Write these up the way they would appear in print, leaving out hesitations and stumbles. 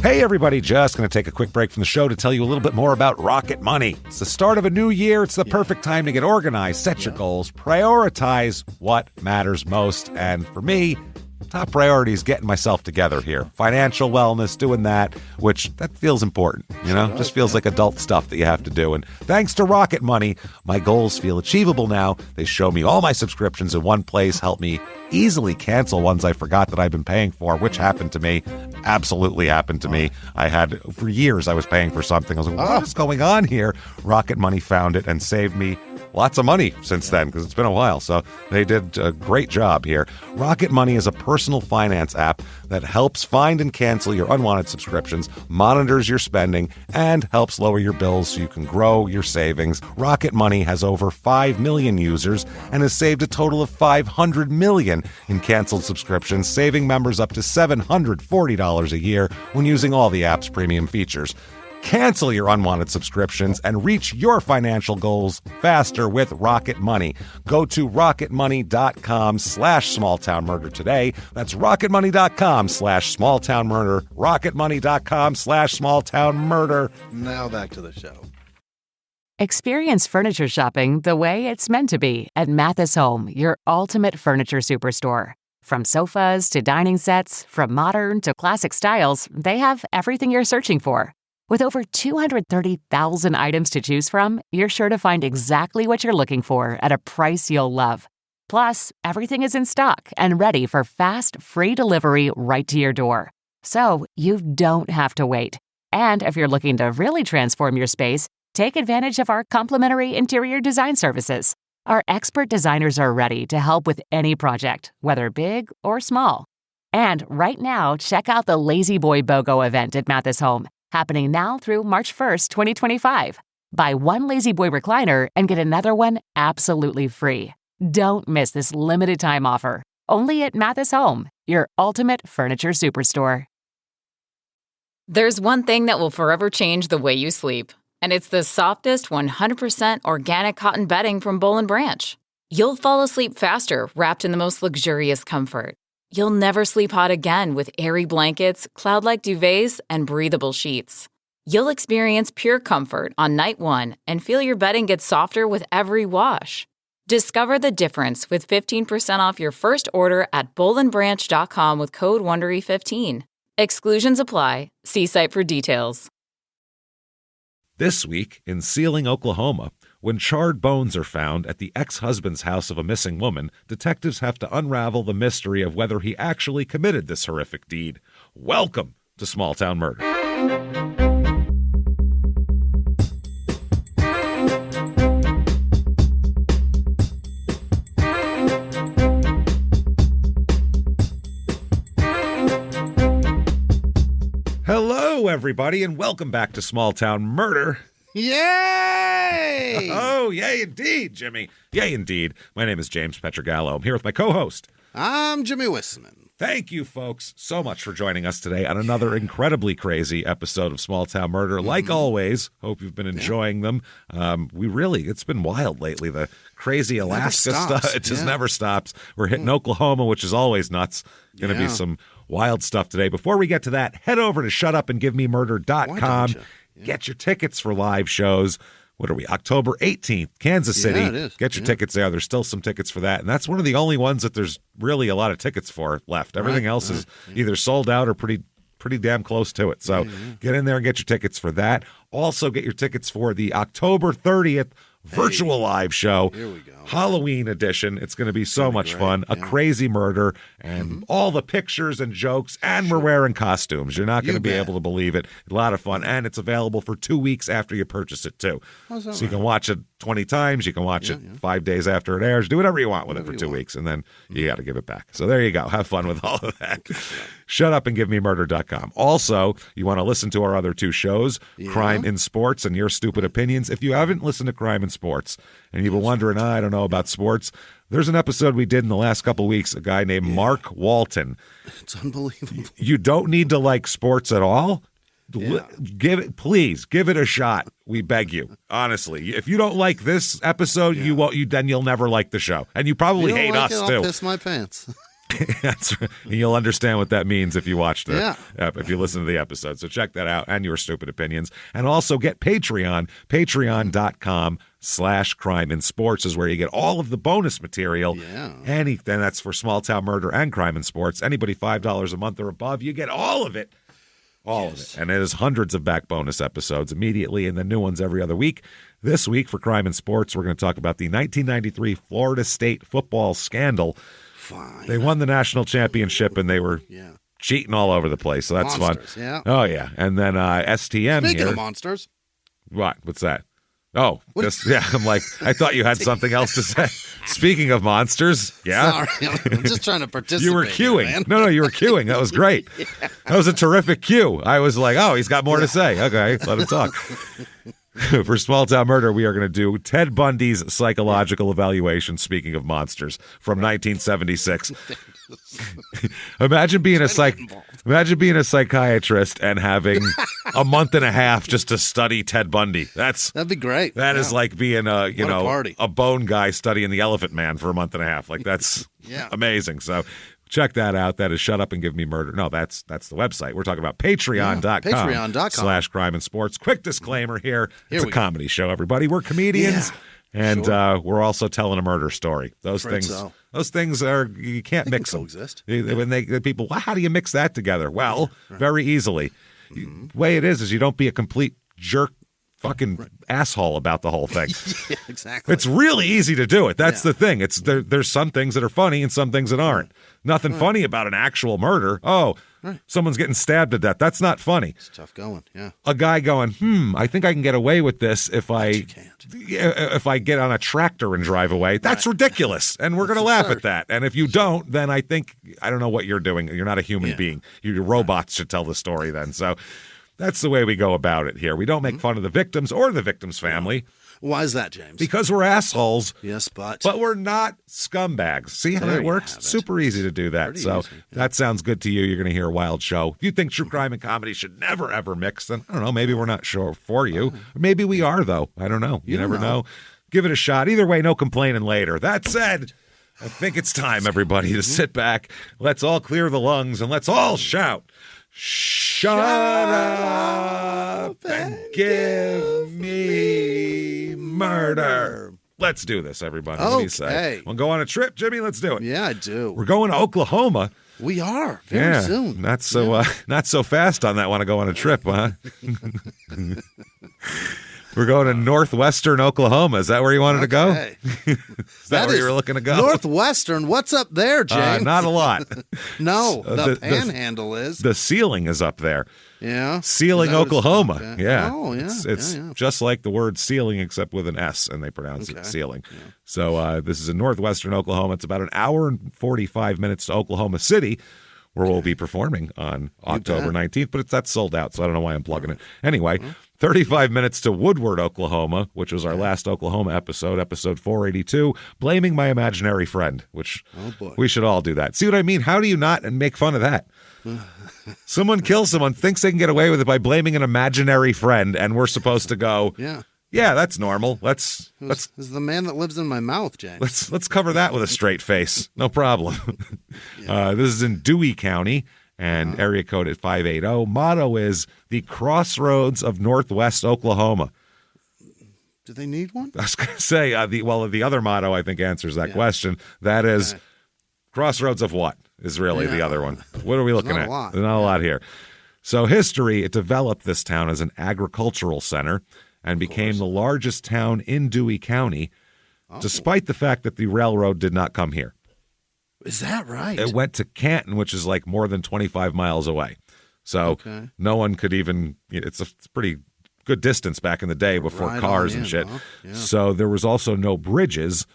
Hey everybody, just going to take a quick break from the show to tell you a little bit more about Rocket Money. It's the start of a new year. It's the perfect time to get organized, set your goals, prioritize what matters most. And for me, top priority is getting myself together here. Financial wellness, doing that, which that feels important, just feels like adult stuff that you have to do. And thanks to Rocket Money, my goals feel achievable now. They show me all my subscriptions in one place, help me easily cancel ones I forgot that I've been paying for, which happened to me. Absolutely happened to me. For years, I was paying for something. I was like, what is going on here? Rocket Money found it and saved me lots of money since then, because it's been a while. So they did a great job here. Rocket Money is a personal finance app that helps find and cancel your unwanted subscriptions, monitors your spending, and helps lower your bills so you can grow your savings. Rocket Money has over 5 million users and has saved a total of $500 million in canceled subscriptions, saving members up to $740 a year when using all the app's premium features. Cancel your unwanted subscriptions and reach your financial goals faster with Rocket Money. Go to rocketmoney.com/smalltownmurder today. That's rocketmoney.com/smalltownmurder. rocketmoney.com/smalltownmurder. Now back to the show. Experience furniture shopping the way it's meant to be at Mathis Home, your ultimate furniture superstore. From sofas to dining sets, from modern to classic styles, they have everything you're searching for. With over 230,000 items to choose from, you're sure to find exactly what you're looking for at a price you'll love. Plus, everything is in stock and ready for fast, free delivery right to your door. So you don't have to wait. And if you're looking to really transform your space, take advantage of our complimentary interior design services. Our expert designers are ready to help with any project, whether big or small. And right now, check out the Lazy Boy BOGO event at Mathis Home, happening now through March 1st, 2025. Buy one Lazy Boy recliner and get another one absolutely free. Don't miss this limited time offer. Only at Mathis Home, your ultimate furniture superstore. There's one thing that will forever change the way you sleep, and it's the softest 100% organic cotton bedding from Boll & Branch. You'll fall asleep faster wrapped in the most luxurious comfort. You'll never sleep hot again with airy blankets, cloud-like duvets, and breathable sheets. You'll experience pure comfort on night one and feel your bedding get softer with every wash. Discover the difference with 15% off your first order at bollandbranch.com with code WONDERY15. Exclusions apply. See site for details. This week in Seiling, Oklahoma, when charred bones are found at the ex-husband's house of a missing woman, detectives have to unravel the mystery of whether he actually committed this horrific deed. Welcome to Small Town Murder. Hello, everybody, and welcome back to Small Town Murder. Yay! Oh, yay indeed, Jimmie. Yay indeed. My name is James Pietragallo. I'm here with my co-host. I'm Jimmie Whisman. Thank you, folks, so much for joining us today on another incredibly crazy episode of Small Town Murder. Like always, hope you've been enjoying them. It's been wild lately. The crazy Alaska stuff, it just never stops. We're hitting Oklahoma, which is always nuts. Going to be some wild stuff today. Before we get to that, head over to shutupandgivememurder.com. Get your tickets for live shows. What are we, October 18th, Kansas City. It is. Get your tickets there. There's still some tickets for that. And that's one of the only ones that there's really a lot of tickets for left. Everything else is either sold out or pretty damn close to it. So get in there and get your tickets for that. Also get your tickets for the October 30th virtual live show. Here we go. Halloween edition. It's going to be so much fun. A crazy murder and all the pictures and jokes. And we're wearing costumes. You're not going to be able to believe it. A lot of fun. And it's available for 2 weeks after you purchase it, too. So you can watch it 20 times. You can watch it 5 days after it airs. Do whatever you want with it for 2 weeks. And then you got to give it back. So there you go. Have fun with all of that. Shutupandgivememurder.com. Also, you want to listen to our other two shows, Crime in Sports and Your Stupid Opinions. If you haven't listened to Crime in Sports and you've been wondering, I don't know about sports, there's an episode we did in the last couple of weeks, a guy named Mark Walton. It's unbelievable. You don't need to like sports at all. Please give it a shot. We beg you, honestly. If you don't like this episode, then you'll never like the show, and you probably hate us I'll too. piss my pants. That's right. You'll understand what that means if you watch if you listen to the episode. So check that out and your stupid opinions. And also get Patreon. Patreon.com/crime in sports is where you get all of the bonus material. Yeah. Anything that's for small town murder and crime in sports. Anybody $5 a month or above, you get all of it. All of it. And it is hundreds of back bonus episodes immediately and the new ones every other week. This week for Crime in Sports, we're going to talk about the 1993 Florida State football scandal. Fine. They won the national championship and they were cheating all over the place. So that's Monsters, fun. Yeah. Oh, yeah. And then STM Speaking here. of monsters. What? What's that? Oh, I'm like, I thought you had something else to say. Speaking of monsters, Sorry, I'm just trying to participate. You were queuing. Here, man. No, you were queuing. That was great. That was a terrific cue. I was like, oh, he's got more to say. Okay, let him talk. For Small Town Murder, we are going to do Ted Bundy's psychological evaluation, speaking of monsters, from 1976. Imagine being a psychiatrist and having a month and a half just to study Ted Bundy. That'd be great. That is like being a party. a bone guy studying the Elephant Man for a month and a half. Like that's amazing. So check that out. That is Shut Up and Give Me Murder. No, that's the website. We're talking about patreon.com/crime and sports. Quick disclaimer here. It's a comedy show, everybody. We're comedians. Yeah. And we're also telling a murder story. Those things are, you can't mix them. Coexist. When people, well, how do you mix that together? Well, very easily. The way it is you don't be a complete jerk fucking asshole about the whole thing. Yeah, exactly. It's really easy to do it. That's the thing. It's there's some things that are funny and some things that aren't. Nothing funny about an actual murder. Oh, someone's getting stabbed to death. That's not funny. It's tough going, yeah. A guy going, I think I can get away with this if I get on a tractor and drive away. That's ridiculous. And we're going to laugh at that. And if you don't, then I don't know what you're doing. You're not a human being. Your robots should tell the story then. So that's the way we go about it here. We don't make fun of the victims or the victim's family. Why is that, James? Because we're assholes. Yes, but we're not scumbags. See how that works? Super easy to do that. Pretty so easy, that sounds good to you. You're going to hear a wild show. If you think true crime and comedy should never, ever mix, then I don't know. Maybe we're not sure for you. Or maybe we are, though. I don't know. You never know. Give it a shot. Either way, no complaining later. That said, I think it's time, everybody, to sit back. Let's all clear the lungs and let's all shout. Shut up and give me murder. Let's do this, everybody. What do you say? Want to go on a trip, Jimmy? Let's do it. Yeah, I do. We're going to Oklahoma. We are very soon. Not so fast on that. Want to go on a trip, huh? We're going to northwestern Oklahoma. Is that where you wanted to go? Is that where you were looking to go? Northwestern. What's up there, James? Not a lot. No, the panhandle is. The Seiling is up there. Yeah. Seiling, Oklahoma. Okay. Yeah. Oh, yeah. It's just like the word ceiling except with an S, and they pronounce it Seiling. Yeah. So this is in northwestern Oklahoma. It's about an hour and 45 minutes to Oklahoma City, where we'll be performing on October 19th, but that's sold out, so I don't know why I'm plugging it. Anyway, 35 minutes to Woodward, Oklahoma, which was our last Oklahoma episode 482, Blaming My Imaginary Friend, which we should all do that. See what I mean? How do you not make fun of that? Someone kills someone, thinks they can get away with it by blaming an imaginary friend, and we're supposed to go, yeah, that's normal. Let's This is the man that lives in my mouth, James. Let's cover that with a straight face. No problem. This is in Dewey County. And area code at 580. Motto is the Crossroads of Northwest Oklahoma. Do they need one? I was going to say, the other motto I think answers that question. That is Crossroads of what is really the other one. What are we looking at? There's not a lot here. So history, it developed this town as an agricultural center and became the largest town in Dewey County, despite the fact that the railroad did not come here. Is that right? It went to Canton, which is like more than 25 miles away. So no one could even, it's a pretty good distance back in the day before cars and shit. Huh? Yeah. So there was also no bridges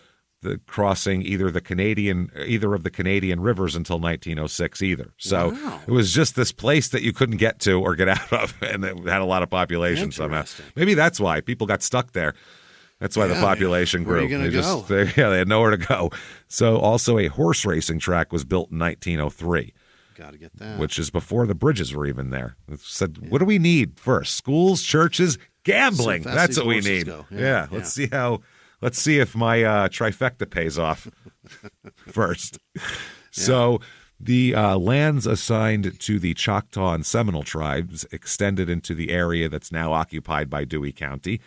crossing either of the Canadian rivers until 1906 either. So it was just this place that you couldn't get to or get out of, and it had a lot of population somehow. Maybe that's why people got stuck there. That's why the population grew. They had nowhere to go. So also a horse racing track was built in 1903. Got to get that. Which is before the bridges were even there. It said, what do we need first? Schools, churches, gambling. That's what we need. Let's see if my trifecta pays off first. So the lands assigned to the Choctaw and Seminole tribes extended into the area that's now occupied by Dewey County.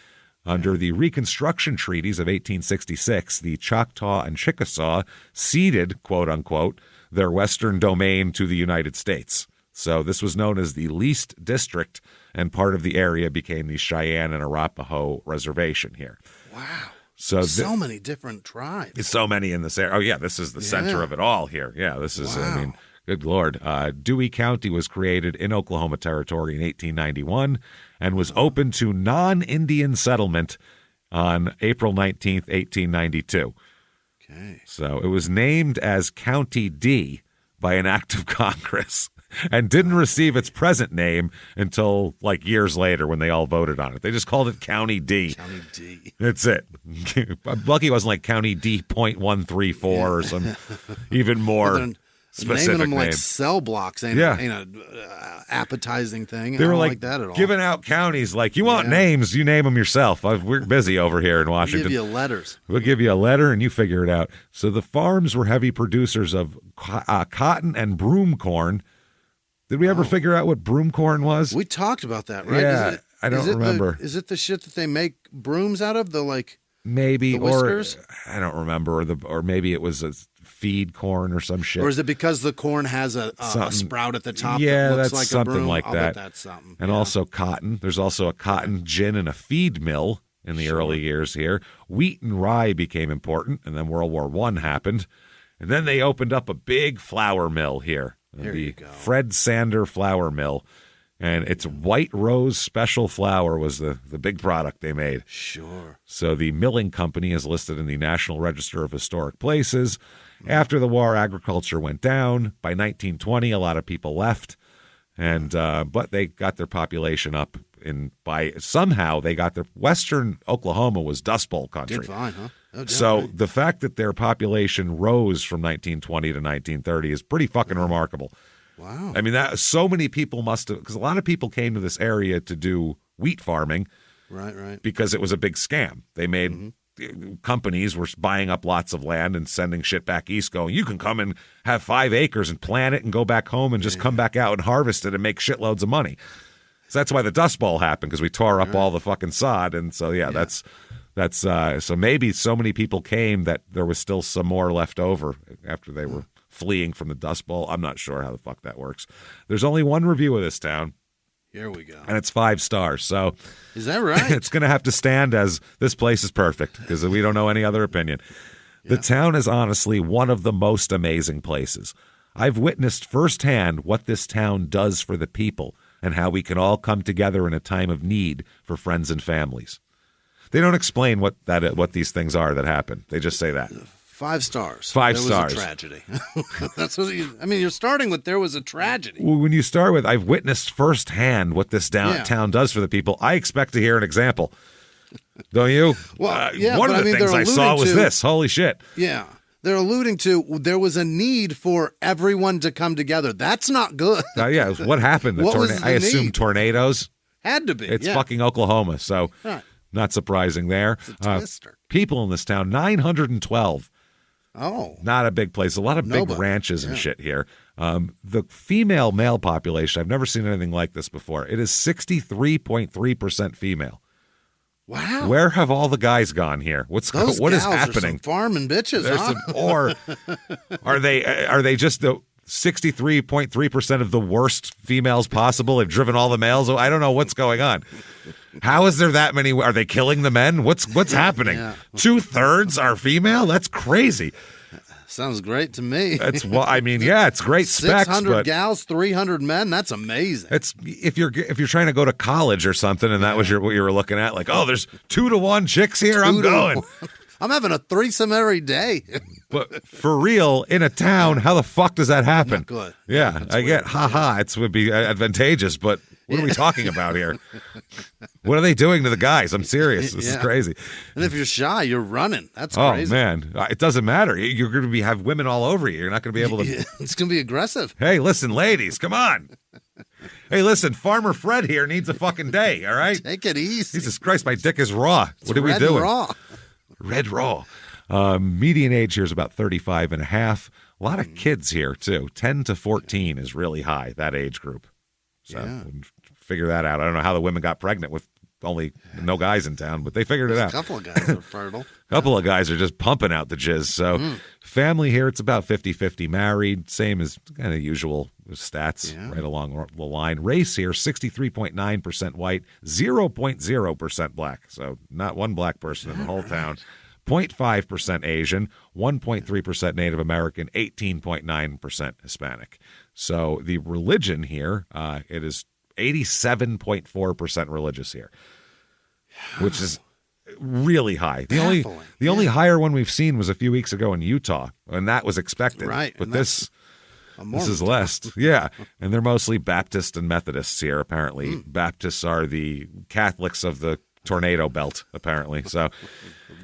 Under the Reconstruction Treaties of 1866, the Choctaw and Chickasaw ceded, quote-unquote, their western domain to the United States. So this was known as the least district, and part of the area became the Cheyenne and Arapaho Reservation here. Wow. So many different tribes. So many in this area. Oh, yeah, this is the center of it all here. Yeah, this is, I mean, good Lord. Dewey County was created in Oklahoma Territory in 1891 and was open to non-Indian settlement on April 19th, 1892. Okay. So it was named as County D by an act of Congress and didn't receive its present name until like years later when they all voted on it. They just called it County D. County D. That's it. I'm lucky it wasn't like County D.134 or some even more specific naming them name. Like cell blocks ain't a appetizing thing. They were I don't like that at all. giving out counties like, you want names, you name them yourself. We're busy over here in Washington. We'll give you letters. We'll give you a letter and you figure it out. So the farms were heavy producers of cotton and broom corn. Did we ever figure out what broom corn was? We talked about that, right? Yeah, I don't remember. Is it the shit that they make brooms out of? Maybe, the whiskers? Or I don't remember, or maybe it was a feed corn or some shit. Or is it because the corn has a sprout at the top? Yeah, that looks that's like something a broom? like I'll that. bet that's something. And also cotton. There's also a cotton, gin, and a feed mill in the early years here. Wheat and rye became important, and then World War I happened. And then they opened up a big flour mill here. There you go. Fred Sander Flour Mill. And its White Rose Special Flour was the big product they made. Sure. So the milling company is listed in the National Register of Historic Places. After the war, agriculture went down. By 1920, a lot of people left. And but they got their population up somehow they got their western Oklahoma was Dust Bowl country. Did fine, huh? Oh, so the fact that their population rose from 1920 to 1930 is pretty fucking remarkable. Wow. I mean, that so many people must have, because a lot of people came to this area to do wheat farming. Right. Because it was a big scam. They made companies were buying up lots of land and sending shit back east going, you can come and have 5 acres and plant it and go back home and just come back out and harvest it and make shitloads of money. So that's why the Dust Bowl happened, because we tore up all the fucking sod. And so, that's so maybe so many people came that there was still some more left over after they were fleeing from the Dust Bowl. I'm not sure how the fuck that works. There's only one review of this town. Here we go. And it's 5 stars. So is that right? It's going to have to stand as this place is perfect, because we don't know any other opinion. The town is honestly one of the most amazing places. I've witnessed firsthand what this town does for the people and how we can all come together in a time of need for friends and families. They don't explain what these things are that happen. They just say that. 5 stars. 5 stars. There was a tragedy. That's what you're starting with. There was a tragedy. Well, when you start with, I've witnessed firsthand what this town does for the people, I expect to hear an example. Don't you? Well, one of the things I saw was this. Holy shit. Yeah. They're alluding to there was a need for everyone to come together. That's not good. What happened? I assume tornadoes. Had to be. It's fucking Oklahoma, so not surprising there. It's a twister. People in this town, 912. Oh. Not a big place. A lot of big ranches and shit here. The female-male population, I've never seen anything like this before. It is 63.3% female. Wow. Where have all the guys gone here? What is happening? Are some farming bitches, or are they just the 63.3% of the worst females possible? They've driven all the males. I don't know what's going on. How is there that many? Are they killing the men? What's happening? 2/3 are female? That's crazy. Sounds great to me. That's it's great specs. 600 gals, 300 men. That's amazing. It's if you're trying to go to college or something, and that was what you were looking at. Like, there's 2 to 1 chicks here. I'm going. I'm having a threesome every day. But for real, in a town, how the fuck does that happen? Not good. Yeah, I get, it would be advantageous, but what are we talking about here? What are they doing to the guys? I'm serious. This is crazy. And if you're shy, you're running. That's crazy. Oh, man. It doesn't matter. You're going to have women all over you. You're not going to be able to. It's going to be aggressive. Hey, listen, ladies, come on. Hey, listen, Farmer Fred here needs a fucking day, all right? Take it easy. Jesus Christ, my dick is raw. What are we doing? Raw. Red raw. Median age here is about 35 and a half. A lot of kids here, too. 10 to 14 is really high, that age group. So figure that out. I don't know how the women got pregnant with only no guys in town, but they figured it out. A couple of guys are fertile. A couple of guys are just pumping out the jizz. So family here, it's about 50-50 married, same as kind of usual stats right along the line. Race here, 63.9% white, 0.0% black. So not one black person in the whole town. 0.5% Asian, 1.3% Native American, 18.9% Hispanic. So the religion here, it is 87.4% religious here, which is really high. The only higher one we've seen was a few weeks ago in Utah, and that was expected. Right. But this is less. Yeah. And they're mostly Baptist and Methodists here, apparently. Baptists are the Catholics of the tornado belt, apparently. So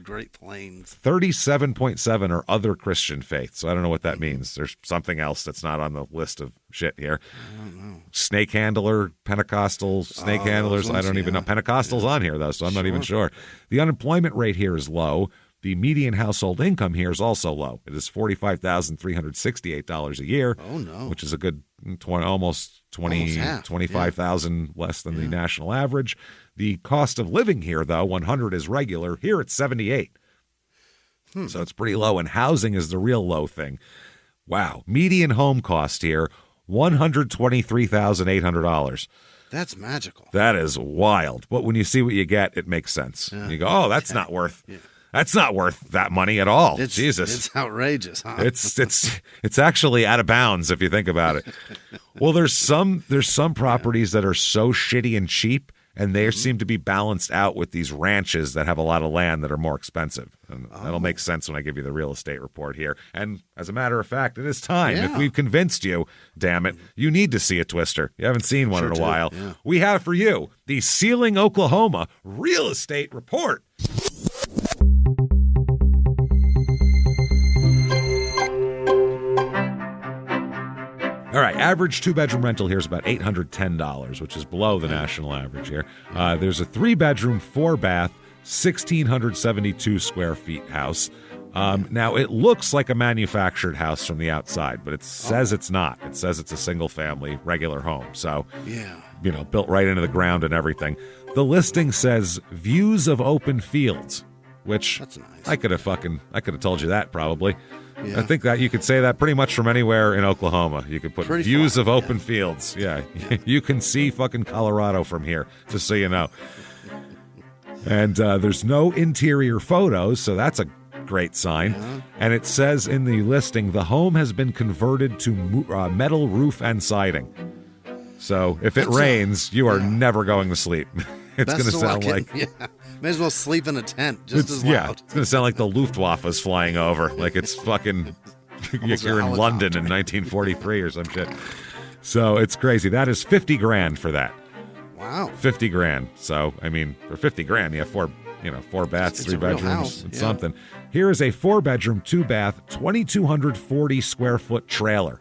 Great Plains. 37.7 are other Christian faiths. So I don't know what that means. There's something else that's not on the list of shit here. I don't know. Snake handler, Pentecostal, snake handlers. I don't even know. Pentecostal's on here, though, so I'm not even sure. The unemployment rate here is low. The median household income here is also low. It is $45,368 a year. Oh, no. Which is a good almost 25,000 less than the national average. The cost of living here, though, 100 is regular. Here it's 78. So it's pretty low, and housing is the real low thing. Wow. Median home cost here, $123,800. That's magical. That is wild. But when you see what you get, it makes sense. Yeah. You go, oh, that's not worth that's not worth that money at all. Jesus. It's outrageous, huh? It's actually out of bounds if you think about it. Well, there's some properties that are so shitty and cheap, and they seem to be balanced out with these ranches that have a lot of land that are more expensive. And that'll make sense when I give you the real estate report here. And as a matter of fact, it is time. If we've convinced you, damn it, you need to see a twister. You haven't seen one in a while. Yeah. We have for you the Seiling, Oklahoma real estate report. All right, average two-bedroom rental here is about $810, which is below the national average here. There's a three-bedroom, four-bath, 1,672 square feet house. Now, it looks like a manufactured house from the outside, but it says it's not. It says it's a single-family, regular home. So, built right into the ground and everything. The listing says views of open fields, which that's nice. I could have told you that probably. Yeah. I think that you could say that pretty much from anywhere in Oklahoma. You could put views of open fields. Yeah. You can see fucking Colorado from here, just so you know. And there's no interior photos, so that's a great sign. Yeah. And it says in the listing, the home has been converted to metal roof and siding. So if it rains, you are never going to sleep. It's going to sound like... May as well sleep in a tent, just as loud. Yeah, it's going to sound like the Luftwaffe's flying over. Like it's fucking... you're in London in 1943 or some shit. So it's crazy. That is $50,000 for that. Wow. $50,000. So, I mean, for $50,000, you have four baths, it's three bedrooms, and something. Here is a 4-bedroom, 2-bath, 2,240 square foot trailer.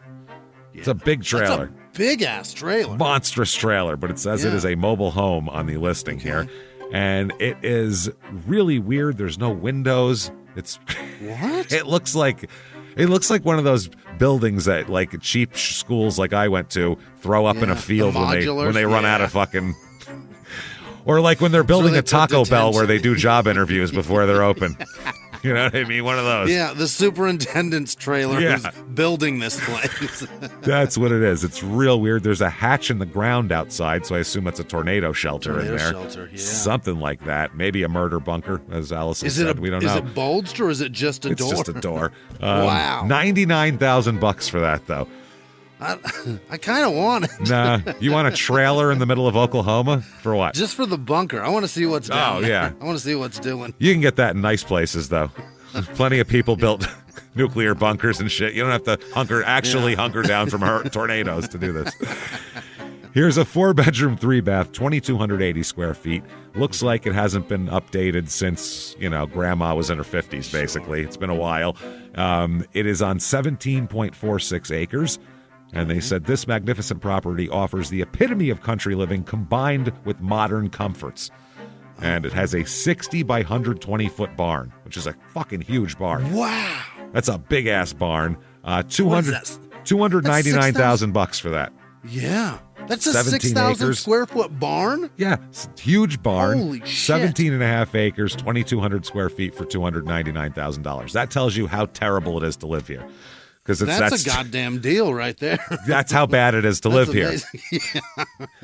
Yeah. It's a big trailer. That's a big-ass trailer. Monstrous trailer, but it says it is a mobile home on the listing here. And it is really weird. There's no windows. It's what? It looks like one of those buildings that like cheap schools like I went to throw up in a field when they run out of fucking. Or like when they're building a Taco Bell where they do job interviews before they're open. You know what I mean? One of those. Yeah, the superintendent's trailer is building this place. That's what it is. It's real weird. There's a hatch in the ground outside, so I assume that's a tornado shelter in there. Something like that. Maybe a murder bunker, as Allison said. We don't know. Is it bulged or is it just a door? It's just a door. Wow. $99,000 for that, though. I kind of want it. Nah, you want a trailer in the middle of Oklahoma? For what? Just for the bunker. I want to see what's down there. I want to see what's doing. You can get that in nice places, though. Plenty of people built nuclear bunkers and shit. You don't have to hunker down from tornadoes to do this. Here's a 4-bedroom, 3-bath, 2,280 square feet. Looks like it hasn't been updated since, Grandma was in her 50s, basically. It's been a while. It is on 17.46 acres. And they said this magnificent property offers the epitome of country living combined with modern comforts. And it has a 60 by 120-foot barn, which is a fucking huge barn. Wow. That's a big-ass barn. What is that? 299,000 bucks for that. Yeah. That's a 17 6,000 acres. square foot barn? Yeah, it's a huge barn. Holy shit. 17 and a half acres, 2,200 square feet for $299,000. That tells you how terrible it is to live here. Because That's a goddamn deal right there. That's how bad it is to live here. Yeah.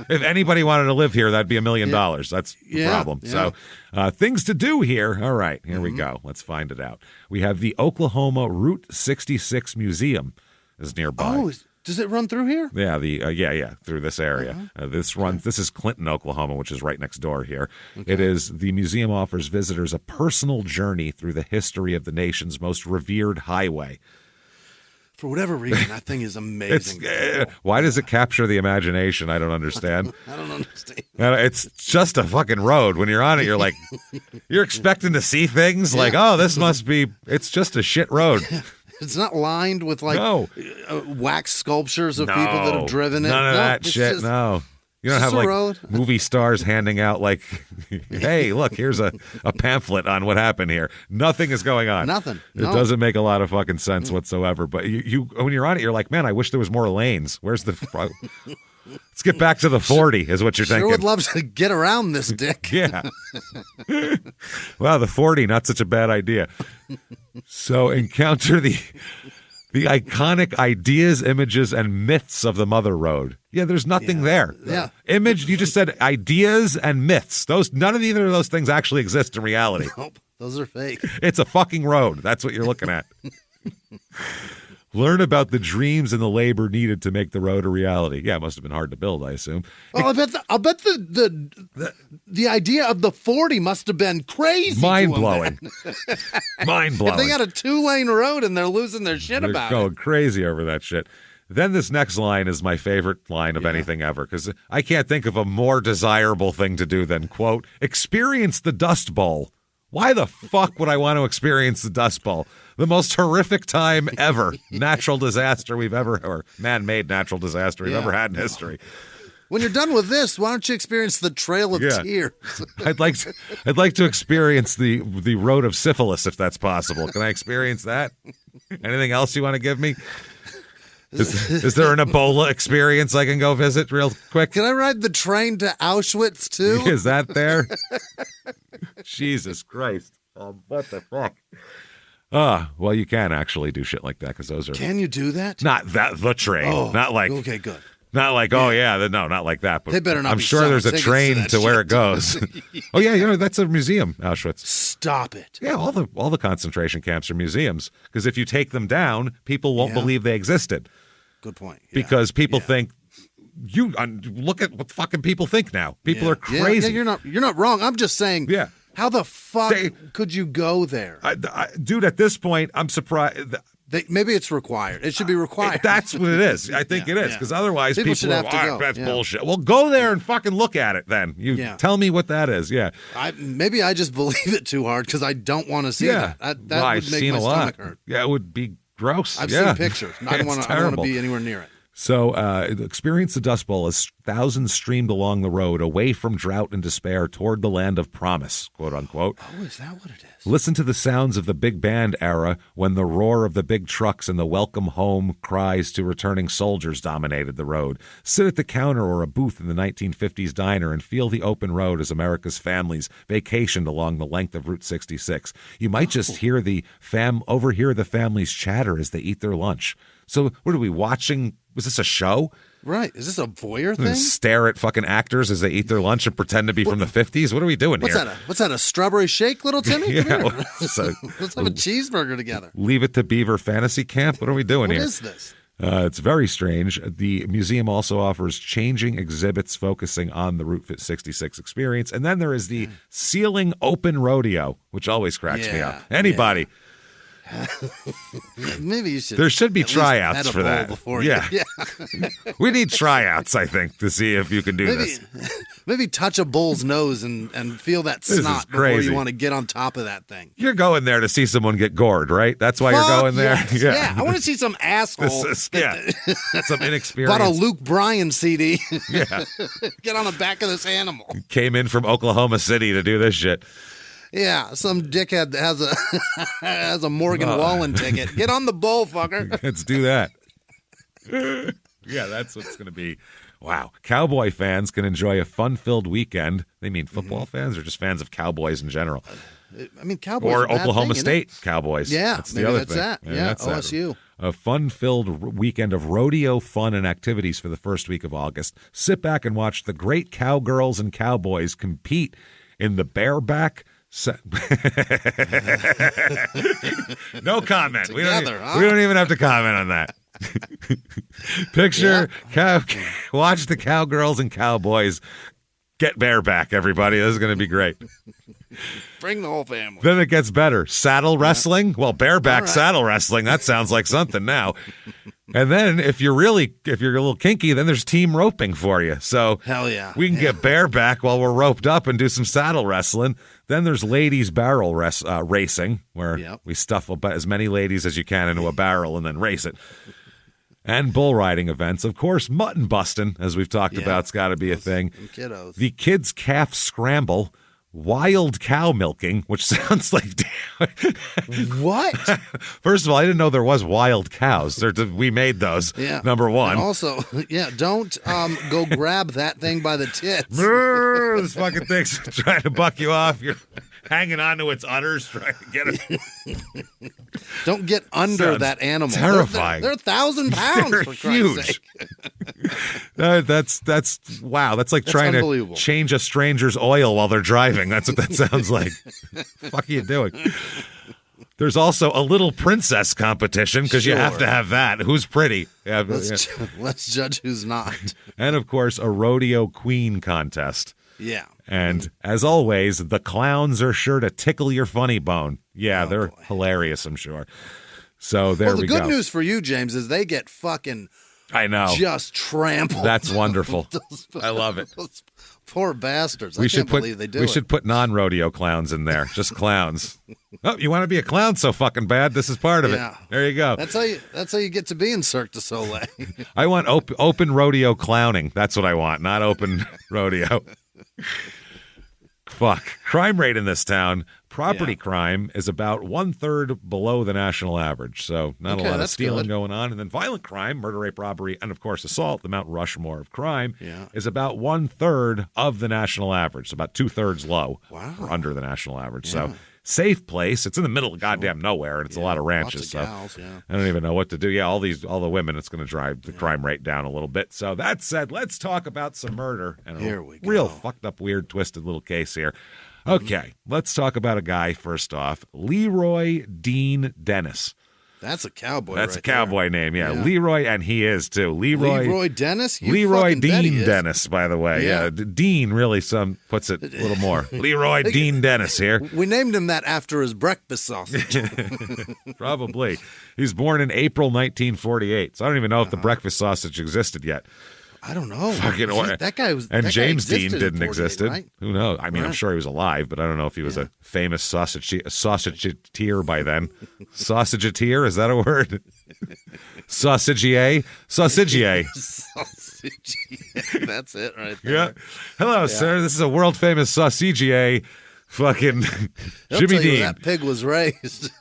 If anybody wanted to live here, that'd be $1 million. That's the problem. Yeah. So things to do here. All right, here we go. Let's find it out. We have the Oklahoma Route 66 Museum is nearby. Oh, does it run through here? Yeah, through this area. This is Clinton, Oklahoma, which is right next door here. Okay. The museum offers visitors a personal journey through the history of the nation's most revered highway. For whatever reason, that thing is amazing. Why does it capture the imagination? I don't understand. I don't understand. It's just a fucking road. When you're on it, you're like, you're expecting to see things like, oh, this must be, it's just a shit road. It's not lined with wax sculptures of people that have driven it. None of that shit. No. You don't have like movie stars handing out like, hey, look, here's a pamphlet on what happened here. Nothing is going on. Nothing. It doesn't make a lot of fucking sense whatsoever. But you when you're on it, you're like, man, I wish there was more lanes. Where's the... Let's get back to the 40 is what you're thinking. Sure would love to get around this dick. Yeah. Well, the 40, not such a bad idea. So encounter the iconic ideas, images, and myths of the Mother Road. Yeah, there's nothing there. Yeah. Image, you just said ideas and myths. None of either of those things actually exist in reality. Nope, those are fake. It's a fucking road. That's what you're looking at. Learn about the dreams and the labor needed to make the road a reality. Yeah, it must have been hard to build, I assume. Well, I'll bet the idea of the 40 must have been crazy. Mind-blowing. Mind-blowing. If they got a 2-lane road and they're losing their shit about it. They're going crazy over that shit. Then this next line is my favorite line of anything ever, because I can't think of a more desirable thing to do than, quote, experience the Dust Bowl. Why the fuck would I want to experience the Dust Bowl? The most horrific time ever. Natural disaster we've ever, or man-made natural disaster we've ever had in history. When you're done with this, why don't you experience the Trail of Tears? I'd like to experience the road of syphilis if that's possible. Can I experience that? Anything else you want to give me? Is there an Ebola experience I can go visit real quick? Can I ride the train to Auschwitz too? Is that there? Jesus Christ. What the fuck? Well, you can actually do shit like that because those are... Can you do that? Not the train. Oh, not like... Okay, good. Not like, no, not like that. But they better not. I'm sure there's a train to where it goes. Oh yeah, that's a museum, Auschwitz. Stop it. Yeah, all the concentration camps are museums because if you take them down, people won't believe they existed. Good point. Yeah. Because people think look at what fucking people think now. People are crazy. Yeah, you're not wrong. I'm just saying. Yeah. How the fuck could you go there, dude? At this point, I'm surprised. Maybe it's required. It should be required. That's what it is. I think it is because otherwise people should have to go. That's bullshit. Well, go there and fucking look at it then. Tell me what that is. Yeah. Maybe I just believe it too hard because I don't want to see that. That would make my stomach hurt. Yeah, it would be gross. I've seen pictures. I don't want to be anywhere near it. So, experience the Dust Bowl as thousands streamed along the road away from drought and despair toward the land of promise, quote unquote. Oh, is that what it is? Listen to the sounds of the big band era when the roar of the big trucks and the welcome home cries to returning soldiers dominated the road. Sit at the counter or a booth in the 1950s diner and feel the open road as America's families vacationed along the length of Route 66. You might just overhear the families chatter as they eat their lunch. So, what are we watching? Was this a show? Right. Is this a voyeur thing? Stare at fucking actors as they eat their lunch and pretend to be from the 50s? What are we doing here? What's that, a strawberry shake, little Timmy? Yeah. Let's have a cheeseburger together. Leave It to Beaver fantasy camp? What are we doing here? What is this? It's very strange. The museum also offers changing exhibits focusing on the Route 66 experience. And then there is the Seiling Open Rodeo, which always cracks me up. Anybody... Maybe you should. There should be tryouts for that. Yeah. We need tryouts, I think, to see if you can do this. Maybe touch a bull's nose and feel that snot before you want to get on top of that thing. You're going there to see someone get gored, right? That's why you're going there? Yes. Yeah. I want to see some asshole. Some inexperience. Bought a Luke Bryan CD. Yeah. Get on the back of this animal. Came in from Oklahoma City to do this shit. Yeah, some dickhead that has a has a Morgan Wallen ticket. Get on the bull, fucker. Let's do that. Yeah, that's what's going to be. Wow. Cowboy fans can enjoy a fun-filled weekend. They mean football fans or just fans of Cowboys in general? I mean, Cowboys Or are a bad Oklahoma thing, State Cowboys. Yeah, that's maybe the other that's thing. that. Maybe Yeah, that's that. OSU. A fun-filled weekend of rodeo fun and activities for the first week of August. Sit back and watch the great cowgirls and cowboys compete in the bareback. No comment. Together, we don't even have to comment on that. Watch the cowgirls and cowboys get bareback, everybody. This is going to be great. Bring the whole family. Then it gets better. Saddle wrestling? Well, bareback saddle wrestling. That sounds like something now. And then if you're a little kinky, then there's team roping for you. So hell yeah. We can get bareback while we're roped up and do some saddle wrestling. Then there's ladies barrel racing, where we stuff about as many ladies as you can into a barrel and then race it. And bull riding events. Of course, mutton busting, as we've talked about, it's got to be a thing. Kiddos. The kids' calf scramble. Wild cow milking, which sounds like what? First of all, I didn't know there was wild cows. We made those. Yeah. Number one. And also, don't go grab that thing by the tits. This fucking thing's trying to buck you off. You're hanging onto its udders, trying to get it. Don't get under that animal. Terrifying. They're 1,000 pounds. They're for Christ's huge. sake. That's wow. That's like trying to change a stranger's oil while they're driving. That's what that sounds like. Fuck are you doing? There's also a little princess competition because you have to have that. Who's pretty? Yeah, let's judge who's not. And of course, a rodeo queen contest. Yeah. And as always, the clowns are sure to tickle your funny bone. Yeah, they're hilarious, I'm sure. So there we go. The good news for you, James, is they get fucking I know. Just trampled. That's wonderful. I love it. Those poor bastards. I can't believe they do it. We should put non-rodeo clowns in there. Just clowns. Oh, you want to be a clown so fucking bad? This is part of it. There you go. That's how you get to be in Cirque du Soleil. I want open rodeo clowning. That's what I want, not open rodeo. Fuck. Crime rate in this town. Property crime is about 1/3 below the national average. So not a lot of stealing going on. And then violent crime, murder, rape, robbery, and of course assault, the Mount Rushmore of crime, is about 1/3 of the national average. So about 2/3 low or under the national average. So safe place. It's in the middle of goddamn nowhere, and it's a lot of ranches. Lots of gals, I don't even know what to do. Yeah, all the women, it's going to drive the crime rate down a little bit. So that said, let's talk about some murder and a real fucked up, weird, twisted little case here. Okay, let's talk about a guy first off, Leroy Dean Dennis. That's a cowboy. That's a cowboy name, yeah. Leroy, and he is too. Leroy Dennis. Leroy Dean Dennis, by the way. Yeah, Dean really puts it a little more. Leroy Dean Dennis here. We named him that after his breakfast sausage. Probably. He was born in April 1948, so I don't even know if the breakfast sausage existed yet. I don't know. That guy was. And that James guy Dean didn't exist. Right? Who knows? I mean, I'm sure he was alive, but I don't know if he was a famous sausageteer by then. Sausageteer, is that a word? Sausagier? Sausagier. That's it right there. Yeah. Hello, sir. This is a world famous sausagier. Fucking Jimmie Dean. That pig was raised.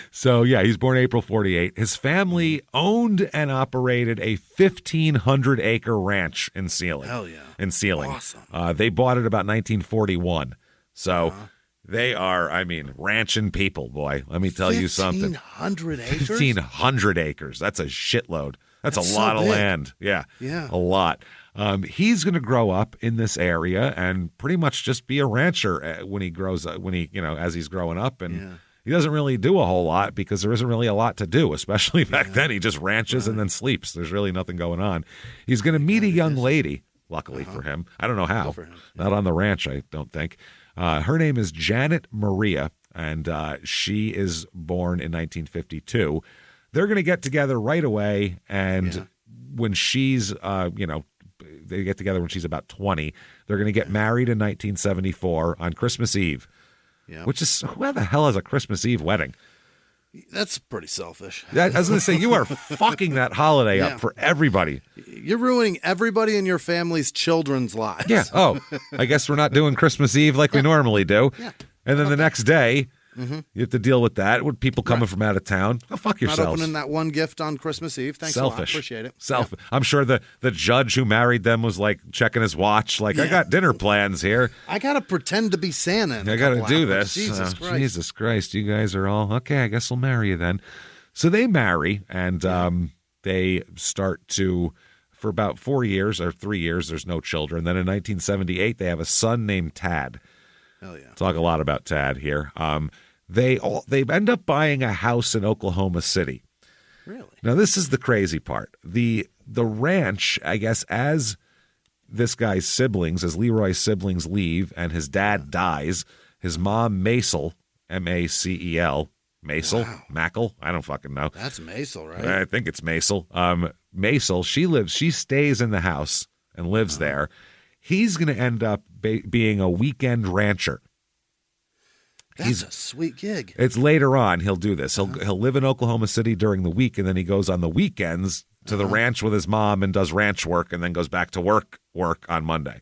So, yeah, he's born April 48. His family owned and operated a 1,500-acre ranch in Seiling. Hell yeah. In Seiling. Awesome. They bought it about 1941. So they are, ranching people, boy. Let me tell you something. 1,500 acres? 1,500 acres. That's a shitload. That's a lot of land. Yeah. A lot. He's going to grow up in this area and pretty much just be a rancher when he grows up, as he's growing up. And he doesn't really do a whole lot because there isn't really a lot to do, especially back then. He just ranches and then sleeps. There's really nothing going on. He's going to meet a young lady, luckily for him. I don't know how. Not on the ranch, I don't think. Her name is Janet Maria, and she is born in 1952. They're going to get together right away, and when she's, they get together when she's about 20. They're going to get married in 1974 on Christmas Eve, which is, who the hell has a Christmas Eve wedding? That's pretty selfish. I was going to say, you are fucking that holiday up for everybody. You're ruining everybody in your family's children's lives. Yeah. Oh, I guess we're not doing Christmas Eve like we normally do. Yeah. And then the next day, you have to deal with that. With people coming from out of town. Go fuck yourselves. Not opening that one gift on Christmas Eve. Thanks a lot. Appreciate it. Selfish. I'm sure the judge who married them was like checking his watch. Like, I got dinner plans here. I got to pretend to be Santa. I got to do this. Jesus Christ. You guys are all, okay, I guess I'll marry you then. So they marry, and they start to, for about 4 years or 3 years, there's no children. Then in 1978, they have a son named Tad. Hell yeah. Talk a lot about Tad here. They end up buying a house in Oklahoma City. Really? Now, this is the crazy part. The ranch, I guess, as this guy's siblings, as Leroy's siblings leave and his dad dies, his mom, Maisel, M-A-C-E-L, Maisel, Mackle, I don't fucking know. That's Maisel, right? I think it's Maisel. Maisel, she stays in the house and lives there. He's going to end up being a weekend rancher. That's a sweet gig. It's later on he'll do this. He'll live in Oklahoma City during the week, and then he goes on the weekends to the ranch with his mom and does ranch work, and then goes back to work on Monday.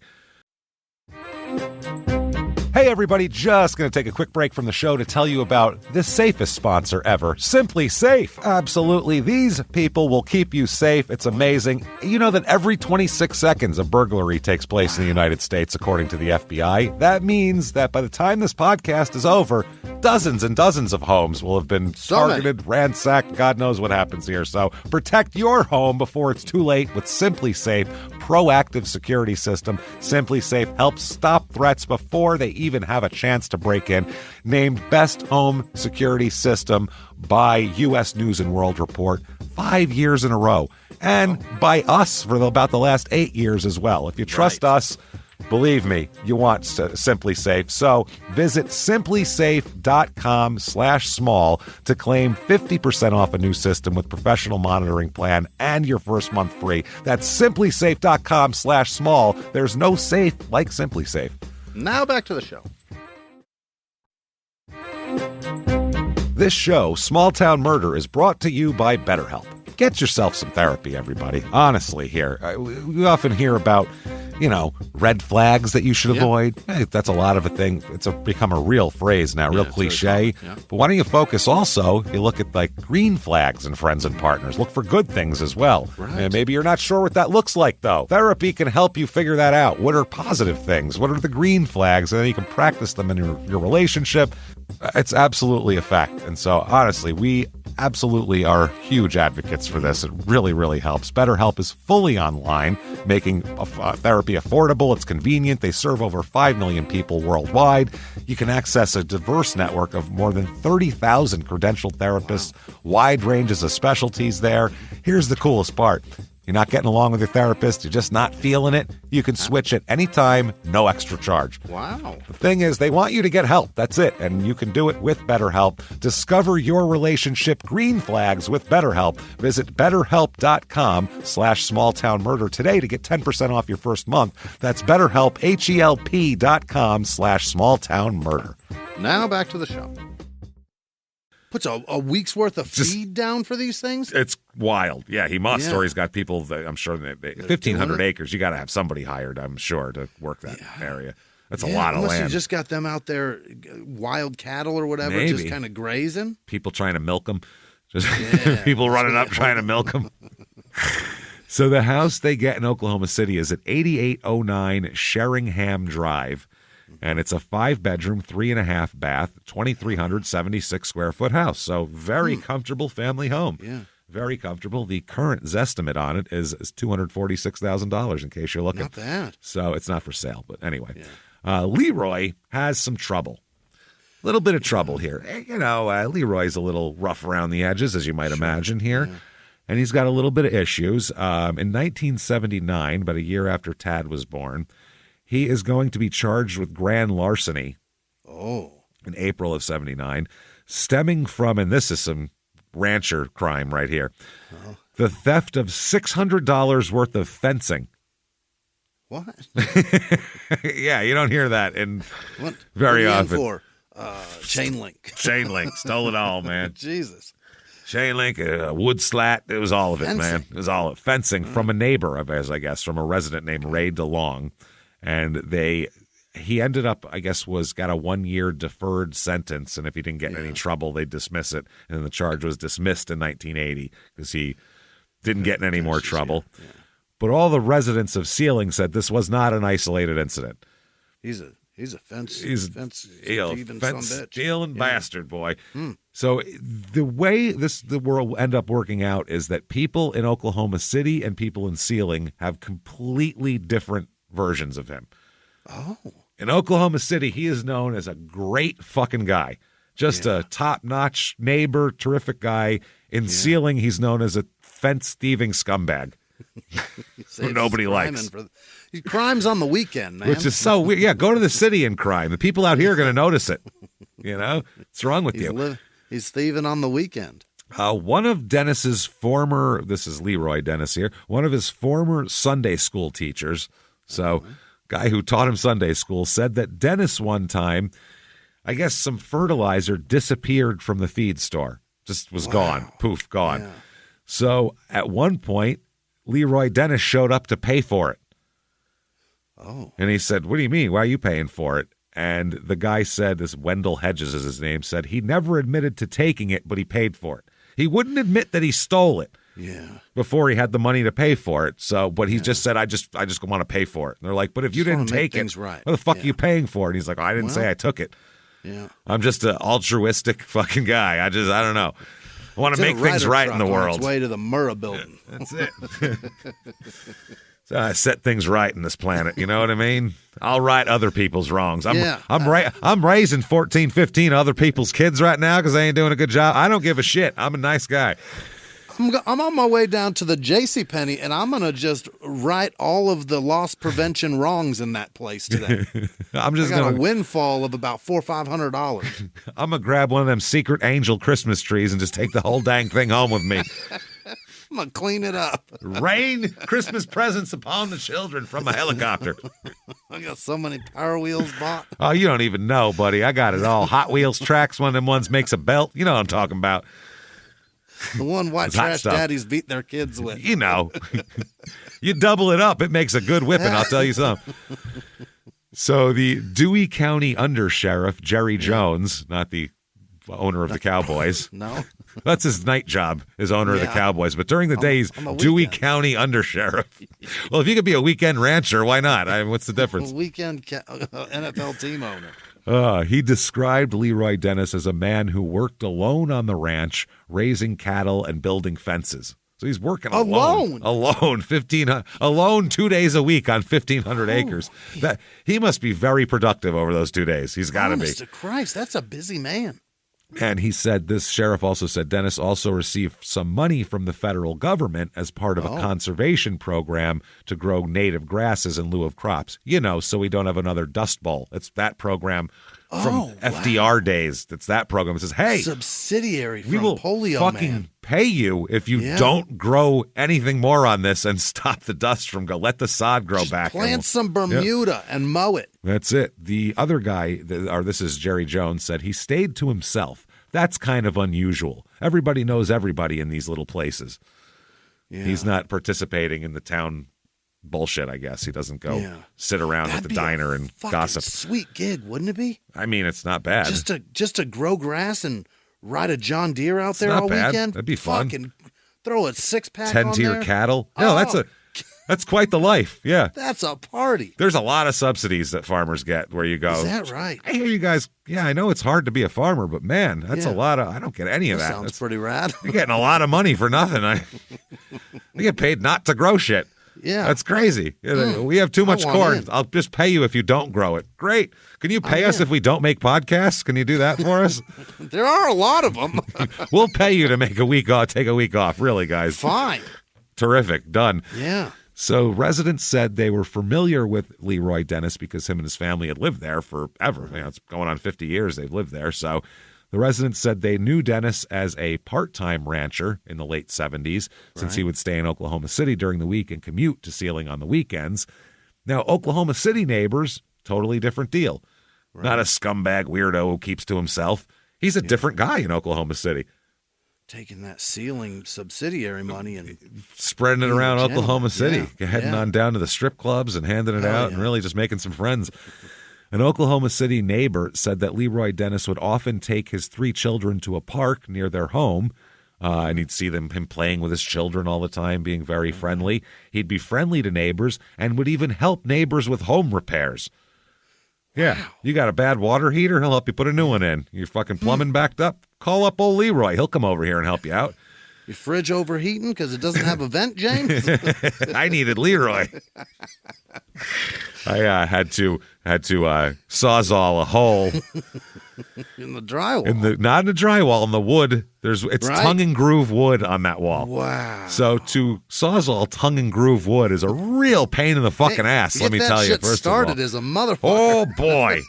Hey, everybody, just going to take a quick break from the show to tell you about the safest sponsor ever, Simply Safe. Absolutely. These people will keep you safe. It's amazing. You know that every 26 seconds a burglary takes place in the United States, according to the FBI. That means that by the time this podcast is over, dozens and dozens of homes will have been targeted, ransacked. God knows what happens here. So protect your home before it's too late with Simply Safe proactive security system. Simply Safe helps stop threats before they even have a chance to break in. Named Best Home Security System by U.S. News and World Report 5 years in a row. And by us for about the last 8 years as well. If you trust us, believe me, you want Simply Safe. So visit simplysafe.com/small to claim 50% off a new system with professional monitoring plan and your first month free. That's simplysafe.com/small. There's no safe like Simply Safe. Now back to the show. This show, Small Town Murder, is brought to you by BetterHelp. Get yourself some therapy, everybody. Honestly, here. We often hear about, red flags that you should avoid. Hey, that's a lot of a thing. It's become a real phrase now, real cliche. But why don't you focus also, you look at like green flags in friends and partners. Look for good things as well. Right. And maybe you're not sure what that looks like, though. Therapy can help you figure that out. What are positive things? What are the green flags? And then you can practice them in your relationship. It's absolutely a fact. And so, honestly, we absolutely are huge advocates for this. It really, really helps. BetterHelp is fully online, making therapy affordable. It's convenient. They serve over 5 million people worldwide. You can access a diverse network of more than 30,000 credentialed therapists, wide ranges of specialties there. Here's the coolest part. You're not getting along with your therapist, you're just not feeling it, you can switch at any time, no extra charge. Wow. The thing is, they want you to get help. That's it. And you can do it with BetterHelp. Discover your relationship green flags with BetterHelp. Visit BetterHelp.com/smalltownmurder today to get 10% off your first month. That's BetterHelp, HELP.com/smalltownmurder. Now back to the show. Puts a week's worth of feed down for these things? It's wild. Yeah, he must, or he's got people, I'm sure, 1,500 acres. You got to have somebody hired, I'm sure, to work that area. That's a lot of land. Unless you just got them out there, wild cattle or whatever, just kind of grazing. People trying to milk them. Just people running up trying to milk them. So the house they get in Oklahoma City is at 8809 Sheringham Drive. And it's a 5-bedroom, 3.5 bath, 2,376 square foot house. So very comfortable family home. Yeah. Very comfortable. The current Zestimate on it is $246,000 in case you're looking. Not bad. So it's not for sale. But anyway, Leroy has some trouble. A little bit of trouble here. Leroy's a little rough around the edges, as you might imagine here. Yeah. And he's got a little bit of issues. In 1979, about a year after Tad was born, he is going to be charged with grand larceny in April of 79, stemming from, and this is some rancher crime right here, the theft of $600 worth of fencing. What? Yeah, you don't hear that very what are you often. In for? chain link. Chain link. Stole it all, man. Jesus. Chain link, wood slat. It was all of it, man. It was all fencing from a neighbor of his, I guess, from a resident named Ray DeLong. And he ended up, I guess, got a 1-year deferred sentence. And if he didn't get in any trouble, they'd dismiss it. And the charge was dismissed in 1980 because he didn't get in any more trouble. Yeah. But all the residents of Seiling said this was not an isolated incident. He's a fence stealing bastard, boy. So the way the world will end up working out is that people in Oklahoma City and people in Seiling have completely different versions of him. Oh. In Oklahoma City, he is known as a great fucking guy. Just a top-notch neighbor, terrific guy. In Seiling, he's known as a fence-thieving scumbag. Who nobody likes. He crimes on the weekend, man. Which is so weird. Yeah, go to the city and crime. The people out here are going to notice it. You know? What's wrong with you? He's thieving on the weekend. One of Dennis's former, this is Leroy Dennis here, one of his former Sunday school teachers, guy who taught him Sunday school, said that Dennis one time, I guess some fertilizer disappeared from the feed store. Just was gone. Poof, gone. Yeah. So at one point, Leroy Dennis showed up to pay for it. Oh. And he said, "What do you mean? Why are you paying for it?" And the guy said, this Wendell Hedges is his name, said he never admitted to taking it, but he paid for it. He wouldn't admit that he stole it. Yeah. Before he had the money to pay for it. So, but he just said, I just want to pay for it. And they're like, but if you didn't take it, right. what the fuck are you paying for it? And he's like, I didn't say I took it. Yeah. I'm just an altruistic fucking guy. I don't know. I want to make things right in the world. On its way to the Murrah building. Yeah, that's it. So I set things right in this planet. You know what I mean? I'll right other people's wrongs. I'm raising 14, 15 other people's kids right now because they ain't doing a good job. I don't give a shit. I'm a nice guy. I'm on my way down to the JCPenney, and I'm going to just right all of the loss prevention wrongs in that place today. I got a windfall of about $400 or $500. I'm going to grab one of them secret angel Christmas trees and just take the whole dang thing home with me. I'm going to clean it up. Rain Christmas presents upon the children from a helicopter. I got so many Power Wheels bought. Oh, you don't even know, buddy. I got it all. Hot Wheels tracks, one of them ones makes a belt. You know what I'm talking about. The one white trash daddies beat their kids with. You know. You double it up, it makes a good whipping, I'll tell you something. So the Dewey County Undersheriff, Jerry Jones, not the owner of the Cowboys. No. That's his night job, is owner of the Cowboys. But during the day, he's Dewey County Undersheriff. Well, if you could be a weekend rancher, why not? I mean, what's the difference? Weekend NFL team owner. He described Leroy Dennis as a man who worked alone on the ranch, raising cattle and building fences. So he's working alone. Alone, 2 days a week on 1,500 acres. He must be very productive over those 2 days. He's got to be. Honest to Christ, that's a busy man. And he said, this sheriff also said, Dennis also received some money from the federal government as part of a conservation program to grow native grasses in lieu of crops. You know, so we don't have another Dust Bowl. It's that program from FDR days. It's that program. It says, hey, subsidiary from we will Polio fucking Man. Pay you if you don't grow anything more on this and stop the dust from go. Let the sod grow back. Plant some Bermuda and mow it. That's it. The other guy, or this is Jerry Jones, said he stayed to himself. That's kind of unusual. Everybody knows everybody in these little places. Yeah. He's not participating in the town bullshit, I guess. He doesn't go sit around at the diner and gossip. Sweet gig, wouldn't it be? I mean, it's not bad. Just to grow grass and ride a John Deere out there all weekend. That'd be fun. Fucking throw a 6-pack tend on to there. your cattle. No, that's quite the life. Yeah, that's a party. There's a lot of subsidies that farmers get where you go. Is that right? I hear you guys. Yeah, I know it's hard to be a farmer, but man, that's a lot of. I don't get any of that. Sounds pretty rad. You're getting a lot of money for nothing. I get paid not to grow shit. Yeah, that's crazy. We have too much corn. I'll just pay you if you don't grow it. Great. Can you pay us if we don't make podcasts? Can you do that for us? There are a lot of them. We'll pay you to make a week off. Take a week off. Really, guys. Fine. Terrific. Done. Yeah. So residents said they were familiar with Leroy Dennis because him and his family had lived there forever. It's going on 50 years they've lived there. So the residents said they knew Dennis as a part-time rancher in the late 70s since he would stay in Oklahoma City during the week and commute to Seiling on the weekends. Now, Oklahoma City neighbors, totally different deal. not a scumbag weirdo who keeps to himself. He's a different guy in Oklahoma City. Taking that Seiling subsidiary money and spreading it around Oklahoma City, heading on down to the strip clubs and handing it out and really just making some friends. An Oklahoma City neighbor said that Leroy Dennis would often take his 3 children to a park near their home, and he'd see him playing with his children all the time, being very friendly. He'd be friendly to neighbors and would even help neighbors with home repairs. Yeah, you got a bad water heater, he'll help you put a new one in. Your fucking plumbing backed up, call up old Leroy. He'll come over here and help you out. Your fridge overheating because it doesn't have a vent, James? I needed Leroy. I had to sawzall a hole in the drywall. Not in the drywall, in the wood. It's tongue and groove wood on that wall. Wow. So to sawzall tongue and groove wood is a real pain in the fucking ass. Let me tell you. First started as a motherfucker. Oh boy.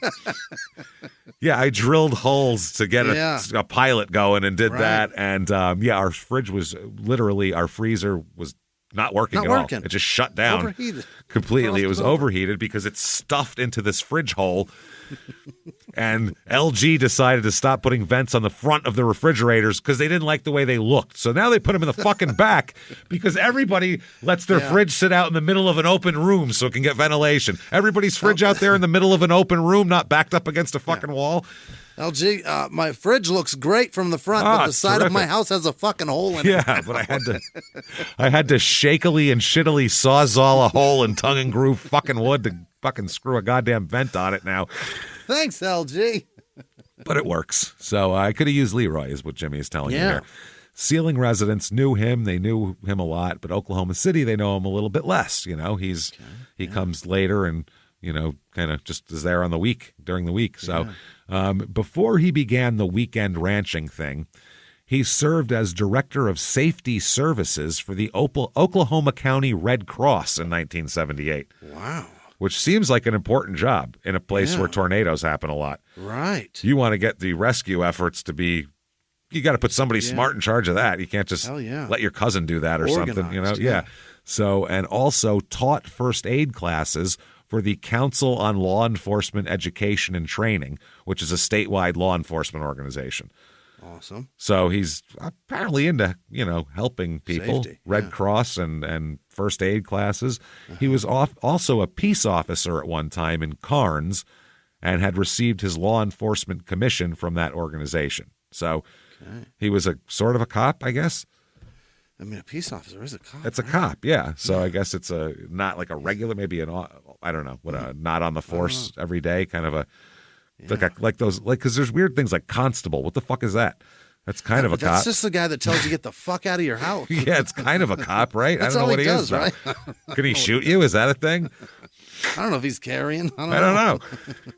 Yeah, I drilled holes to get a pilot going and did that. And our fridge was literally, our freezer was not working at all. It just shut down overheated. Completely. It was overheated because it's stuffed into this fridge hole. And LG decided to stop putting vents on the front of the refrigerators because they didn't like the way they looked. So now they put them in the fucking back because everybody lets their fridge sit out in the middle of an open room so it can get ventilation. Everybody's fridge out there in the middle of an open room, not backed up against a fucking wall. LG, my fridge looks great from the front, but the side of my house has a fucking hole in it. Yeah, but I had to shakily and shittily sawzall a hole in tongue and groove fucking wood to fucking screw a goddamn vent on it now. Thanks, LG. But it works. So I could have used Leroy, is what Jimmie is telling you here. Seiling residents knew him. They knew him a lot. But Oklahoma City, they know him a little bit less. You know, he comes later and, you know, kind of just is there during the week. So before he began the weekend ranching thing, he served as Director of Safety Services for the Oklahoma County Red Cross in 1978. Wow. Which seems like an important job in a place where tornadoes happen a lot. Right. You want to get the rescue efforts to be, you got to put somebody smart in charge of that. You can't just let your cousin do that or something, you know? Yeah. So, and also taught first aid classes for the Council on Law Enforcement Education and Training, which is a statewide law enforcement organization. Awesome. So he's apparently into, you know, helping people, safety, Red Cross and first aid classes. He was also a peace officer at one time in Carnes and had received his law enforcement commission from that organization. So he was a sort of a cop, I guess. I mean, a peace officer is a cop. It's a cop, yeah. So I guess it's not like a regular, maybe I don't know, not on the force every day kind of a. Because there's weird things like constable. What the fuck is that? That's kind of a cop. That's just the guy that tells you to get the fuck out of your house. Yeah, it's kind of a cop, right? That's I don't know all what he does, right? Can he shoot you? Is that a thing? I don't know if he's carrying. I don't know.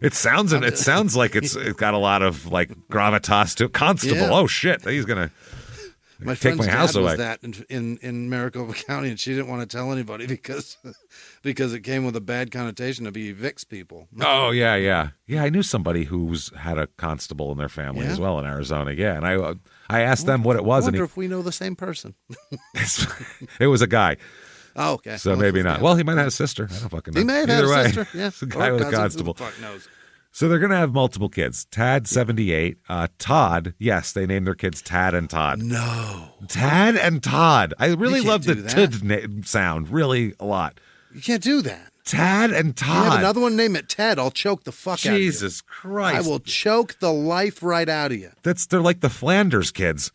It sounds like it's got a lot of like gravitas to it. Constable. Yeah. Oh shit, he's gonna. My take my house away. Was that in Maricopa County, and she didn't want to tell anybody because it came with a bad connotation to be evicts people. Oh yeah. I knew somebody who's had a constable in their family as well in Arizona. Yeah, and I asked them what it was. I wonder if we know the same person. It was a guy. Oh, okay. So maybe not. Well, he might have a sister. I don't fucking know. He may have had a sister. Yeah, it's a guy with a constable. Who the fuck knows? So they're going to have multiple kids. Tad, 78. Todd, yes, they named their kids Tad and Todd. No. Tad and Todd. I really love the Tid sound, really a lot. You can't do that. Tad and Todd. You have another one, name it Ted. I'll choke the fuck out of you. Jesus Christ. I will choke the life right out of you. They're like the Flanders kids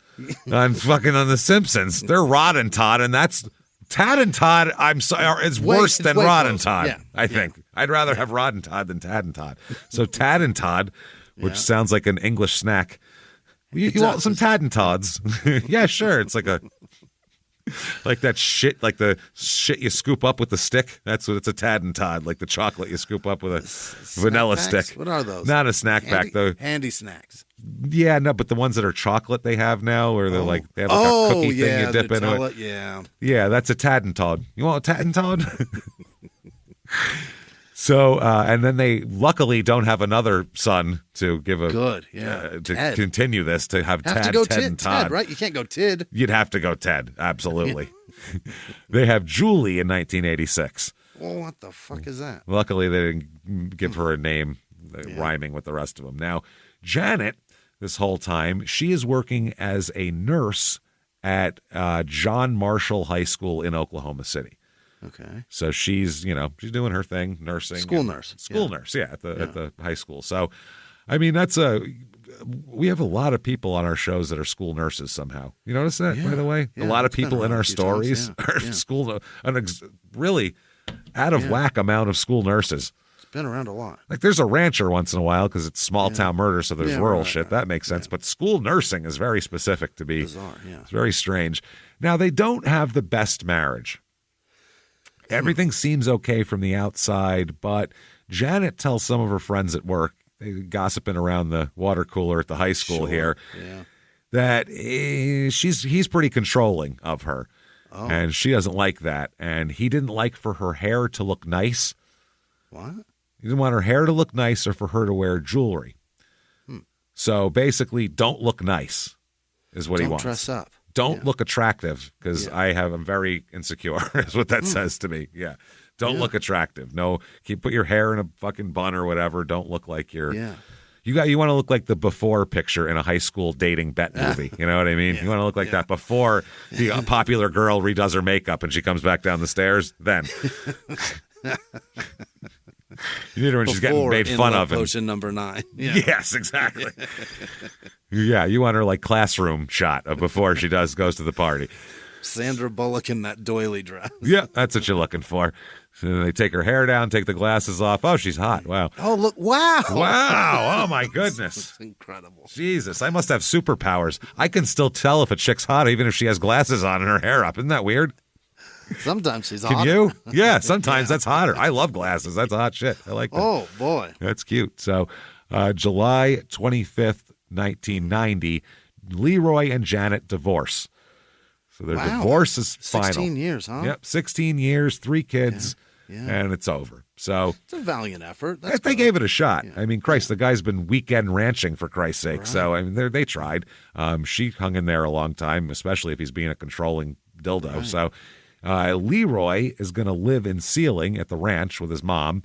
on The Simpsons. They're Rod and Todd, and that's... Tad and Todd, I'm sorry, is worse than Rod and Todd, I think. I'd rather have Rod and Todd than Tad and Todd. So Tad and Todd, which sounds like an English snack. You want some Tad and Todds? Yeah, sure. It's like that shit, like the shit you scoop up with the stick. That's what it's, a Tad and Todd, like the chocolate you scoop up with a vanilla stick. What are those? Not a snack pack, though. Handy snacks. Yeah, no, but the ones that are chocolate they have now, where they're like they have like a cookie thing you dip into it. Yeah, that's a Tad and Todd. You want a Tad and Todd? So, and then they luckily don't have another son to give a to continue this to have Tad, Ted, and Todd. Ted, right? You can't go Tid. You'd have to go Ted, absolutely. They have Julie in 1986. Well, what the fuck is that? Luckily, they didn't give her a name. rhyming with the rest of them. Now, Janet, this whole time, she is working as a nurse at John Marshall High School in Oklahoma City. Okay. So she's doing her thing, nursing. School nurse, at the high school. So, I mean, we have a lot of people on our shows that are school nurses somehow. You notice that, by the way? Yeah, a lot of people in our stories are school, really out of whack amount of school nurses. It's been around a lot. Like there's a rancher once in a while because it's small town murder, so there's rural shit. That makes sense. But school nursing is very specific to be. Bizarre, It's very strange. Now, they don't have the best marriage. Everything seems okay from the outside, but Janet tells some of her friends at work, gossiping around the water cooler at the high school here, that he's pretty controlling of her. Oh. And she doesn't like that. And he didn't like for her hair to look nice. What? He didn't want her hair to look nice or for her to wear jewelry. So basically, don't look nice is what he wants. Don't dress up. Don't look attractive because I'm very insecure is what that says to me. Yeah. Don't look attractive. No, put your hair in a fucking bun or whatever. Don't look like you're you want to look like the before picture in a high school dating bet movie. You know what I mean? You want to look like that before the popular girl redoes her makeup and she comes back down the stairs. Then you need her when she's getting made fun of. Potion number 9. Yes, exactly. You want her like classroom shot of before she goes to the party. Sandra Bullock in that doily dress. Yeah, that's what you're looking for. So they take her hair down, take the glasses off. Oh, she's hot. Wow. Oh, look. Wow. Wow. Oh, my goodness. That's incredible. Jesus, I must have superpowers. I can still tell if a chick's hot even if she has glasses on and her hair up. Isn't that weird? Sometimes she's hotter. Can you? Yeah, sometimes that's hotter. I love glasses. That's hot shit. I like that. Oh, boy. That's cute. So July 25th, 1990, Leroy and Janet divorce. So their divorce is final. 16 years, huh? Yep, 16 years, 3 kids, and it's over. So it's a valiant effort. They gave it a shot. I mean, Christ, the guy's been weekend ranching for Christ's sake. Right. So I mean, they tried. She hung in there a long time, especially if he's being a controlling dildo. Right. So Leroy is going to live in Seiling at the ranch with his mom.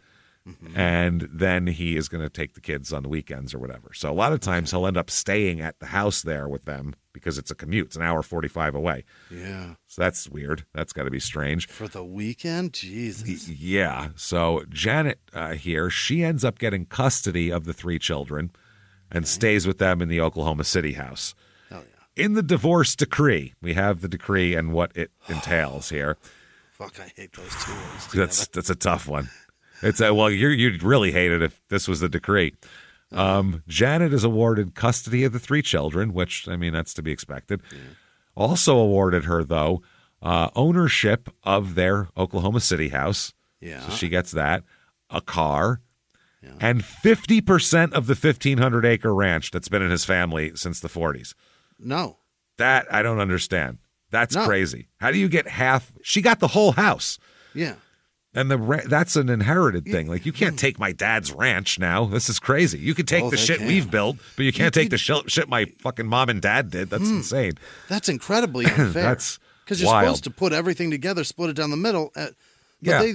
And then he is going to take the kids on the weekends or whatever. So a lot of times he'll end up staying at the house there with them because it's a commute. It's an hour 45 away. Yeah. So that's weird. That's got to be strange. For the weekend? Jesus. Yeah. So Janet here, she ends up getting custody of the 3 children and stays with them in the Oklahoma City house. Hell yeah. In the divorce decree, we have the decree and what it entails here. Fuck, I hate those 2 words. That's a tough one. It's you'd really hate it if this was the decree. Janet is awarded custody of the 3 children, which, I mean, that's to be expected. Yeah. Also awarded her, though, ownership of their Oklahoma City house. Yeah. So she gets that, a car, and 50% of the 1,500-acre ranch that's been in his family since the 40s. No. That I don't understand. That's crazy. How do you get half? She got the whole house. Yeah. And that's an inherited thing. Like, you can't take my dad's ranch now. This is crazy. You can take the shit we've built, but you can't take the shit my fucking mom and dad did. That's insane. That's incredibly unfair. That's because you're supposed to put everything together, split it down the middle. But they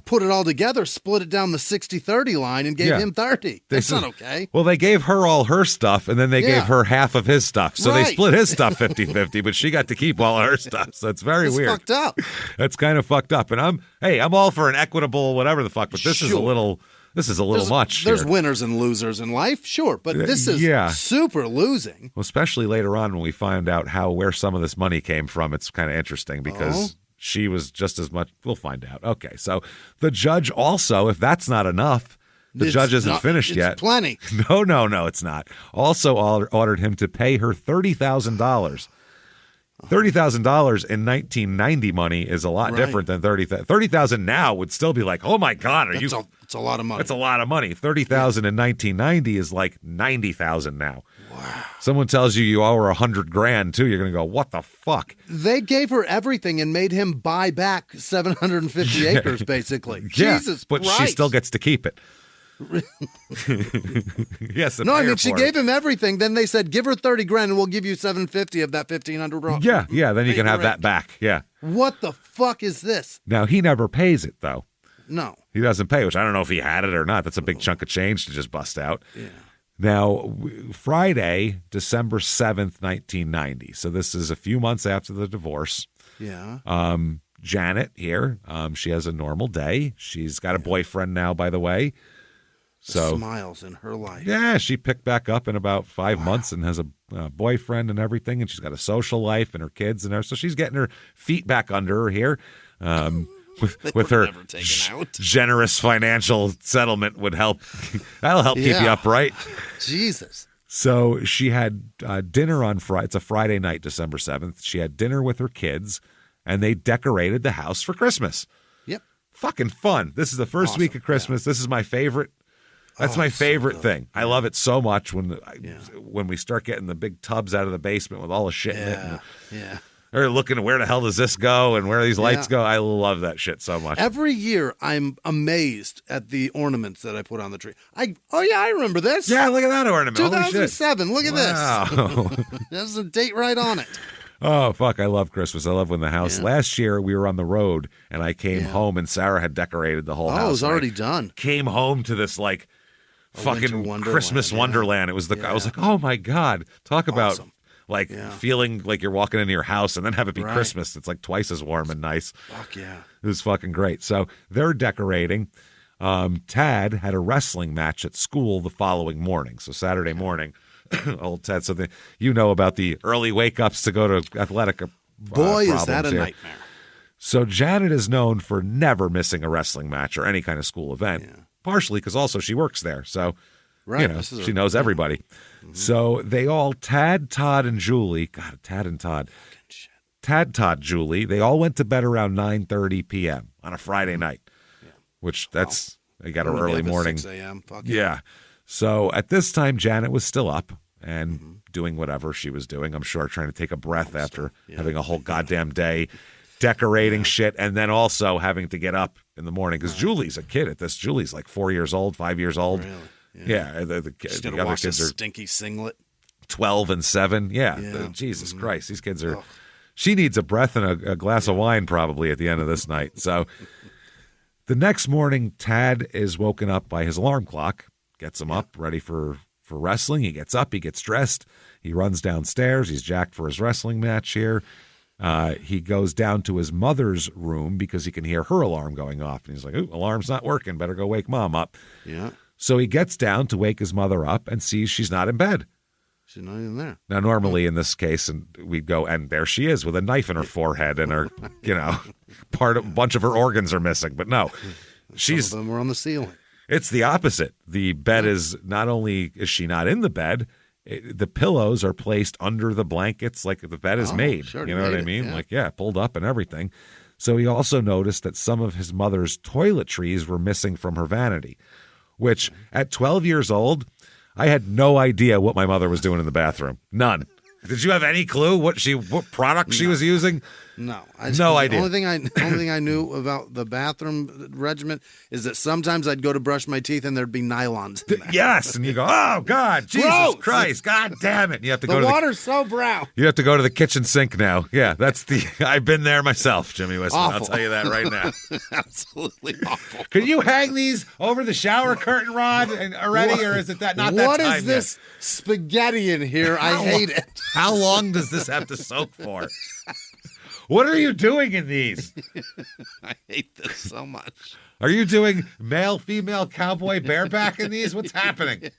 put it all together, split it down the 60-30 line, and gave him 30. That's not okay. Well, they gave her all her stuff, and then they gave her half of his stuff. So they split his stuff 50-50, but she got to keep all her stuff. So it's very weird. That's fucked up. That's kind of fucked up. And I'm all for an equitable whatever the fuck, but this is a little much. There's winners and losers in life, sure, but this is super losing. Well, especially later on when we find out where some of this money came from. It's kind of interesting because she was just as much. We'll find out. Okay, so the judge also, if that's not enough, the judge isn't finished yet. It's plenty. No, it's not. Also ordered him to pay her $30,000. $30,000 in 1990 money is a lot different than $30,000 now would still be like, oh my God, it's a lot of money. It's a lot of money. $30,000 in 1990 is like $90,000 now. Wow. Someone tells you owe her $100,000 too. You're going to go, what the fuck? They gave her everything and made him buy back 750 acres, basically. Yeah, Jesus but Christ. she still gets to keep it. Yes. No, I mean, she gave him everything. Then they said, give her $30,000 and we'll give you 750 of that 1,500. Yeah. Then you can have that back. Yeah. What the fuck is this? Now, he never pays it, though. No. He doesn't pay, which I don't know if he had it or not. That's a big chunk of change to just bust out. Yeah. Now, Friday, December 7th, 1990. So this is a few months after the divorce. Yeah. Janet here, she has a normal day. She's got a boyfriend now, by the way. So smiles in her life. Yeah, she picked back up in about 5 months and has a boyfriend and everything, and she's got a social life and her kids and her. So she's getting her feet back under her here. With her generous financial settlement would help. That'll help keep you upright. Jesus. So she had dinner on Friday. It's a Friday night, December 7th. She had dinner with her kids, and they decorated the house for Christmas. Yep. Fucking fun. This is the first week of Christmas. Yeah. This is my favorite. That's my favorite thing. I love it so much when we start getting the big tubs out of the basement with all the shit in it. Yeah. They're looking at where the hell does this go and where these lights go. I love that shit so much. Every year, I'm amazed at the ornaments that I put on the tree. I remember this. Yeah, look at that ornament. 2007. Look at this. There's a date right on it. Oh, fuck. I love Christmas. I love when the house. Last year, we were on the road, and I came home, and Sarah had decorated the whole house. Oh, it was already done. Came home to this, fucking Christmas wonderland. It was I was like, oh, my God. Talk about... feeling like you're walking into your house and then have it be Christmas. It's like twice as warm and nice. Fuck yeah. It was fucking great. So they're decorating. Tad had a wrestling match at school the following morning. So Saturday morning, old Tad. So you know about the early wake-ups to go to athletic Boy, is that a nightmare. So Janet is known for never missing a wrestling match or any kind of school event, partially because also she works there. So she knows everybody. Mm-hmm. So they all, Tad, Todd, and Julie, God, Tad and Todd, Todd, Julie, they all went to bed around 9:30 p.m. on a Friday night, which they got an early morning. 6 a.m. Fuck yeah. So at this time, Janet was still up and doing whatever she was doing. I'm sure trying to take a breath after having a whole goddamn day decorating shit and then also having to get up in the morning because Julie's a kid at this. Julie's like 4 years old, 5 years old. Really? Yeah, the other kids are stinky singlet. 12 and 7. Yeah. Jesus Christ, these kids are. She needs a breath and a glass of wine probably at the end of this night. So the next morning, Tad is woken up by his alarm clock. Gets him up, ready for wrestling. He gets up, he gets dressed, he runs downstairs. He's jacked for his wrestling match here. He goes down to his mother's room because he can hear her alarm going off, and he's like, "Ooh, alarm's not working. Better go wake Mom up." Yeah. So he gets down to wake his mother up and sees she's not in bed. She's not even there. Now, normally in this case, and we'd go, and there she is with a knife in her forehead and her, a bunch of her organs are missing. But no, some of them are on the ceiling. It's the opposite. The bed is, not only is she not in the bed, the pillows are placed under the blankets like the bed is made. Sure, you know what I mean? Yeah. Pulled up and everything. So he also noticed that some of his mother's toiletries were missing from her vanity, which at 12 years old, I had no idea what my mother was doing in the bathroom. None. Did you have any clue what product she was using? No. No idea. The only thing I knew about the bathroom regimen is that sometimes I'd go to brush my teeth and there'd be nylons in there. Yes, and you go, oh, God, Jesus Gross. Christ, God damn it. And you have to go the to water's so brown. You have to go to the kitchen sink now. Yeah, I've been there myself, Jimmie Whisman. I'll tell you that right now. Absolutely awful. Can you hang these over the shower curtain rod already, or is it not that time What is this spaghetti in here? I hate it. How long does this have to soak for? What are you doing in these? I hate this so much. Are you doing male, female, cowboy, bareback in these? What's happening?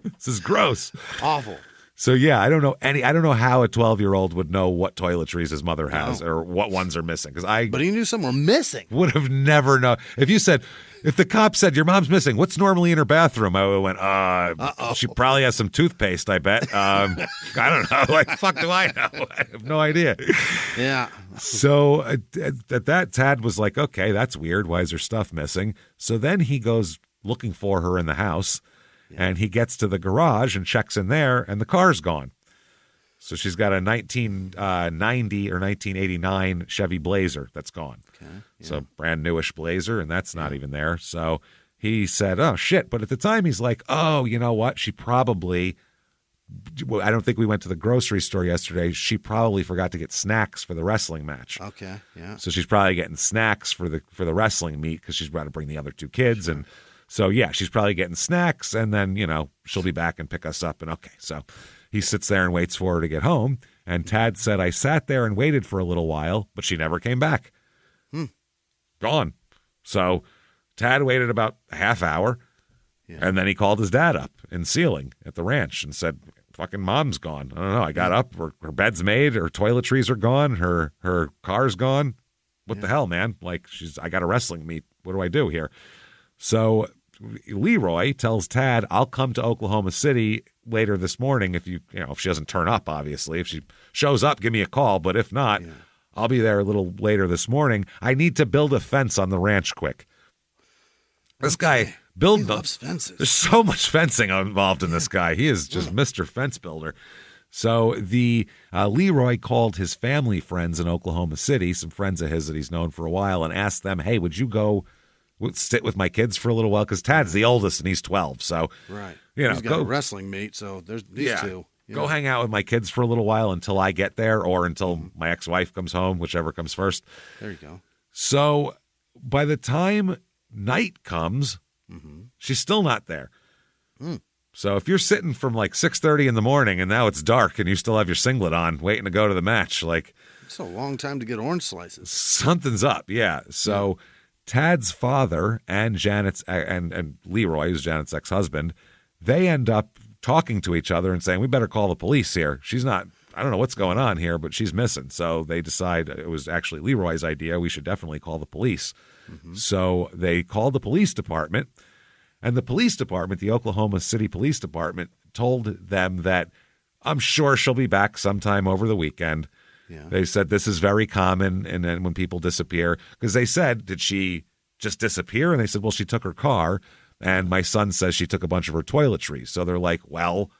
This is gross. Awful. So yeah, I don't know how a 12-year-old would know what toiletries his mother has or what ones are missing. But he knew some were missing. Would have never known. If the cop said, your mom's missing, what's normally in her bathroom? I would have went, she probably has some toothpaste, I bet. I don't know. Like, fuck do I know? I have no idea. Yeah. So at that, Tad was like, okay, that's weird. Why is her stuff missing? So then he goes looking for her in the house, and he gets to the garage and checks in there, and the car's gone. So she's got a 1990 or 1989 Chevy Blazer that's gone. Okay, yeah. So brand newish Blazer, and that's not even there. So he said, oh, shit. But at the time, he's like, oh, you know what? She probably I don't think we went to the grocery store yesterday. She probably forgot to get snacks for the wrestling match. Okay, yeah. So she's probably getting snacks for the wrestling meet because she's got to bring the other two kids. Sure. And so, yeah, she's probably getting snacks, and then, she'll be back and pick us up. And okay, so he sits there and waits for her to get home. And Tad said, I sat there and waited for a little while, but she never came back. Gone. So Tad waited about a half hour, and then he called his dad up in Seiling at the ranch and said, fucking mom's gone. I don't know. I got up. Her bed's made. Her toiletries are gone. Her car's gone. What the hell, man? Like, I got a wrestling meet. What do I do here? So Leroy tells Tad, I'll come to Oklahoma City later this morning if if she doesn't turn up, obviously. If she shows up, give me a call. But if not, I'll be there a little later this morning. I need to build a fence on the ranch quick. This guy loves fences. There's so much fencing involved in this guy. He is just Mr. Fence Builder. So the Leroy called his family friends in Oklahoma City, some friends of his that he's known for a while, and asked them, hey, would you go sit with my kids for a little while? Because Tad's the oldest and he's 12. So, he's got a wrestling meet, so there's these two. Go hang out with my kids for a little while until I get there or until my ex-wife comes home, whichever comes first. There you go. So by the time night comes, she's still not there. So if you're sitting from like 6:30 in the morning and now it's dark and you still have your singlet on waiting to go to the match, like... It's a long time to get orange slices. Something's up, yeah. So Tad's father and Janet's and Leroy, who's Janet's ex-husband, they end up talking to each other and saying, we better call the police here. She's not, I don't know what's going on here, but she's missing. So they decide it was actually Leroy's idea. We should definitely call the police. So they called the police department, and the police department, the Oklahoma City Police Department, told them that I'm sure she'll be back sometime over the weekend. Yeah. They said this is very common, and then when people disappear, because they said, did she just disappear? And they said, well, she took her car. And my son says she took a bunch of her toiletries. So they're like, well,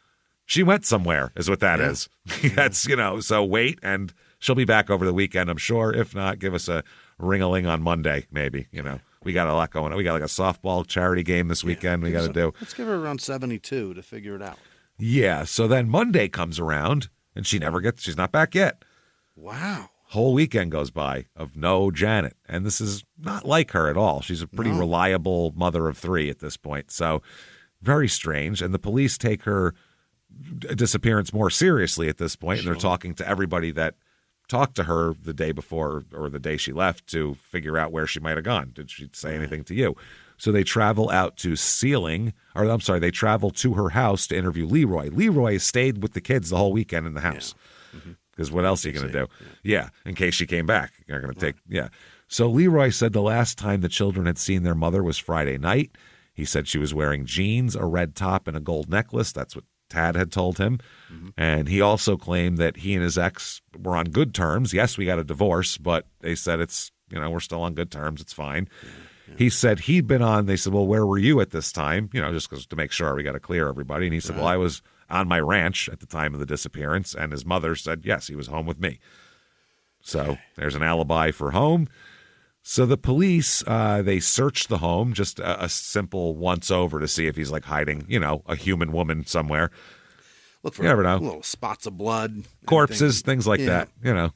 she went somewhere is what that is. That's, so wait, and she'll be back over the weekend, I'm sure. If not, give us a ring-a-ling on Monday, maybe. We got a lot going on. We got like a softball charity game this weekend we got to do. Let's give her around 72 to figure it out. Yeah, so then Monday comes around, and she's not back yet. Wow. Whole weekend goes by of no Janet. And this is not like her at all. She's a pretty reliable mother of three at this point. So very strange. And the police take her disappearance more seriously at this point. And they're talking to everybody that talked to her the day before or the day she left to figure out where she might have gone. Did she say anything to you? So they travel out to they travel to her house to interview Leroy. Leroy stayed with the kids the whole weekend in the house. Because what else are you going to do? Yeah, in case she came back. You're going to take, So Leroy said the last time the children had seen their mother was Friday night. He said she was wearing jeans, a red top, and a gold necklace. That's what Tad had told him. And he also claimed that he and his ex were on good terms. Yes, we got a divorce, but they said it's, we're still on good terms. It's fine. He said he'd been on, they said, well, where were you at this time? Just because to make sure we got to clear everybody. And he said, well, I was on my ranch at the time of the disappearance. And his mother said, yes, he was home with me. So there's an alibi for home. So the police, they searched the home, just a simple once over to see if he's like hiding, a human woman somewhere. Look for you never know. Little spots of blood. Corpses, things like that,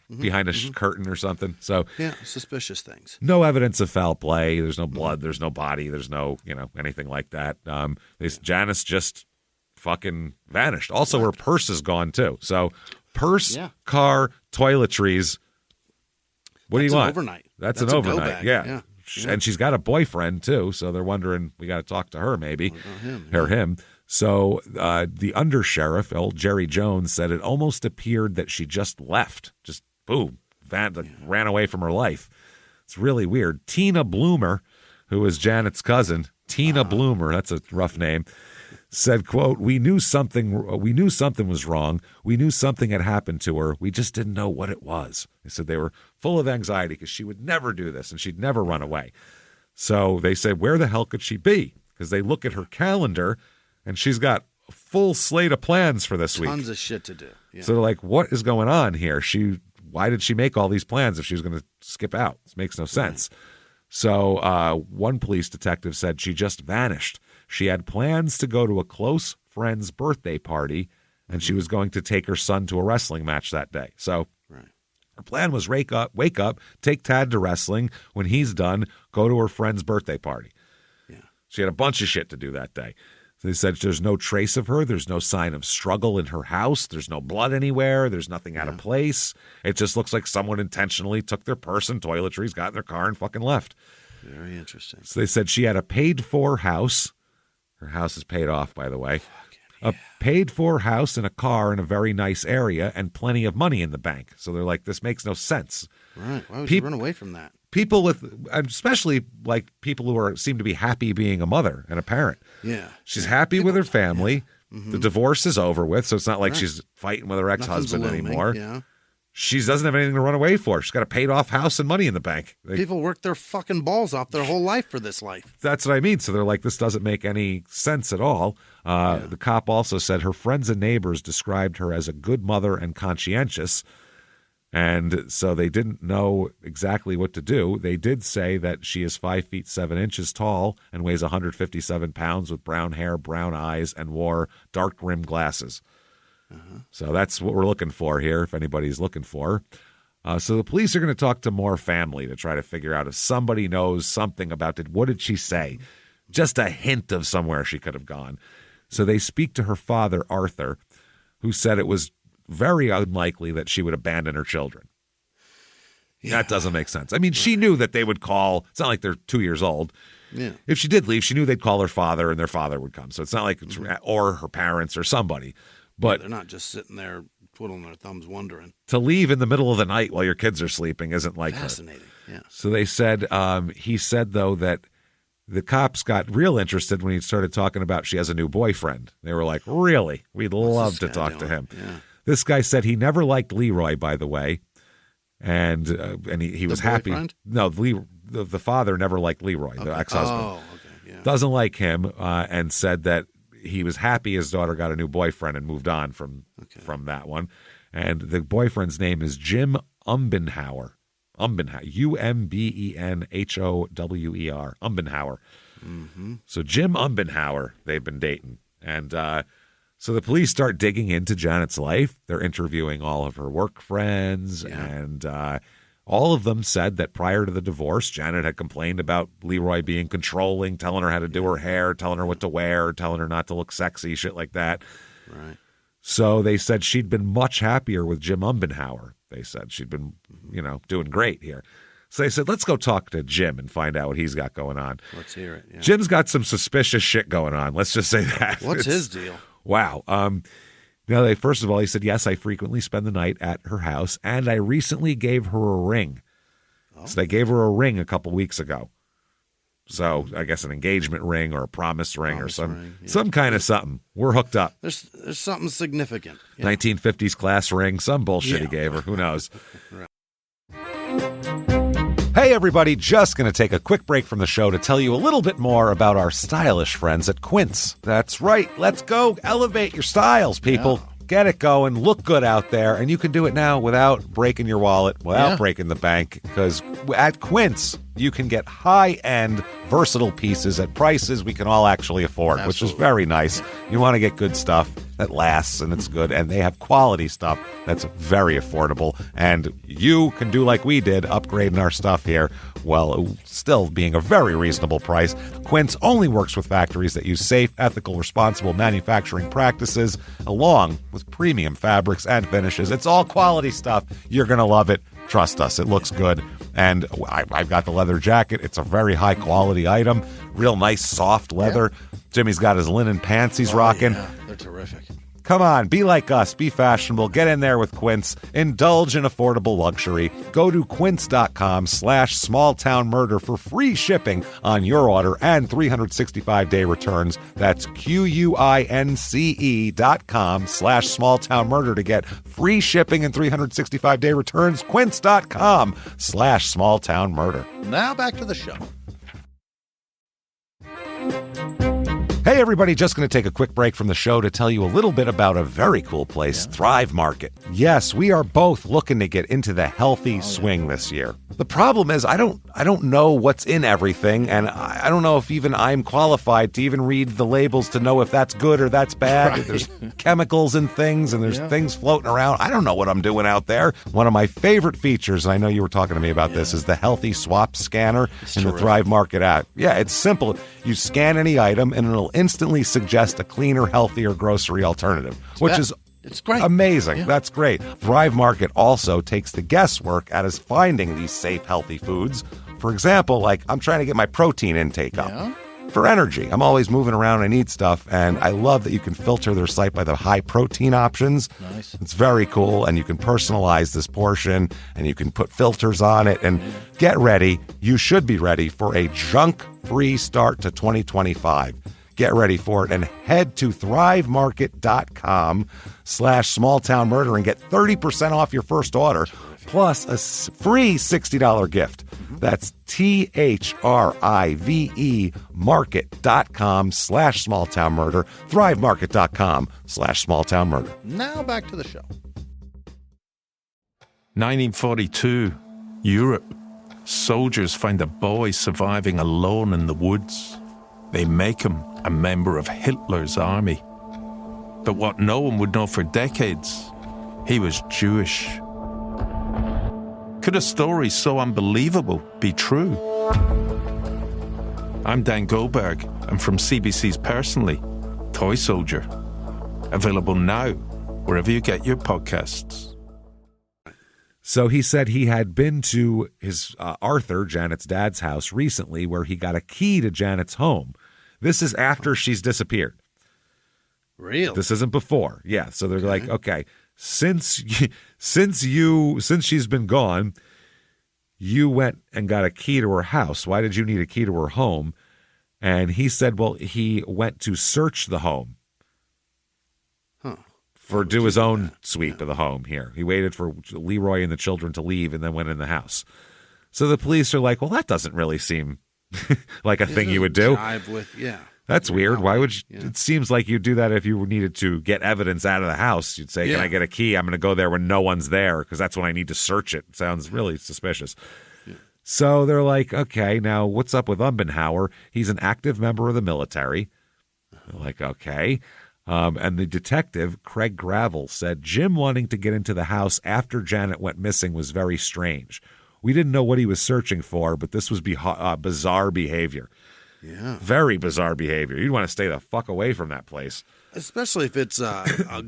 behind a curtain or something. So suspicious things. No evidence of foul play. There's no blood. There's no body. There's no, anything like that. Janice just fucking vanished. Also, her purse is gone too. So purse, car, toiletries. What do you want? Overnight. That's an overnight. Yeah. And she's got a boyfriend too. So they're wondering, we got to talk to her maybe. Him. So the undersheriff, old Jerry Jones, said it almost appeared that she just left. Just boom, ran away from her life. It's really weird. Tina Bloomer, who is Janet's cousin, Tina Bloomer, that's a rough name, said, quote, we knew something was wrong. We knew something had happened to her. We just didn't know what it was. They said they were full of anxiety because she would never do this and she'd never run away. So they said, where the hell could she be? Because they look at her calendar and she's got a full slate of plans for this week. Tons of shit to do. Yeah. So they're like, what is going on here? Why did she make all these plans if she was going to skip out? This makes no sense. So one police detective said she just vanished. She had plans to go to a close friend's birthday party and she was going to take her son to a wrestling match that day. So her plan was wake up, take Tad to wrestling. When he's done, go to her friend's birthday party. Yeah. She had a bunch of shit to do that day. They said there's no trace of her. There's no sign of struggle in her house. There's no blood anywhere. There's nothing out of place. It just looks like someone intentionally took their purse and toiletries, got in their car, and fucking left. Very interesting. So they said she had a paid-for house. Her house is paid off, by the way. A paid-for house and a car in a very nice area and plenty of money in the bank. So they're like, this makes no sense. Right. Why would you run away from that? People with, especially like people who seem to be happy being a mother and a parent. Yeah. She's happy with her family. Yeah. Mm-hmm. The divorce is over with, so it's not like she's fighting with her ex-husband anymore. Yeah. She doesn't have anything to run away for. She's got a paid-off house and money in the bank. People work their fucking balls off their whole life for this life. That's what I mean. So they're like, this doesn't make any sense at all. The cop also said her friends and neighbors described her as a good mother and conscientious. And so they didn't know exactly what to do. They did say that she is 5 feet 7 inches tall and weighs 157 pounds with brown hair, brown eyes, and wore dark rimmed glasses. So that's what we're looking for here, if anybody's looking for. So the police are going to talk to more family to try to figure out if somebody knows something about it. What did she say? Just a hint of somewhere she could have gone. So they speak to her father, Arthur, who said it was very unlikely that she would abandon her children. Yeah. That doesn't make sense. I mean, she knew that they would call. It's not like they're 2 years old. Yeah. If she did leave, she knew they'd call her father and their father would come. So it's not like it's, or her parents or somebody. But they're not just sitting there twiddling their thumbs wondering. To leave in the middle of the night while your kids are sleeping isn't like fascinating. Yeah. So they said, he said, though, that the cops got real interested when he started talking about she has a new boyfriend. They were like, really? We'd love to talk to him. Yeah. This guy said he never liked Leroy, by the way. And he was happy. No, the father never liked Leroy, the ex-husband. Oh, okay. Yeah. Doesn't like him and said that he was happy his daughter got a new boyfriend and moved on from that one. And the boyfriend's name is Jim Umbenhauer. Umbenhauer. Umbenhauer. Mm-hmm. So Jim Umbenhauer, they've been dating. And so the police start digging into Janet's life. They're interviewing all of her work friends. Yeah. And all of them said that prior to the divorce, Janet had complained about Leroy being controlling, telling her how to do her hair, telling her what to wear, telling her not to look sexy, shit like that. Right. So they said she'd been much happier with Jim Umbenhauer. They said she'd been, doing great here. So they said, let's go talk to Jim and find out what he's got going on. Let's hear it. Yeah. Jim's got some suspicious shit going on. Let's just say that. What's his deal? Wow. First of all, he said, yes, I frequently spend the night at her house, and I recently gave her a ring. Oh. So I gave her a ring a couple weeks ago. So I guess an engagement ring or a promise ring or some kind of something. We're hooked up. There's something significant. Yeah. 1950s class ring, some bullshit he gave her. Who knows? Right. Hey, everybody, just going to take a quick break from the show to tell you a little bit more about our stylish friends at Quince. That's right. Let's go elevate your styles, people. Yeah. Get it going. Look good out there. And you can do it now without breaking your wallet, without breaking the bank, because at Quince, you can get high-end, versatile pieces at prices we can all actually afford, which is very nice. You want to get good stuff that lasts and it's good, and they have quality stuff that's very affordable. And you can do like we did, upgrading our stuff here, while still being a very reasonable price. Quince only works with factories that use safe, ethical, responsible manufacturing practices, along with premium fabrics and finishes. It's all quality stuff. You're going to love it. Trust us, it looks good. And I've got the leather jacket. It's a very high-quality item. Real nice, soft leather. Yeah. Jimmie's got his linen pants he's rocking. Yeah. They're terrific. Come on, be like us. Be fashionable. Get in there with Quince. Indulge in affordable luxury. Go to quince.com/smalltownmurder for free shipping on your order and 365-day returns. That's QUINCE.com/smalltownmurder to get free shipping and 365-day returns. Quince.com/smalltownmurder. Now back to the show. Hey, Hey, everybody, just going to take a quick break from the show to tell you a little bit about a very cool place, Thrive Market. Yes, we are both looking to get into the healthy swing this year. The problem is I don't know what's in everything, and I don't know if even I'm qualified to even read the labels to know if that's good or that's bad. Right. There's chemicals and things, and there's things floating around. I don't know what I'm doing out there. One of my favorite features, and I know you were talking to me about this, is the Healthy Swap Scanner in the Thrive Market app. Yeah, it's simple. You scan any item, and it'll instantly suggest a cleaner, healthier grocery alternative, which is it's great. Amazing. Yeah. That's great. Thrive Market also takes the guesswork out of finding these safe, healthy foods. For example, like I'm trying to get my protein intake up for energy. I'm always moving around. I need stuff, and I love that you can filter their site by the high protein options. Nice. It's very cool, and you can personalize this portion, and you can put filters on it. And get ready. You should be ready for a junk-free start to 2025. Get ready for it and head to thrivemarket.com/smalltownmurder and get 30% off your first order plus a free $60 gift. That's THRIVE market.com/smalltownmurder, thrivemarket.com/smalltownmurder. Now back to the show. 1942, Europe. Soldiers find a boy surviving alone in the woods. They make him a member of Hitler's army. But what no one would know for decades, he was Jewish. Could a story so unbelievable be true? I'm Dan Goldberg, and from CBC's Personally, Toy Soldier. Available now, wherever you get your podcasts. So he said he had been to his Arthur, Janet's dad's house recently, where he got a key to Janet's home. This is after she's disappeared. Really? This isn't before. Yeah. So they're like, okay, since she's been gone, you went and got a key to her house. Why did you need a key to her home? And he said, well, he went to search the home. Do his own sweep of the home here. He waited for Leroy and the children to leave and then went in the house. So the police are like, well, that doesn't really seem like a thing you would do. That's weird. Why would you? Yeah. It seems like you'd do that if you needed to get evidence out of the house. You'd say, can I get a key? I'm going to go there when no one's there because that's when I need to search it. It sounds really suspicious. Yeah. So they're like, okay, now what's up with Umbenhauer? He's an active member of the military. They're like, okay. And the detective, Craig Gravel, said Jim wanting to get into the house after Janet went missing was very strange. We didn't know what he was searching for, but this was bizarre behavior. Yeah. Very bizarre behavior. You'd want to stay the fuck away from that place. Especially if it's a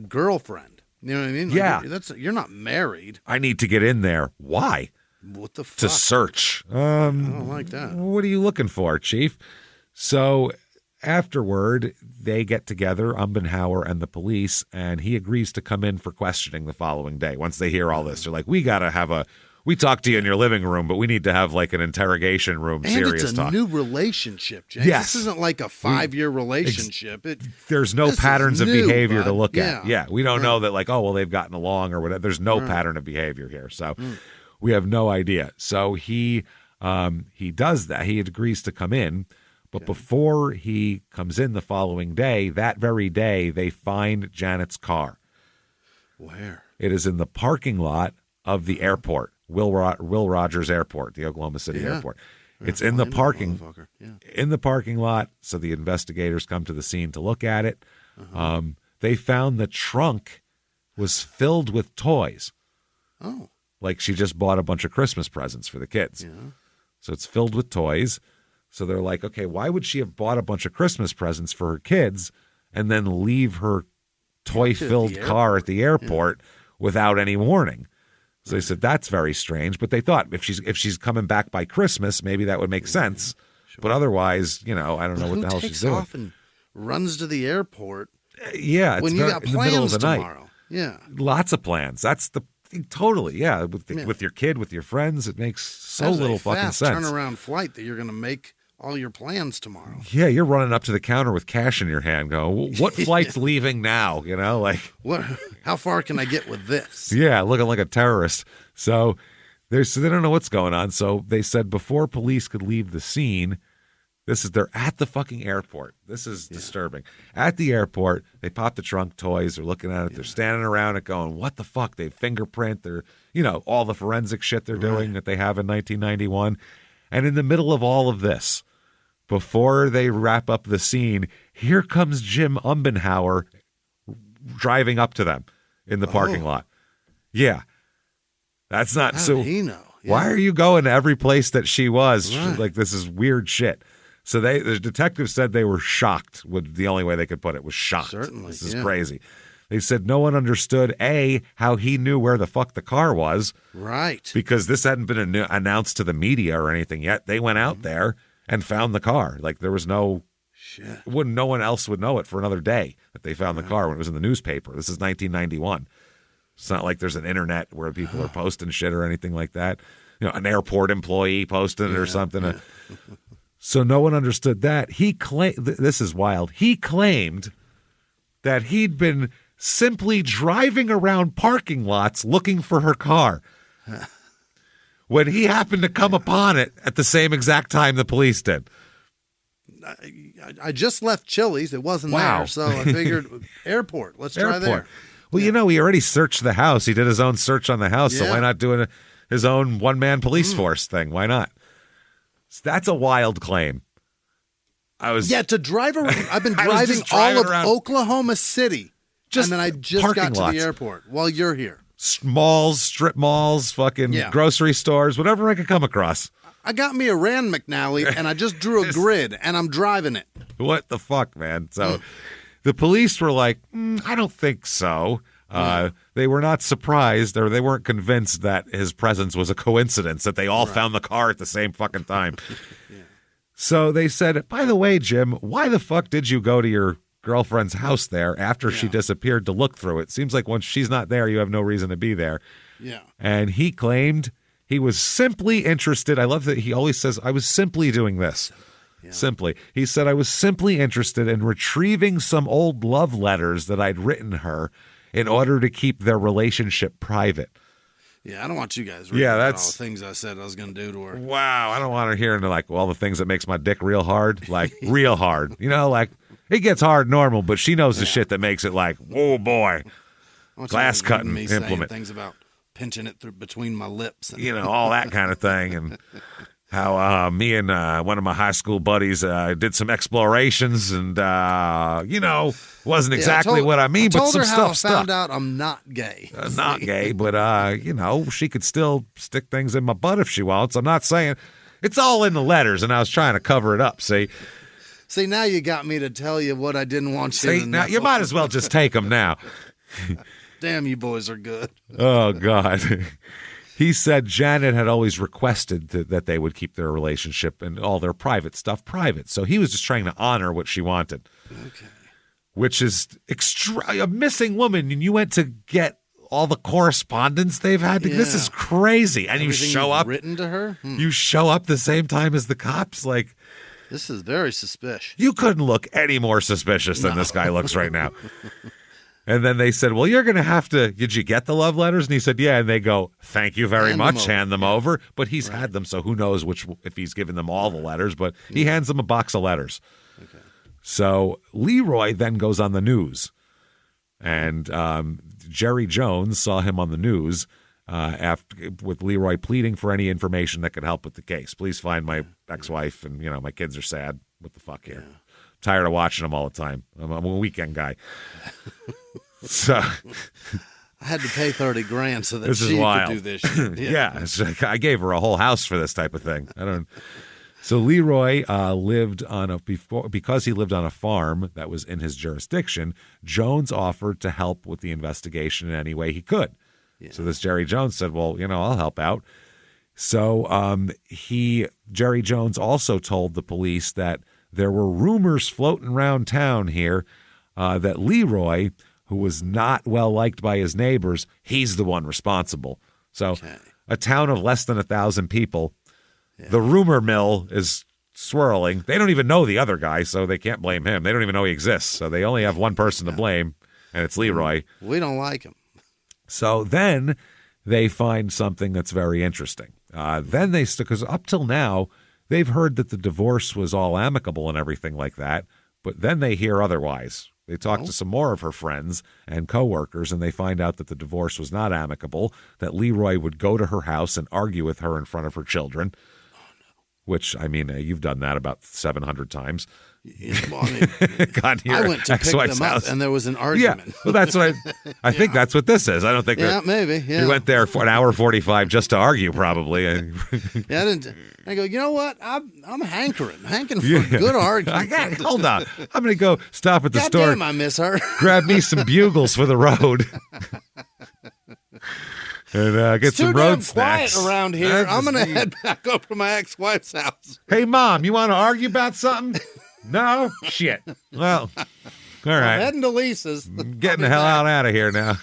girlfriend. You know what I mean? Like yeah. You're not married. I need to get in there. Why? What the fuck? To search. I don't like that. What are you looking for, Chief? So afterward, they get together, Umbenhauer and the police, and he agrees to come in for questioning the following day. Once they hear all this, they're like, we talked to you in your living room, but we need to have like an interrogation room, and serious talk. And it's a new relationship, James. Yes. This isn't like a 5-year relationship. There's no patterns of behavior to look at. Yeah, we don't know that like, oh, well, they've gotten along or whatever. There's no pattern of behavior here. So we have no idea. So he does that. He agrees to come in. But before he comes in the following day, that very day, they find Janet's car. Where? It is in the parking lot of the airport, Will Rogers Airport, the Oklahoma City airport. It's in the parking lot. So the investigators come to the scene to look at it. They found the trunk was filled with toys. Oh, like she just bought a bunch of Christmas presents for the kids. Yeah. So it's filled with toys. So they're like, okay, why would she have bought a bunch of Christmas presents for her kids and then leave her toy-filled car at the airport without any warning? So they said, that's very strange. But they thought if she's coming back by Christmas, maybe that would make sense. Sure. But otherwise, I don't know what the hell she's doing. Who takes off and runs to the airport it's when you got in the middle of the tomorrow? Night. Yeah. Lots of plans. That's the totally, yeah. With your kid, with your friends, it makes so little fucking sense. Turnaround flight that you're going to make all your plans tomorrow. Yeah, you're running up to the counter with cash in your hand going, what flight's leaving now? What? How far can I get with this? Yeah, looking like a terrorist. So they don't know what's going on. So they said before police could leave the scene, They're at the fucking airport. This is disturbing. At the airport, they pop the trunk toys. They're looking at it. They're standing around it going, what the fuck? They fingerprint. They're, all the forensic shit they're doing that they have in 1991. And in the middle of all of this, before they wrap up the scene, here comes Jim Umbenhauer driving up to them in the parking lot. Yeah. That's not How did he know? Yeah. Why are you going to every place that she was? Right. Like, this is weird shit. So the detective said they were shocked. The only way they could put it was shocked. Certainly, this is crazy. They said no one understood, A, how he knew where the fuck the car was. Right. Because this hadn't been announced to the media or anything yet. They went out there and found the car. Like, there was no... Shit. No one else would know it for another day that they found the car when it was in the newspaper. This is 1991. It's not like there's an internet where people are posting shit or anything like that. An airport employee posting it or something. Yeah. So no one understood that. He claimed, this is wild, he claimed that he'd been simply driving around parking lots looking for her car when he happened to come upon it at the same exact time the police did. I just left Chili's. It wasn't there, so I figured airport. Let's try there. Well, he already searched the house. He did his own search on the house, so why not do his own one-man police force thing? Why not? So that's a wild claim. To drive around. I've been driving all of Oklahoma City, and then I just got to the airport while you're here. Malls, strip malls, fucking grocery stores, whatever I could come across. I got me a Rand McNally, and I just drew a grid, and I'm driving it. What the fuck, man? So the police were like, I don't think so. They were not surprised, or they weren't convinced that his presence was a coincidence, that they all found the car at the same fucking time. So they said, by the way, Jim, why the fuck did you go to your girlfriend's house there after she disappeared to look through it? Seems like once she's not there, you have no reason to be there. Yeah. And he claimed he was simply interested. I love that he always says, I was simply doing this. Yeah. Simply. He said, I was simply interested in retrieving some old love letters that I'd written her in order to keep their relationship private. Yeah, I don't want you guys reading all the things I said I was going to do to her. Wow, I don't want her hearing all the things that makes my dick real hard, like real hard. It gets hard normal, but she knows the shit that makes it like, oh boy, glass cutting implement. Things about pinching it through between my lips. And all that kind of thing. And how me and one of my high school buddies did some explorations and, wasn't exactly what I mean, but some stuff stuck. I found out I'm not gay. Not gay, but, she could still stick things in my butt if she wants. I'm not saying it's all in the letters, and I was trying to cover it up, see? See, now you got me to tell you what I didn't want you to know. Now, you might as well just take them now. Damn, you boys are good. Oh, God. He said Janet had always requested that they would keep their relationship and all their private stuff private. So he was just trying to honor what she wanted. Okay. Which is a missing woman, and you went to get all the correspondence they've had. This is crazy. And everything you show up. Written to her? You show up the same time as the cops. Like, this is very suspicious. You couldn't look any more suspicious than this guy looks right now. And then they said, well, you're going to have to, did you get the love letters? And he said, yeah. And they go, thank you very much. Hand them over. But he's had them, so who knows if he's given them all the letters. But he hands them a box of letters. Okay. So Leroy then goes on the news. And Jerry Jones saw him on the news with Leroy pleading for any information that could help with the case. Please find my ex-wife, and, my kids are sad. What the fuck here? I'm tired of watching them all the time. I'm a weekend guy. So I had to pay $30,000 so that she could do this shit. Yeah, it's like I gave her a whole house for this type of thing. So Leroy because he lived on a farm that was in his jurisdiction, Jones offered to help with the investigation in any way he could. Yeah. So this Jerry Jones said, well, I'll help out. So Jerry Jones also told the police that there were rumors floating around town here that Leroy, who was not well liked by his neighbors, he's the one responsible. So a town of less than 1,000 people, the rumor mill is swirling. They don't even know the other guy, so they can't blame him. They don't even know he exists. So they only have one person to blame, and it's Leroy. We don't like him. So then they find something that's very interesting. Because up till now, They've heard that the divorce was all amicable and everything like that, but then they hear otherwise. They talk to some more of her friends and coworkers, and they find out that the divorce was not amicable, that Leroy would go to her house and argue with her in front of her children, which, I mean, you've done that about 700 times. Well, I went to pick them up, and there was an argument. Yeah, well, that's what I think that's what this is. I don't think maybe. Yeah. You went there for an hour 45 just to argue, probably. I didn't. I go, you know what? I'm hankering for a good argument. Hold on. I'm going to go stop at the store. Damn, I miss her. Grab me some bugles for the road. And get some road snacks. It's too damn quiet around here. I'm going to head back over to my ex-wife's house. Hey, Mom, you want to argue about something? No? Shit. Well, all right. I'm heading to Lisa's. Getting the hell out of here now.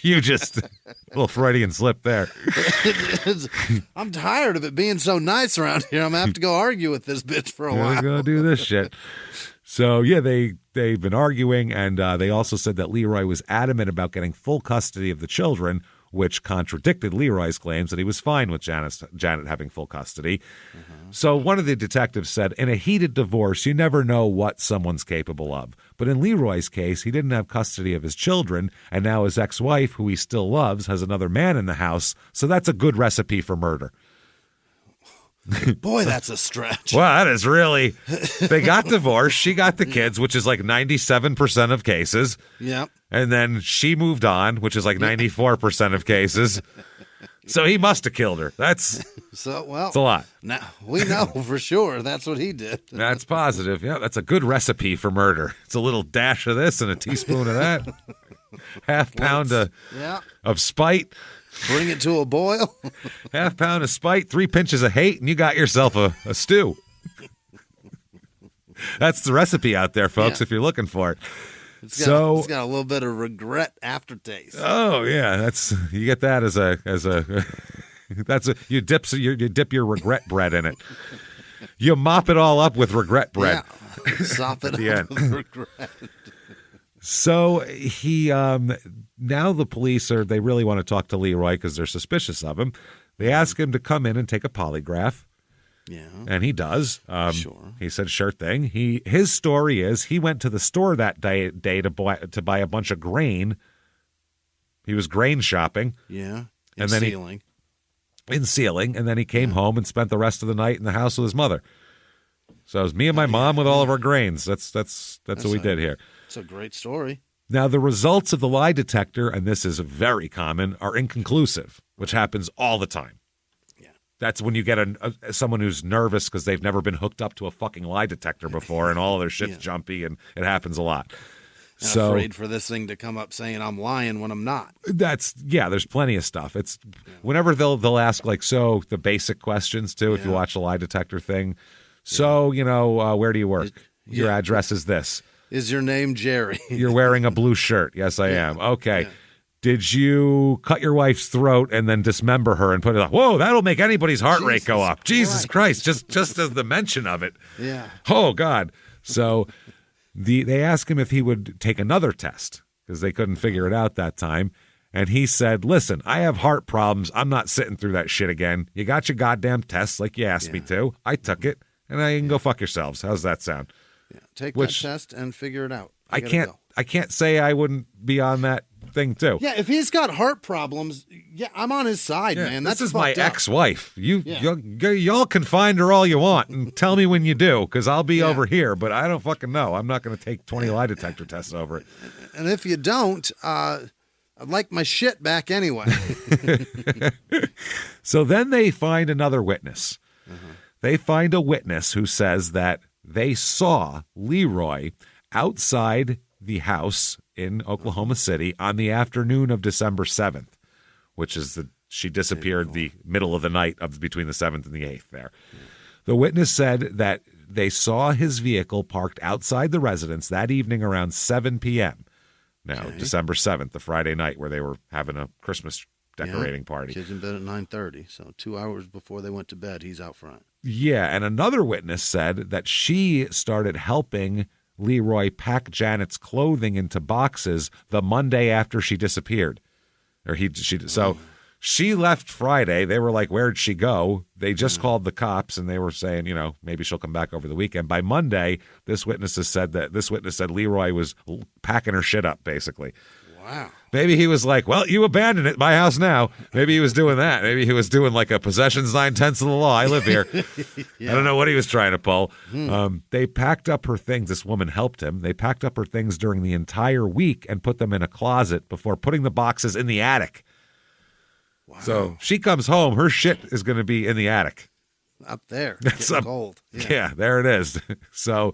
You just, a little Freudian slip there. I'm tired of it being so nice around here. I'm going to have to go argue with this bitch for a while. I'm going to do this shit. So, yeah, they've been arguing, and they also said that Leroy was adamant about getting full custody of the children, which contradicted Leroy's claims that he was fine with Janet having full custody. So one of the detectives said, in a heated divorce, you never know what someone's capable of. But in Leroy's case, he didn't have custody of his children, and now his ex-wife, who he still loves, has another man in the house, so that's a good recipe for murder. Boy, that's a stretch. Well, that is really... They got divorced. She got the kids, which is like 97% of cases. Yep. And then she moved on, which is like 94% of cases. So he must have killed her. That's a lot. Now we know for sure that's what he did. That's positive. Yeah, that's a good recipe for murder. It's a little dash of this and a teaspoon of that. Half pound of spite. Bring it to a boil. Half pound of spite, 3 pinches of hate, and you got yourself a stew. That's the recipe out there, folks, if you're looking for it. It's got a little bit of regret aftertaste. Oh yeah, you get that as a you dip your regret bread in it. You mop it all up with regret bread. Yeah. Sop it up with regret. So he now the police they really want to talk to Leroy because they're suspicious of him. They ask him to come in and take a polygraph. Yeah. And he does. Sure. He said, sure thing. His story is he went to the store that day to buy a bunch of grain. He was grain shopping. Yeah. And then Seiling. In Seiling. And then he came home and spent the rest of the night in the house with his mother. So it was me and my mom with all of our grains. That's what we did here. It's a great story. Now, the results of the lie detector, and this is very common, are inconclusive, which happens all the time. That's when you get someone who's nervous because they've never been hooked up to a fucking lie detector before and all of their shit's jumpy, and it happens a lot. And afraid for this thing to come up saying I'm lying when I'm not. There's plenty of stuff. It's whenever they'll ask the basic questions too, if you watch the lie detector thing. So, where do you work? Your address is this. Is your name Jerry? You're wearing a blue shirt. Yes, I am. Okay. Yeah. Did you cut your wife's throat and then dismember her and put it up? Whoa, that'll make anybody's heart rate go up. Jesus Christ, just as the mention of it. Yeah. Oh, God. So they asked him if he would take another test because they couldn't figure it out that time. And he said, listen, I have heart problems. I'm not sitting through that shit again. You got your goddamn tests like you asked me to. I took it, and I can go fuck yourselves. How's that sound? Yeah. Take that test and figure it out. I can't say I wouldn't be on that thing too. Yeah, if he's got heart problems, I'm on his side, man. This is my ex-wife. Y'all can find her all you want and tell me when you do, because I'll be over here. But I don't fucking know. I'm not going to take 20 lie detector tests over it. And if you don't, I'd like my shit back anyway. So then they find another witness. They find a witness who says that they saw Leroy outside the house in Oklahoma City on the afternoon of December 7th, which is she disappeared the middle of the night between the 7th and the 8th there. The witness said that they saw his vehicle parked outside the residence that evening around 7 p.m. Now, December 7th, the Friday night where they were having a Christmas decorating party. Kids in bed at 9:30, so 2 hours before they went to bed, he's out front. Yeah, and another witness said that she started helping Leroy pack Janet's clothing into boxes the Monday after she disappeared. So she left Friday. They were like, where'd she go? They just called the cops, and they were saying, maybe she'll come back over the weekend. By Monday, this witness said Leroy was packing her shit up, basically. Wow. Maybe he was like, well, you abandoned it, my house now. Maybe he was doing that. Maybe he was doing like a possessions 9/10 of the law. I live here. I don't know what he was trying to pull. They packed up her things. This woman helped him. They packed up her things during the entire week and put them in a closet before putting the boxes in the attic. Wow. So she comes home, her shit is going to be in the attic. Up there. It's cold. Yeah, there it is. So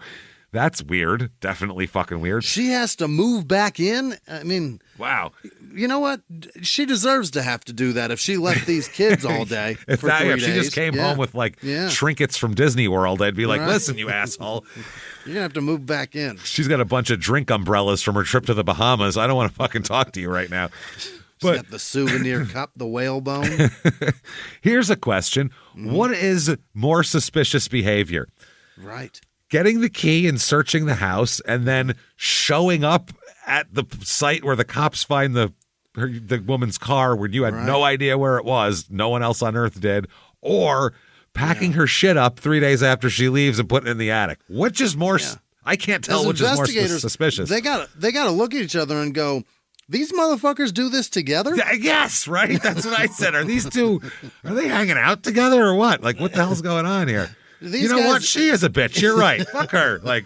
that's weird. Definitely fucking weird. She has to move back in? I mean, wow. You know what? She deserves to have to do that if she left these kids all day for 3 days. If she just came home with trinkets from Disney World, I'd be like, listen, you asshole. You're going to have to move back in. She's got a bunch of drink umbrellas from her trip to the Bahamas. I don't want to fucking talk to you right now. But got the souvenir cup, the whalebone. Here's a question. What is more suspicious behavior? Right. Getting the key and searching the house and then showing up at the site where the cops find the woman's car when you had no idea where it was, no one else on earth did, or packing her shit up 3 days after she leaves and putting it in the attic. Which is more I can't tell which is more suspicious. They got to look at each other and go, these motherfuckers do this together? Yes, right? That's what I said. Are these two, are they hanging out together or what? Like, what the hell's going on here? You know what? She is a bitch. You're right. Fuck her. Like,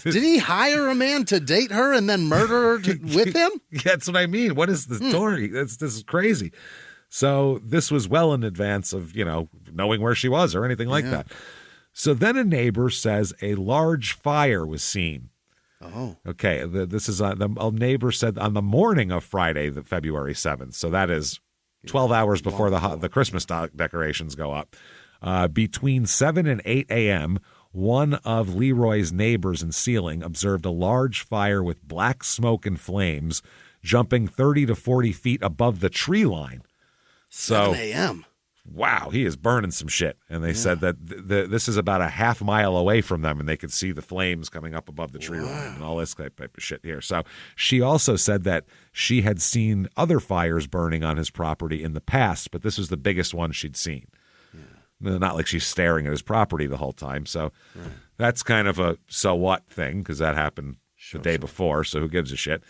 did he hire a man to date her and then murder her with him? That's what I mean. What is the story? This is crazy. So this was well in advance of, knowing where she was or anything like that. So then a neighbor says a large fire was seen. Oh. Okay. This is a neighbor said on the morning of Friday, February 7th. So that is 12 hours before the Christmas decorations go up. Between 7 and 8 a.m., one of Leroy's neighbors in Seiling observed a large fire with black smoke and flames jumping 30 to 40 feet above the tree line. 7 a.m. Wow, he is burning some shit. And they said that this is about a half mile away from them, and they could see the flames coming up above the tree line and all this type of shit here. So she also said that she had seen other fires burning on his property in the past, but this was the biggest one she'd seen. Not like she's staring at his property the whole time. So that's kind of a so what thing, because that happened the day before, so who gives a shit?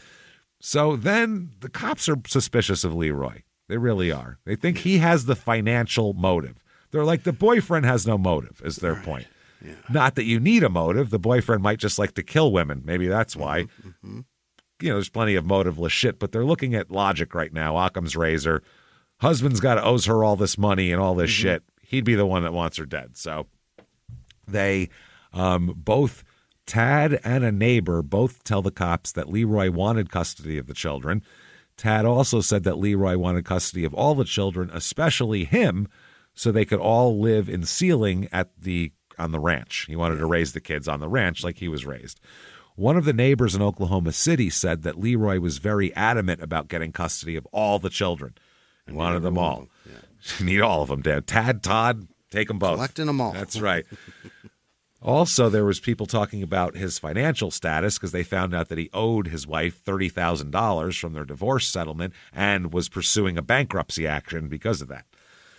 So then the cops are suspicious of Leroy. They really are. They think he has the financial motive. They're like, the boyfriend has no motive, is their point. Yeah. Not that you need a motive. The boyfriend might just like to kill women. Maybe that's why. There's plenty of motiveless shit, but they're looking at logic right now. Occam's razor. Husband's got to owes her all this money and all this shit. He'd be the one that wants her dead. So they both, Tad and a neighbor, both tell the cops that Leroy wanted custody of the children. Tad also said that Leroy wanted custody of all the children, especially him, so they could all live in Seiling on the ranch. He wanted to raise the kids on the ranch like he was raised. One of the neighbors in Oklahoma City said that Leroy was very adamant about getting custody of all the children. He wanted them all. You need all of them, Dad. Tad, Todd, take them both. Collecting them all. That's right. Also, there was people talking about his financial status because they found out that he owed his wife $30,000 from their divorce settlement and was pursuing a bankruptcy action because of that.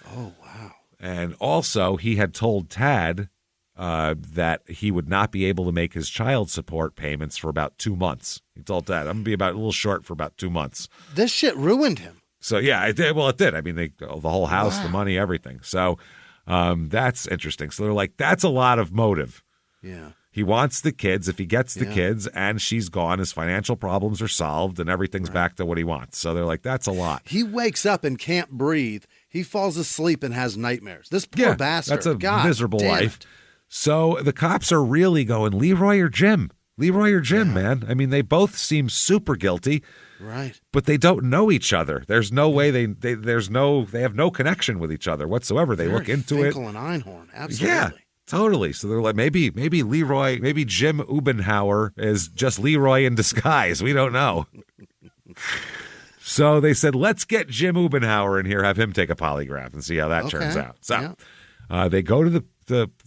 Oh, wow. And also, he had told Tad that he would not be able to make his child support payments for about 2 months. He told Tad, I'm going to be a little short for about 2 months. This shit ruined him. So, yeah, it did. Well, it did. I mean, the whole house, the money, everything. So that's interesting. So they're like, that's a lot of motive. Yeah. He wants the kids. If he gets the kids and she's gone, his financial problems are solved and everything's back to what he wants. So they're like, that's a lot. He wakes up and can't breathe. He falls asleep and has nightmares. This poor bastard. That's a miserable life. So the cops are really going, Leroy or Jim? Leroy or Jim, man. I mean, they both seem super guilty. Right. But they don't know each other. There's no way they have no connection with each other whatsoever. They look into Finkel and Einhorn. Absolutely. Yeah, totally. So they're like, maybe Leroy, maybe Jim Ubenhauer is just Leroy in disguise. We don't know. So they said, let's get Jim Ubenhauer in here, have him take a polygraph and see how that turns out. So they go to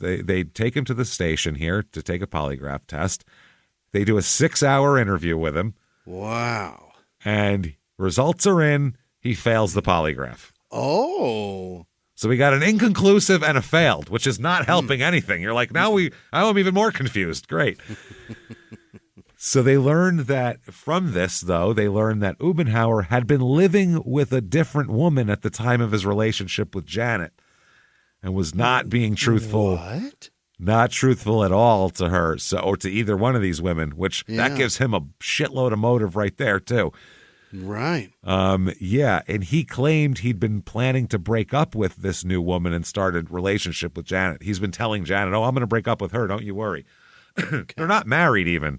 they take him to the station here to take a polygraph test. They do a 6-hour interview with him. Wow. And results are in. He fails the polygraph. Oh. So we got an inconclusive and a failed, which is not helping anything. You're like, I'm even more confused. Great. So they learned that from this, though, they learned that Ubenhauer had been living with a different woman at the time of his relationship with Janet and was not being truthful. What? Not truthful at all to her, or to either one of these women, which that gives him a shitload of motive right there, too. Right. Yeah, and he claimed he'd been planning to break up with this new woman and started relationship with Janet. He's been telling Janet, I'm going to break up with her, don't you worry. They're not married even.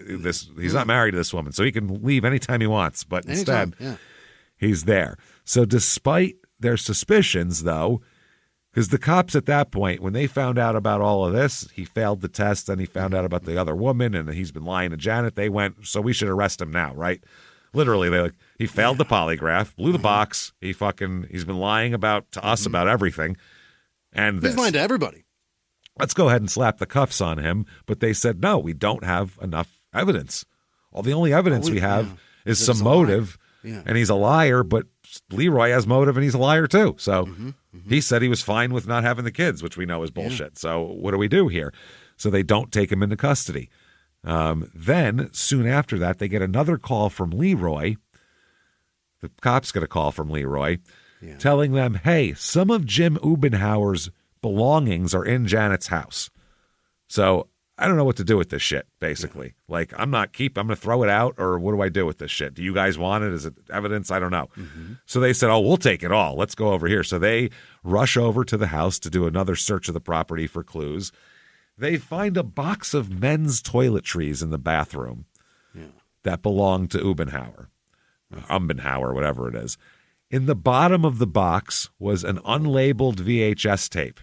He's not married to this woman, so he can leave anytime he wants, but instead he's there. So despite their suspicions, though, because the cops at that point, when they found out about all of this, he failed the test, and he found out about the other woman, and he's been lying to Janet, they went, so we should arrest him now, right? Literally, he failed the polygraph, blew the box. He's been lying to us about everything. And he's lying to everybody. Let's go ahead and slap the cuffs on him. But they said, no, we don't have enough evidence. The only evidence we have is some motive. And he's a liar, but Leroy has motive and he's a liar too. So he said he was fine with not having the kids, which we know is bullshit. So what do we do here? So they don't take him into custody. Then, soon after that, they get another call from Leroy. The cops get a call from Leroy telling them, hey, some of Jim Ubenhauer's belongings are in Janet's house. So I don't know what to do with this shit, basically. I'm going to throw it out, or what do I do with this shit? Do you guys want it? Is it evidence? I don't know. So they said, we'll take it all. Let's go over here. So they rush over to the house to do another search of the property for clues. They find a box of men's toiletries in the bathroom that belonged to Ubenhauer, whatever it is. In the bottom of the box was an unlabeled VHS tape,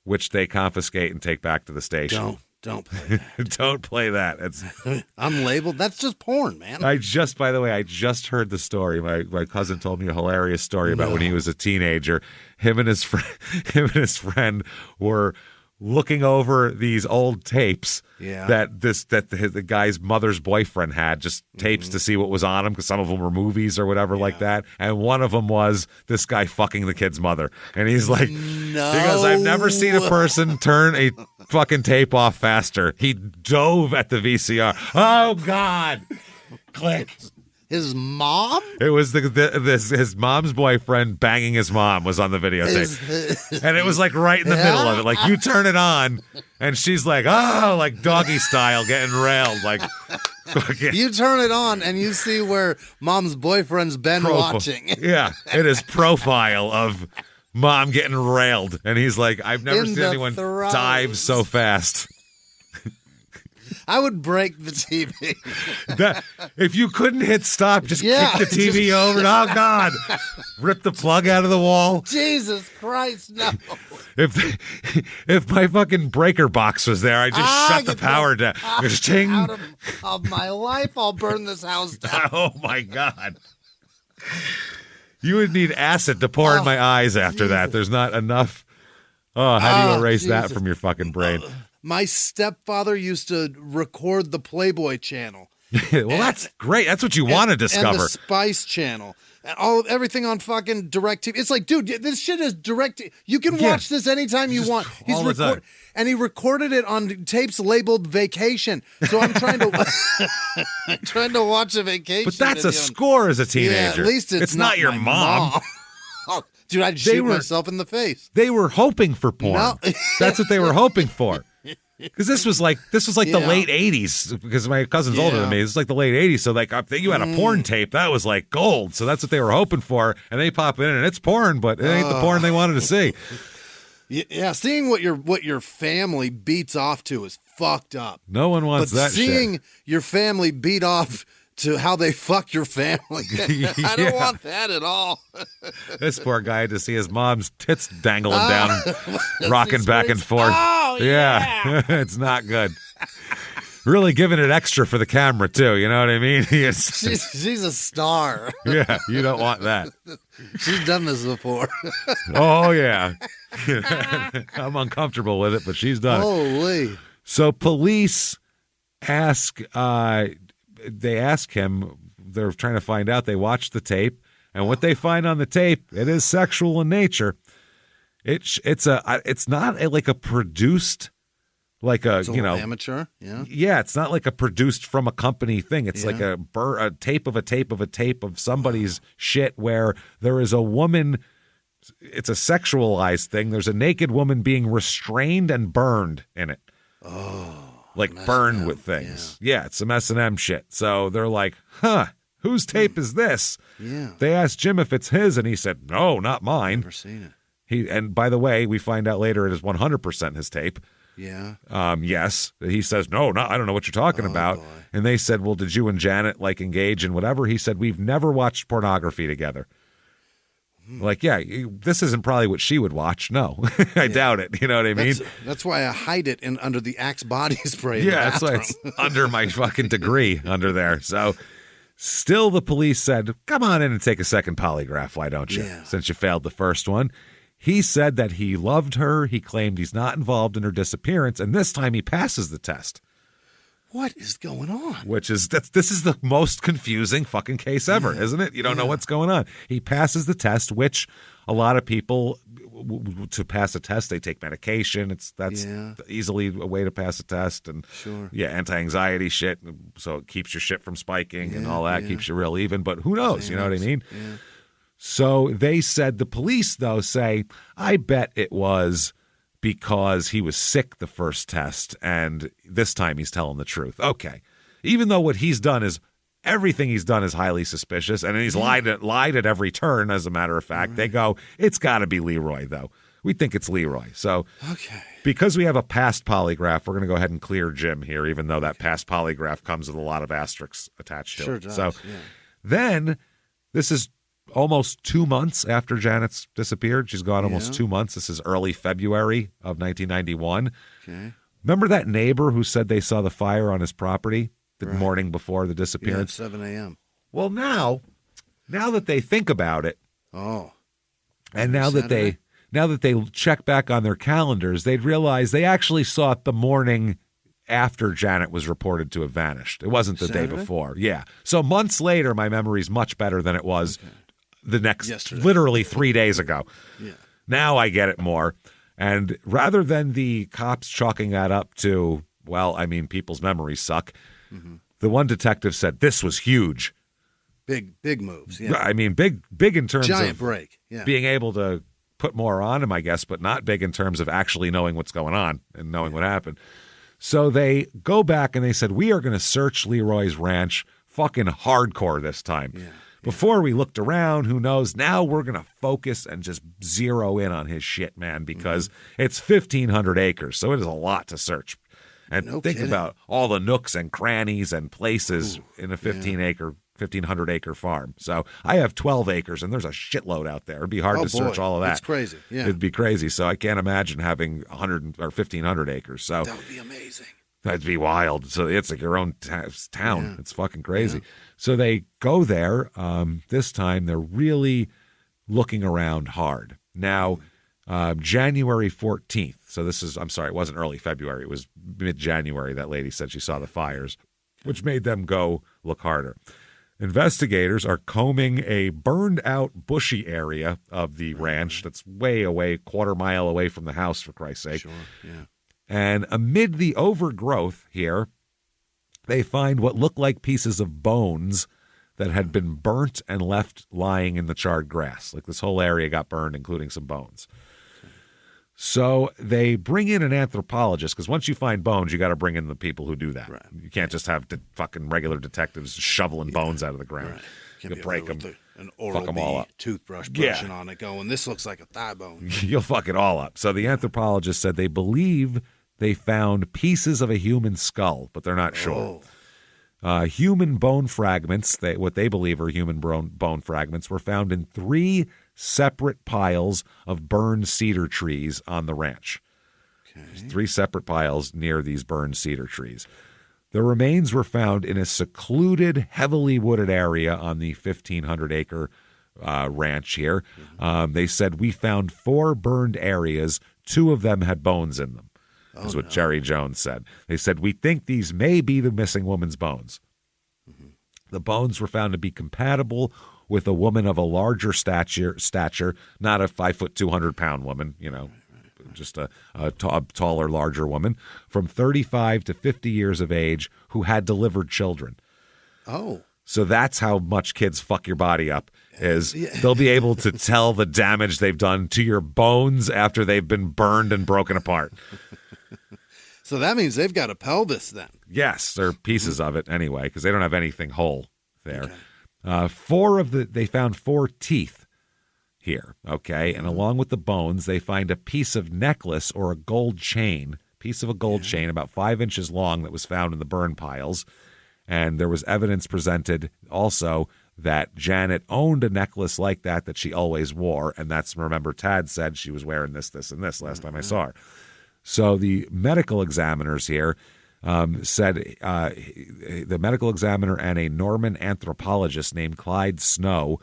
which they confiscate and take back to the station. Don't play that. Don't play that. It's unlabeled. That's just porn, man. By the way, I just heard the story. My cousin told me a hilarious story about when he was a teenager. Him and his friend were looking over these old tapes that the guy's mother's boyfriend had, just tapes to see what was on them, because some of them were movies or whatever like that. And one of them was this guy fucking the kid's mother. And he's like, he goes, I've never seen a person turn a fucking tape off faster. He dove at the VCR. Oh, God. Click. His mom? It was his mom's boyfriend banging his mom was on the videotape. And it was right in the middle of it. You turn it on, and she's like, doggy style, getting railed. You turn it on, and you see where mom's boyfriend's been watching. Yeah, it is profile of mom getting railed. And he's like, I've never seen anyone dive so fast. I would break the TV. If you couldn't hit stop, just kick the TV over. Oh, God. Rip the plug out of the wall. Jesus Christ, no. If my fucking breaker box was there, I'd just shut the power down. Just ting. Out of my life, I'll burn this house down. Oh, my God. You would need acid to pour in my eyes after that. There's not enough. Oh, how do you erase that from your fucking brain? My stepfather used to record the Playboy channel. Well, that's great. That's what you want to discover. And the Spice channel. And everything on fucking DirecTV. It's like, dude, this shit is direct. You can watch this anytime you want. And he recorded it on tapes labeled Vacation. So I'm trying to watch a Vacation. But that's a score as a teenager. Yeah, at least it's not your mom. Dude, I'd shoot myself in the face. They were hoping for porn. No. That's what they were hoping for. Because this was like the late 80s, because my cousin's older than me. This is like the late 80s. So I think you had a porn tape. That was like gold. So that's what they were hoping for. And they pop in and it's porn, but it ain't the porn they wanted to see. Yeah, seeing what your family beats off to is fucked up. No one wants that shit. Seeing your family beat off to how they fuck your family. I don't want that at all. This poor guy had to see his mom's tits dangling down, rocking back and forth. Oh, yeah. It's not good. Really giving it extra for the camera, too. You know what I mean? She's a star. Yeah, you don't want that. She's done this before. Oh, yeah. I'm uncomfortable with it, but she's done it. Holy. So police ask him, they're trying to find out, they watched the tape, And what they find on the tape, it is sexual in nature. It's not like a produced, like a, you know, amateur. Yeah. Yeah. It's not like a produced from a company thing. It's like a tape of a tape of a tape of somebody's shit where there is a woman. It's a sexualized thing. There's a naked woman being restrained and burned in it. Oh. Like burned with things. Yeah. It's some S&M shit. So they're like, huh. Whose tape is this? Yeah. They asked Jim if it's his, and he said, no, not mine. Never seen it. And by the way, we find out later it is 100% his tape. Yeah. Yes. He says, no, I don't know what you're talking about. Boy. And they said, well, did you and Janet like engage in whatever? He said, we've never watched pornography together. Like, yeah, this isn't probably what she would watch. No, I doubt it. You know what I mean? That's why I hide it under the Axe body spray. Yeah, that's why it's under my fucking degree under there. So still the police said, come on in and take a second polygraph. Why don't you? Yeah. Since you failed the first one. He said that he loved her. He claimed he's not involved in her disappearance. And this time he passes the test. What is going on? This is the most confusing fucking case ever, isn't it? You don't know what's going on. He passes the test, which a lot of people, to pass a test, they take medication. That's easily a way to pass a test. And anti-anxiety shit. So it keeps your shit from spiking and all that, keeps you real even. But who knows? You know what I mean? Yeah. So they said, the police, though, say, I bet it was because he was sick the first test, and this time he's telling the truth. Okay. Even though what he's done is, everything he's done is highly suspicious, and he's lied at every turn, as a matter of fact. They go, it's got to be Leroy, though. We think it's Leroy. So because we have a past polygraph, we're going to go ahead and clear Jim here, even though that past polygraph comes with a lot of asterisks attached to it. Does, so then, this is almost 2 months after Janet's disappeared. She's gone almost 2 months. This is early February of 1991. Okay. Remember that neighbor who said they saw the fire on his property the morning before the disappearance? 7 a.m. Well, now that they think about it, and now that they check back on their calendars, they'd realize they actually saw it the morning after Janet was reported to have vanished. It wasn't the day before. Yeah. So months later, my memory's much better than it was the next, literally 3 days ago. Yeah. Now I get it more. And rather than the cops chalking that up to, well, I mean, people's memories suck, the one detective said, this was huge. Big moves. Yeah. I mean, big in terms Giant of break. Yeah. being able to put more on him, I guess, but not big in terms of actually knowing what's going on and knowing what happened. So they go back and they said, we are going to search Leroy's ranch fucking hardcore this time. Yeah. Before we looked around, who knows? Now we're going to focus and just zero in on his shit, man, because it's 1,500 acres. So it is a lot to search. And think about all the nooks and crannies and places in a 1,500 acre farm. So I have 12 acres and there's a shitload out there. It'd be hard to search all of that. It's crazy. Yeah. It'd be crazy. So I can't imagine having 100 or 1,500 acres. So that would be amazing. That'd be wild. So it's like your own town. Yeah. It's fucking crazy. Yeah. So they go there. This time they're really looking around hard. Now, January 14th. So this is, I'm sorry, it wasn't early February. It was mid-January that lady said she saw the fires, which made them go look harder. Investigators are combing a burned-out bushy area of the ranch that's way away, quarter mile away from the house, for Christ's sake. Sure, yeah. And amid the overgrowth here, they find what look like pieces of bones that had been burnt and left lying in the charred grass. Like this whole area got burned, including some bones. So they bring in an anthropologist, because once you find bones, you got to bring in the people who do that. Right. You can't just have fucking regular detectives shoveling bones out of the ground. Right. You break them, an Oral B all up. Toothbrush brushing on it going, this looks like a thigh bone. You'll fuck it all up. So the anthropologist said they believe they found pieces of a human skull, but they're not sure. Human bone fragments, what they believe are human bone fragments, were found in 3 separate piles of burned cedar trees on the ranch. Okay. There's 3 separate piles near these burned cedar trees. The remains were found in a secluded, heavily wooded area on the 1,500-acre ranch here. Mm-hmm. They said, we found 4 burned areas. 2 of them had bones in them. Is what Jerry Jones said. They said, we think these may be the missing woman's bones. Mm-hmm. The bones were found to be compatible with a woman of a larger stature, not a 5', 200-pound woman, just a taller, larger woman from 35 to 50 years of age who had delivered children. Oh. So that's how much kids fuck your body up, is they'll be able to tell the damage they've done to your bones after they've been burned and broken apart. So that means they've got a pelvis then. Yes, they're pieces of it anyway, because they don't have anything whole there. Okay. They found 4 teeth here, okay? And along with the bones, they find a piece of necklace or a gold chain, chain about 5 inches long that was found in the burn piles. And there was evidence presented also that Janet owned a necklace like that she always wore. And that's, remember, Tad said she was wearing this, and this last time I saw her. So the medical examiners here said the medical examiner and a Norman anthropologist named Clyde Snow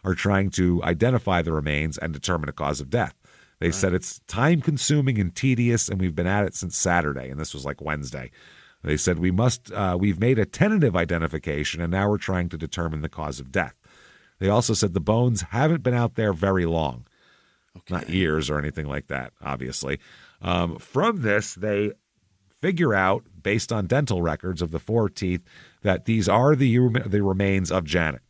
are trying to identify the remains and determine a cause of death. They said it's time-consuming and tedious, and we've been at it since Saturday, and this was like Wednesday. They said we've made a tentative identification, and now we're trying to determine the cause of death. They also said the bones haven't been out there very long, not years or anything like that, obviously. From this, they figure out, based on dental records of the 4 teeth, that these are the remains of Janet.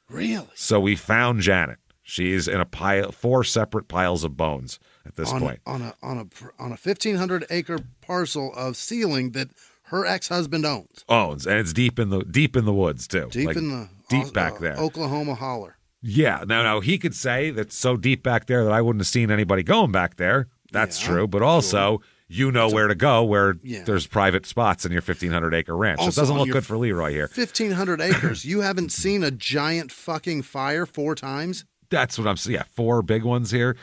Really? So we found Janet. She's in a pile, 4 separate piles of bones at this point. On a 1,500-acre parcel of Seiling that her ex-husband owns, and it's deep in the woods too. Deep back there, Oklahoma holler. Yeah. Now he could say that's so deep back there that I wouldn't have seen anybody going back there. That's true, but also where to go where there's private spots in your 1,500-acre ranch. Also, it doesn't look good for Leroy here. 1,500 acres. You haven't seen a giant fucking fire 4 times? That's what I'm saying. Yeah, 4 big ones here.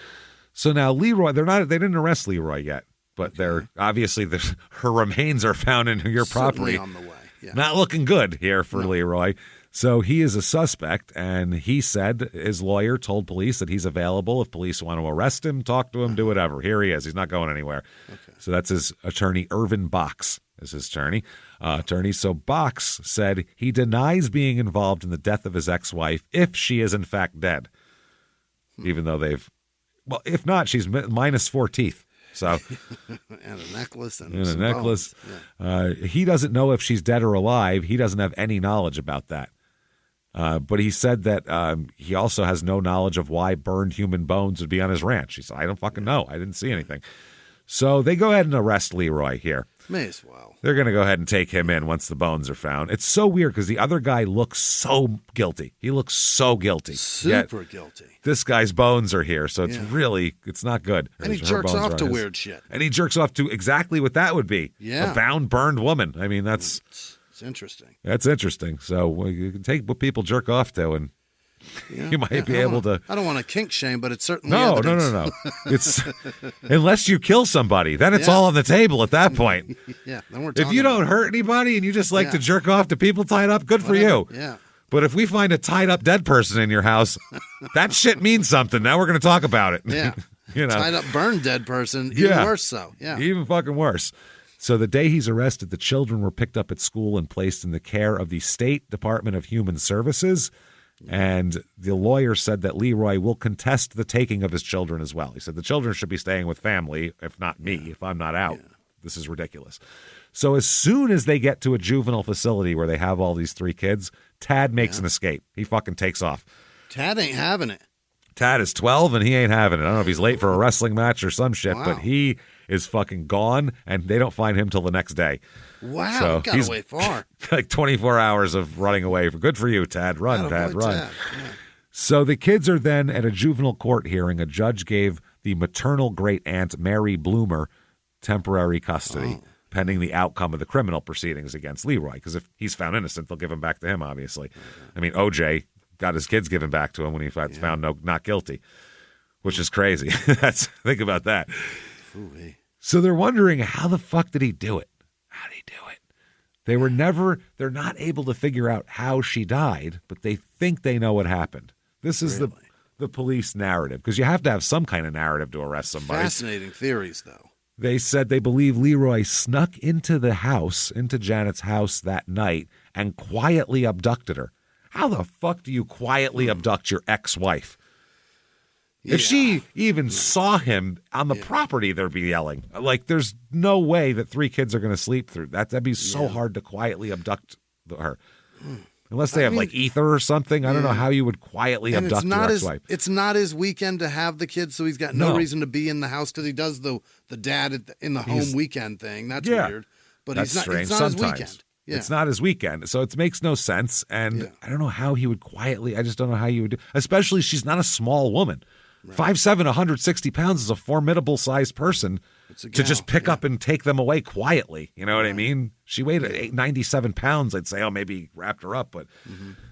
So now Leroy, they didn't arrest Leroy yet, but they're obviously her remains are found in your property. On the way. Yeah. Not looking good here for Leroy. So he is a suspect, and he said his lawyer told police that he's available if police want to arrest him, talk to him, do whatever. Here he is. He's not going anywhere. Okay. So that's his attorney, Irvin Box, is his attorney. So Box said he denies being involved in the death of his ex-wife if she is in fact dead, even though if not, she's minus 4 teeth. So and a necklace and a necklace. Yeah. He doesn't know if she's dead or alive. He doesn't have any knowledge about that. But he said that he also has no knowledge of why burned human bones would be on his ranch. He said, I don't fucking know. I didn't see anything. So they go ahead and arrest Leroy here. May as well. They're going to go ahead and take him in once the bones are found. It's so weird because the other guy looks so guilty. He looks so guilty. Super guilty. This guy's bones are here, so it's not good. And he jerks off to weird shit. And he jerks off to exactly what that would be. Yeah. A bound, burned woman. I mean, that's... It's interesting. That's interesting. So you can take what people jerk off to, and you might be able to. I don't want to kink shame, but it's certainly no. It's unless you kill somebody, then it's all on the table at that point. Yeah. Then we're if you don't hurt anybody and you just like to jerk off to people tied up, good for you. Yeah. But if we find a tied up dead person in your house, that shit means something. Now we're going to talk about it. Yeah. Tied up, burned dead person. Even worse so. Yeah. Even fucking worse. So the day he's arrested, the children were picked up at school and placed in the care of the State Department of Human Services. And the lawyer said that Leroy will contest the taking of his children as well. He said the children should be staying with family, if not me, if I'm not out. Yeah. This is ridiculous. So as soon as they get to a juvenile facility where they have all these 3 kids, Tad makes an escape. He fucking takes off. Tad ain't having it. Tad is 12 and he ain't having it. I don't know if he's late for a wrestling match or some shit, but he is fucking gone, and they don't find him till the next day. Wow, so got away far. Like 24 hours of running away. Good for you, Tad. Run, Tad, run. Yeah. So the kids are then at a juvenile court hearing. A judge gave the maternal great-aunt, Mary Bloomer, temporary custody, pending the outcome of the criminal proceedings against Leroy. Because if he's found innocent, they'll give him back to him, obviously. I mean, OJ got his kids given back to him when he found not guilty, which is crazy. Think about that. Ooh-wee. So they're wondering, how the fuck did he do it? How did he do it? They're not able to figure out how she died, but they think they know what happened. This is the police narrative, because you have to have some kind of narrative to arrest somebody. Fascinating theories, though. They said they believe Leroy snuck into Janet's house that night and quietly abducted her. how the fuck do you quietly abduct your ex-wife? If she even saw him on the property, there'd be yelling. Like, there's no way that 3 kids are going to sleep through that. That'd be so hard to quietly abduct her. Unless they have like ether or something. I don't know how you would quietly abduct your ex-wife. It's not his weekend to have the kids, so he's got no reason to be in the house because he does the dad in the home weekend thing. That's weird. But that's strange. It's not his weekend. Yeah. It's not his weekend, so it makes no sense. And I don't know how he would quietly. I just don't know how you would do. Especially, she's not a small woman. 5'7", 160 pounds is a formidable sized person to just pick up and take them away quietly. You know what I mean? She weighed 97 pounds. I'd say, maybe wrapped her up, but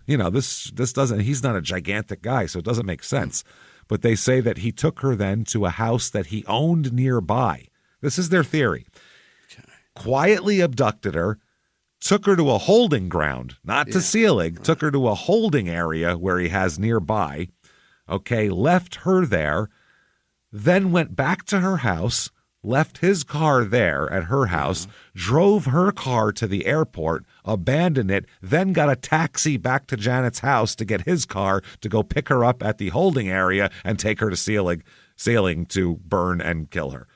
this doesn't. He's not a gigantic guy, so it doesn't make sense. But they say that he took her then to a house that he owned nearby. This is their theory. Okay. Quietly abducted her. Took her to a holding ground, not to Seiling, took her to a holding area where he has nearby, left her there, then went back to her house, left his car there at her house, drove her car to the airport, abandoned it, then got a taxi back to Janet's house to get his car to go pick her up at the holding area and take her to Seiling to burn and kill her.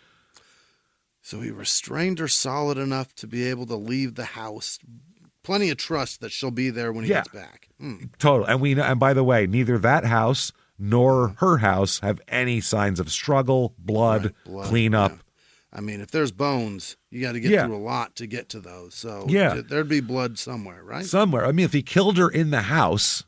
So he restrained her solid enough to be able to leave the house. Plenty of trust that she'll be there when he gets back. Total. And by the way, neither that house nor her house have any signs of struggle, blood cleanup. Yeah. I mean, if there's bones, you got to get through a lot to get to those. So there'd be blood somewhere, right? Somewhere. I mean, if he killed her in the house,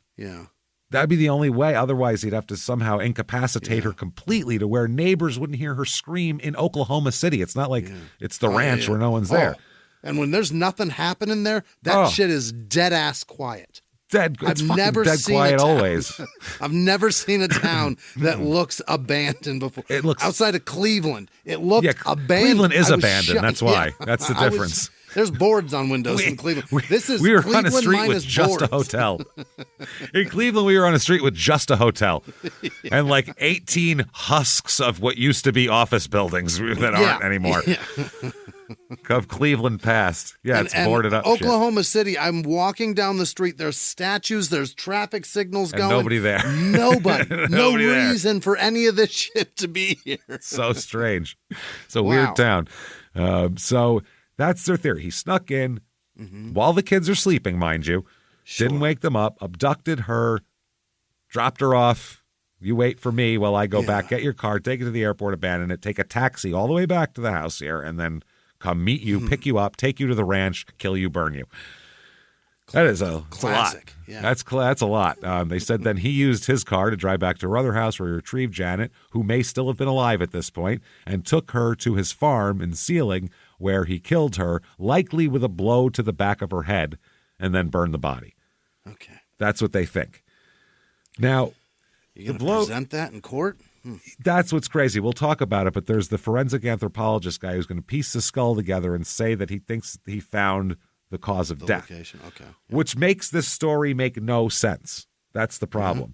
that'd be the only way. Otherwise, he'd have to somehow incapacitate her completely to where neighbors wouldn't hear her scream in Oklahoma City. It's not like it's the ranch where no one's there. And when there's nothing happening there, that shit is dead ass quiet. Dead. It's never dead quiet always. I've never seen a town that looks abandoned before. It looks outside of Cleveland. It looked abandoned. Cleveland is abandoned. That's why. That's the difference. There's boards on windows in Cleveland. We were Cleveland on a street with just a hotel. In Cleveland, we were on a street with just a hotel and like 18 husks of what used to be office buildings that aren't anymore. Of Cleveland past. Yeah, it's boarded up. Oklahoma City, I'm walking down the street. There's statues. There's traffic signals going. Nobody there. Nobody. No reason for any of this shit to be here. So strange. It's a weird town. So that's their theory. He snuck in while the kids are sleeping, mind you. Didn't wake them up. Abducted her. Dropped her off. You wait for me while I go back. Get your car. Take it to the airport. Abandon it. Take a taxi all the way back to the house here. And then come meet you, pick you up, take you to the ranch, kill you, burn you. That is a classic. Yeah. That's a lot. They said then he used his car to drive back to her other house where he retrieved Janet, who may still have been alive at this point, and took her to his farm in Seiling, where he killed her, likely with a blow to the back of her head, and then burned the body. Okay. That's what they think. Now, you going to present that in court? That's what's crazy. We'll talk about it, but there's the forensic anthropologist guy who's going to piece the skull together and say that he thinks he found the cause of death. Location. Okay. Which makes this story make no sense. That's the problem.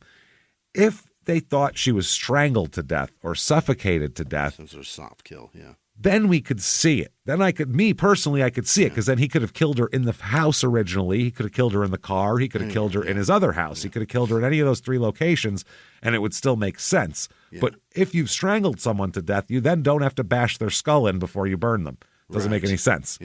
If they thought she was strangled to death or suffocated to death, some sort of soft kill, then we could see it. Then I could see it, because then he could have killed her in the house originally. He could have killed her in the car. He could have killed her in his other house. He could have killed her in any of those 3 locations, and it would still make sense. But if you've strangled someone to death, you then don't have to bash their skull in before you burn them. Doesn't make any sense.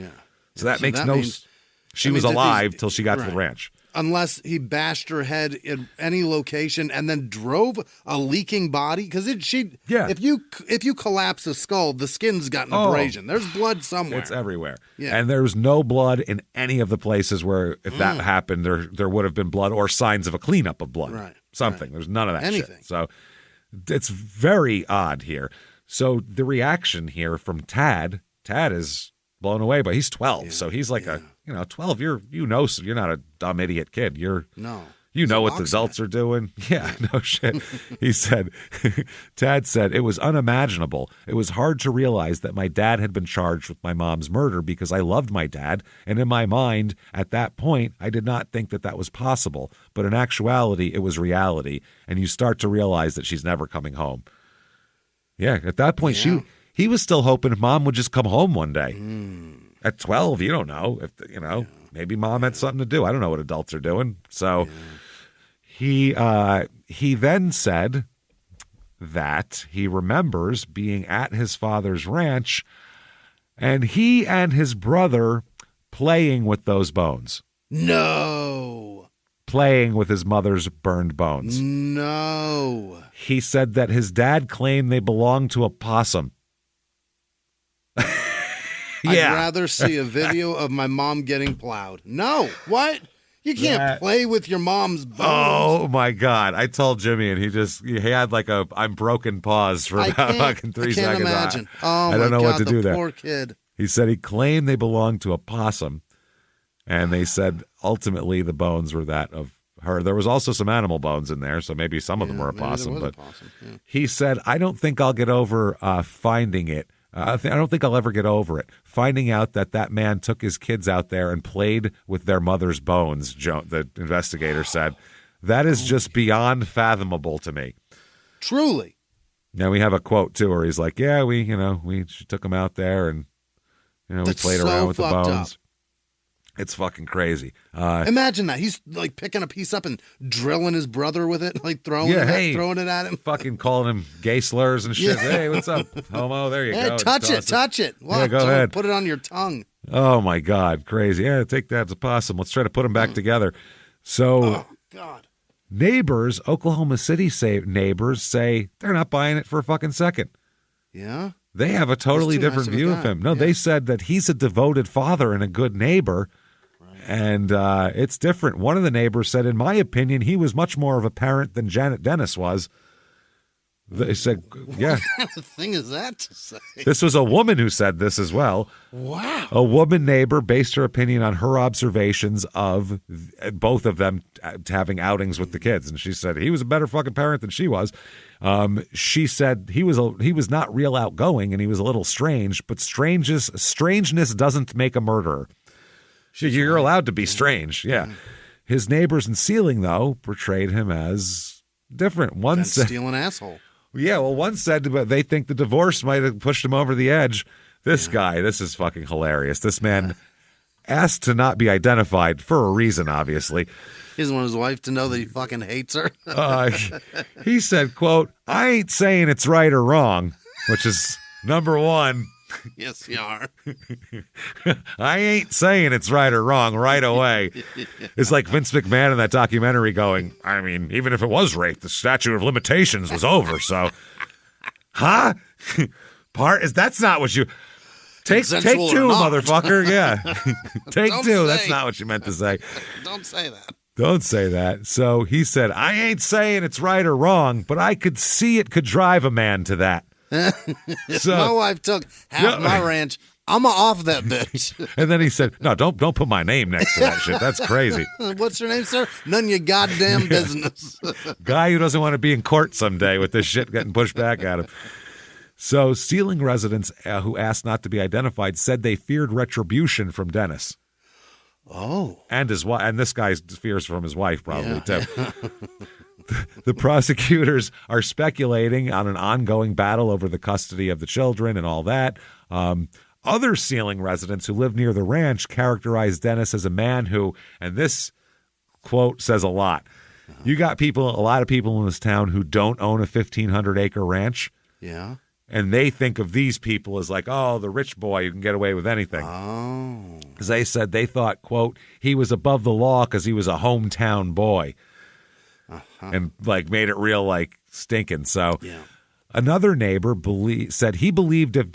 So that makes no sense. She was alive till she got to the ranch. Unless he bashed her head in any location and then drove a leaking body, because if you collapse a skull, the skin's got an abrasion. There's blood somewhere. It's everywhere. And there's no blood in any of the places where, if that happened, there would have been blood or signs of a cleanup of blood. Something. There's none of that shit. So it's very odd here. So the reaction here from Tad is blown away, but he's 12, so he's like 12. You're not a dumb idiot kid. You know what the adults are doing. Yeah, no shit. He said, Tad said, it was unimaginable. It was hard to realize that my dad had been charged with my mom's murder because I loved my dad, and in my mind at that point I did not think that was possible. But in actuality, it was reality, and you start to realize that she's never coming home. Yeah, at that point he was still hoping mom would just come home one day. At 12, you don't know. Maybe mom had something to do. I don't know what adults are doing. So He then said that he remembers being at his father's ranch and he and his brother playing with those bones. No. Playing with his mother's burned bones. No. He said that his dad claimed they belonged to a possum. I'd rather see a video of my mom getting plowed. No. What? You can't play with your mom's bones. Oh, my God. I told Jimmie, and he had like a I'm broken pause for about fucking 3 seconds. I can't imagine. I don't know what to do there. Poor kid. He said he claimed they belonged to a possum, and they said ultimately the bones were that of her. There was also some animal bones in there, so maybe some of them were a possum. But he said, I don't think I'll get over finding it. I don't think I'll ever get over it. Finding out that man took his kids out there and played with their mother's bones, the investigator said. That is just beyond fathomable to me. Truly. Now, we have a quote, too, where he's like, yeah, we took them out there and, we played around with the bones. It's fucking crazy. Imagine that. He's like picking a piece up and drilling his brother with it, like throwing it at him. Fucking calling him gay slurs and shit. Yeah. Hey, what's up, homo? There you go. Touch it. What? Yeah, go ahead. Put it on your tongue. Oh, my God. Crazy. Yeah, take that as a possum. Let's try to put them back together. So, God. Neighbors, Oklahoma City neighbors say they're not buying it for a fucking second. Yeah? They have a totally different view of him. No, they said that he's a devoted father and a good neighbor. And it's different. One of the neighbors said, in my opinion, he was much more of a parent than Janet Dennis was. They said, yeah. What kind of thing is that to say? This was a woman who said this as well. Wow. A woman neighbor based her opinion on her observations of both of them having outings with the kids. And she said he was a better fucking parent than she was. She said he was not real outgoing and he was a little strange, but strangeness doesn't make a murderer. You're allowed to be strange, yeah. His neighbors in Seiling, though, portrayed him as different. One said, stealing asshole. Yeah, well, one said they think the divorce might have pushed him over the edge. This guy, this is fucking hilarious. This man asked to not be identified for a reason, obviously. He doesn't want his wife to know that he fucking hates her. He said, quote, I ain't saying it's right or wrong, which is number one. Yes, you are. I ain't saying it's right or wrong right away. It's like Vince McMahon in that documentary going, I mean, even if it was rape, the statute of limitations was over, so. Huh? That's not what you. Take two, motherfucker. Yeah. Take two. That's not what you meant to say. Don't say that. Don't say that. So he said, I ain't saying it's right or wrong, but I could see it could drive a man to that. If my wife took half my ranch, I'm off that bitch. And then he said, no, don't put my name next to that shit. That's crazy. What's your name, sir? None of your goddamn business. Guy who doesn't want to be in court someday with this shit getting pushed back at him. So Seiling residents who asked not to be identified said they feared retribution from Dennis. Oh. And his wife, and this guy fears from his wife probably too. The prosecutors are speculating on an ongoing battle over the custody of the children and all that. Other Seiling residents who live near the ranch characterize Dennis as a man who, and this quote says a lot. You got a lot of people in this town who don't own a 1,500-acre ranch. Yeah. And they think of these people as like, oh, the rich boy who can get away with anything. Oh. Because they said they thought, quote, he was above the law because he was a hometown boy. And like made it real like stinking. So another neighbor said he believed if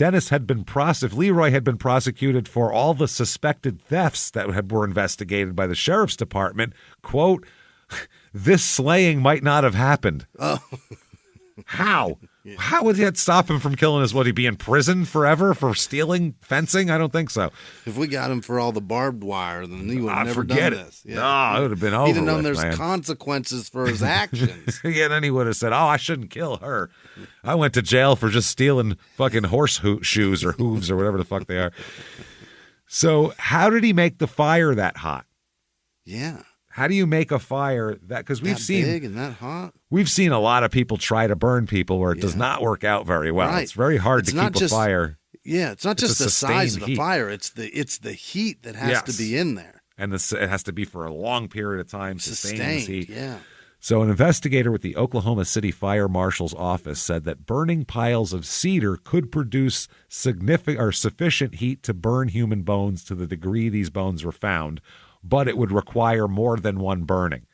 Leroy had been prosecuted for all the suspected thefts that were investigated by the sheriff's department, quote, this slaying might not have happened. Oh. How? How would that stop him from killing us? Would he be in prison forever for stealing fencing? I don't think so. If we got him for all the barbed wire, then he would have never done this. Yeah. No, it would have been over. He'd have known there's consequences for his actions. Yeah, then he would have said, oh, I shouldn't kill her. I went to jail for just stealing fucking horse shoes or hooves or whatever the fuck they are. So how did he make the fire that hot? Yeah. How do you make a fire because we've seen big and that hot? We've seen a lot of people try to burn people where it does not work out very well. Right. It's very hard to keep a fire. Yeah, it's not just the size of the fire; it's the heat that has to be in there, and it has to be for a long period of time. Sustained heat. Yeah. So an investigator with the Oklahoma City Fire Marshal's office said that burning piles of cedar could produce significant or sufficient heat to burn human bones to the degree these bones were found, but it would require more than one burning.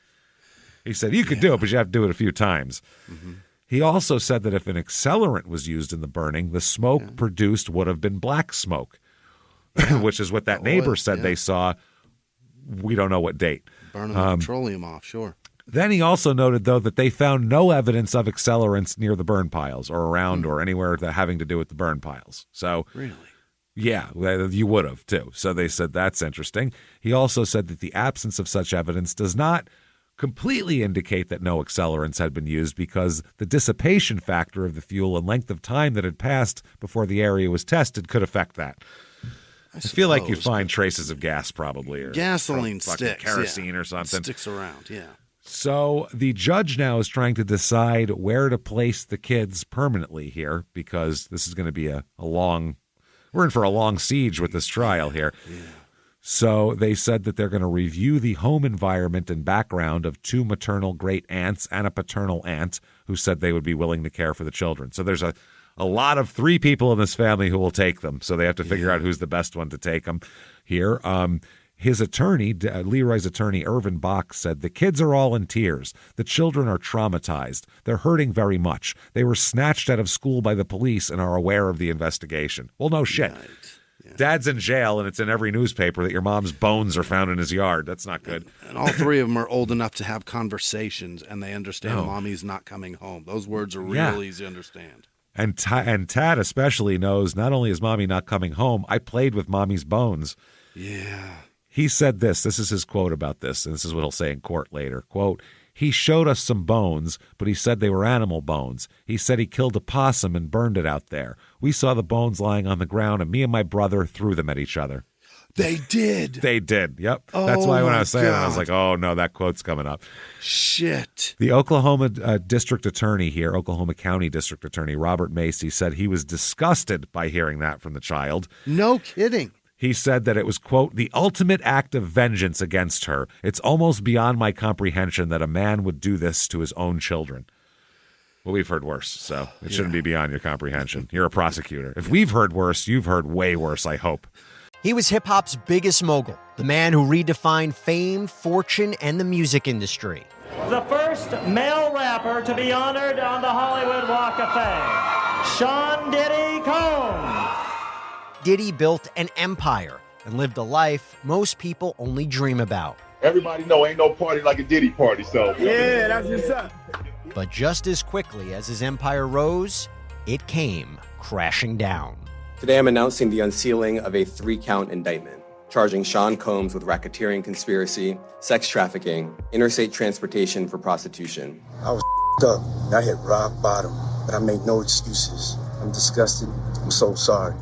He said you could do it, but you have to do it a few times. Mm-hmm. He also said that if an accelerant was used in the burning, the smoke produced would have been black smoke, which is what that neighbor said they saw. We don't know what date. Burning the petroleum off, sure. Then he also noted, though, that they found no evidence of accelerants near the burn piles or around or anywhere that having to do with the burn piles. So, really? Yeah, you would have, too. So they said that's interesting. He also said that the absence of such evidence does not completely indicate that no accelerants had been used because the dissipation factor of the fuel and length of time that had passed before the area was tested could affect that. I feel like you'd find traces of gas probably. Or gasoline sticks. Kerosene or something. Sticks around, yeah. So the judge now is trying to decide where to place the kids permanently here because this is going to be we're in for a long siege with this trial here. Yeah. So they said that they're going to review the home environment and background of 2 maternal great aunts and a paternal aunt who said they would be willing to care for the children. So there's a lot of 3 people in this family who will take them. So they have to figure out who's the best one to take them here. His attorney, Leroy's attorney, Irvin Bach, said the kids are all in tears. The children are traumatized. They're hurting very much. They were snatched out of school by the police and are aware of the investigation. Well, no shit. Right. Yeah. Dad's in jail, and it's in every newspaper that your mom's bones are found in his yard. That's not good. And all 3 of them are old enough to have conversations, and they understand Mommy's not coming home. Those words are real easy to understand. And Tad especially knows not only is Mommy not coming home, I played with Mommy's bones. Yeah. He said this is his quote about this, and this is what he'll say in court later. Quote, he showed us some bones, but he said they were animal bones. He said he killed a possum and burned it out there. We saw the bones lying on the ground, and me and my brother threw them at each other. They did? They did, yep. That's why when I was saying it, I was like, oh, no, that quote's coming up. Shit. The Oklahoma district attorney here, Oklahoma County District Attorney Robert Macy, said he was disgusted by hearing that from the child. No kidding. He said that it was, quote, the ultimate act of vengeance against her. It's almost beyond my comprehension that a man would do this to his own children. Well, we've heard worse, so it shouldn't be beyond your comprehension. You're a prosecutor. If we've heard worse, you've heard way worse, I hope. He was hip-hop's biggest mogul, the man who redefined fame, fortune, and the music industry. The first male rapper to be honored on the Hollywood Walk of Fame, Sean Diddy Combs. Diddy built an empire and lived a life most people only dream about. Everybody know ain't no party like a Diddy party, so. Yeah, that's what's up. But just as quickly as his empire rose, it came crashing down. Today I'm announcing the unsealing of a 3-count indictment, charging Sean Combs with racketeering conspiracy, sex trafficking, interstate transportation for prostitution. I was up. I hit rock bottom, but I made no excuses. I'm disgusted. I'm so sorry.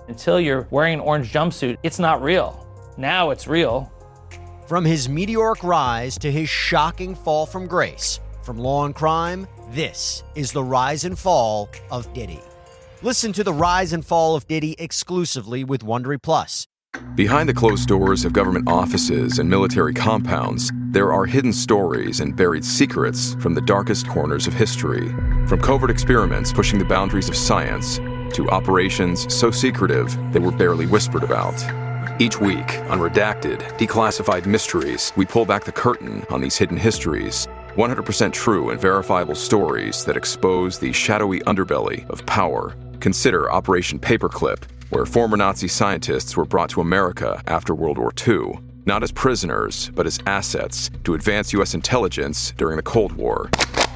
Until you're wearing an orange jumpsuit, it's not real. Now it's real. From his meteoric rise to his shocking fall from grace, from law and crime, this is the rise and fall of Diddy. Listen to the rise and fall of Diddy exclusively with Wondery Plus. Behind the closed doors of government offices and military compounds, there are hidden stories and buried secrets from the darkest corners of history. From covert experiments pushing the boundaries of science to operations so secretive they were barely whispered about. Each week, on Redacted, Declassified Mysteries, we pull back the curtain on these hidden histories. 100% true and verifiable stories that expose the shadowy underbelly of power. Consider Operation Paperclip, where former Nazi scientists were brought to America after World War II, not as prisoners, but as assets to advance U.S. intelligence during the Cold War.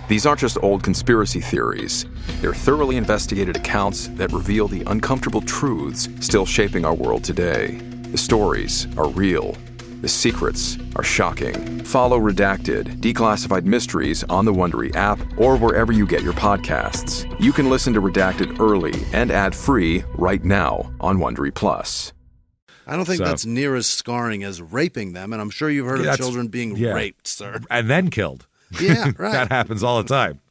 These aren't just old conspiracy theories. They're thoroughly investigated accounts that reveal the uncomfortable truths still shaping our world today. The stories are real. The secrets are shocking. Follow Redacted, Declassified Mysteries on the Wondery app or wherever you get your podcasts. You can listen to Redacted early and ad-free right now on Wondery Plus. I don't think that's near as scarring as raping them, and I'm sure you've heard of children being raped, sir. And then killed. Yeah, right. That happens all the time.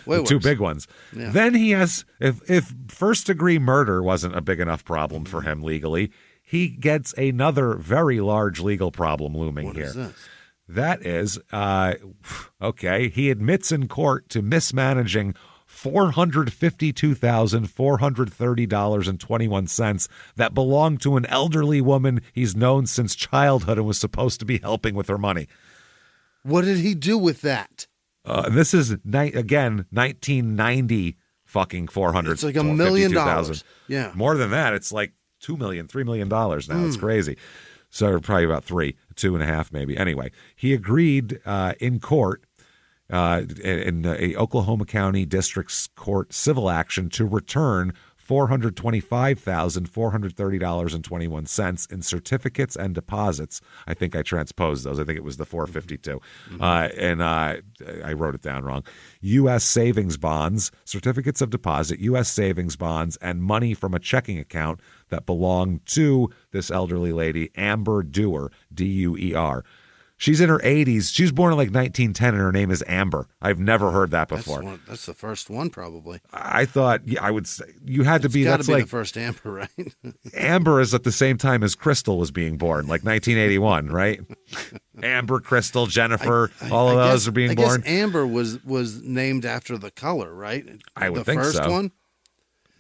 Way worse. 2 big ones. Yeah. Then he has, if first-degree murder wasn't a big enough problem for him legally, he gets another very large legal problem looming here. What is this? That is, okay, he admits in court to mismanaging $452,430.21 that belonged to an elderly woman he's known since childhood and was supposed to be helping with her money. What did he do with that? This is, again, 1990 fucking 400. It's like $1 million. Yeah. More than that, it's like $2 million, $3 million now. It's crazy. So probably about 2.5 maybe. Anyway, he agreed in court in a Oklahoma County District's Court civil action to return $425,430.21 in certificates and deposits. I think I transposed those. I think it was the 452. And I wrote it down wrong. U.S. savings bonds, certificates of deposit, U.S. savings bonds, and money from a checking account that belonged to this elderly lady, Amber Dewar, D-U-E-R. She's in her 80s. She was born in like 1910, and her name is Amber. I've never heard that before. That's the first one, probably. I thought, I would say, you had to be. That's be like the first Amber, right? Amber is at the same time as Crystal was being born, like 1981, right? Amber, Crystal, Jennifer, all of those are being born. I guess Amber was named after the color, right? I would think so. The first one?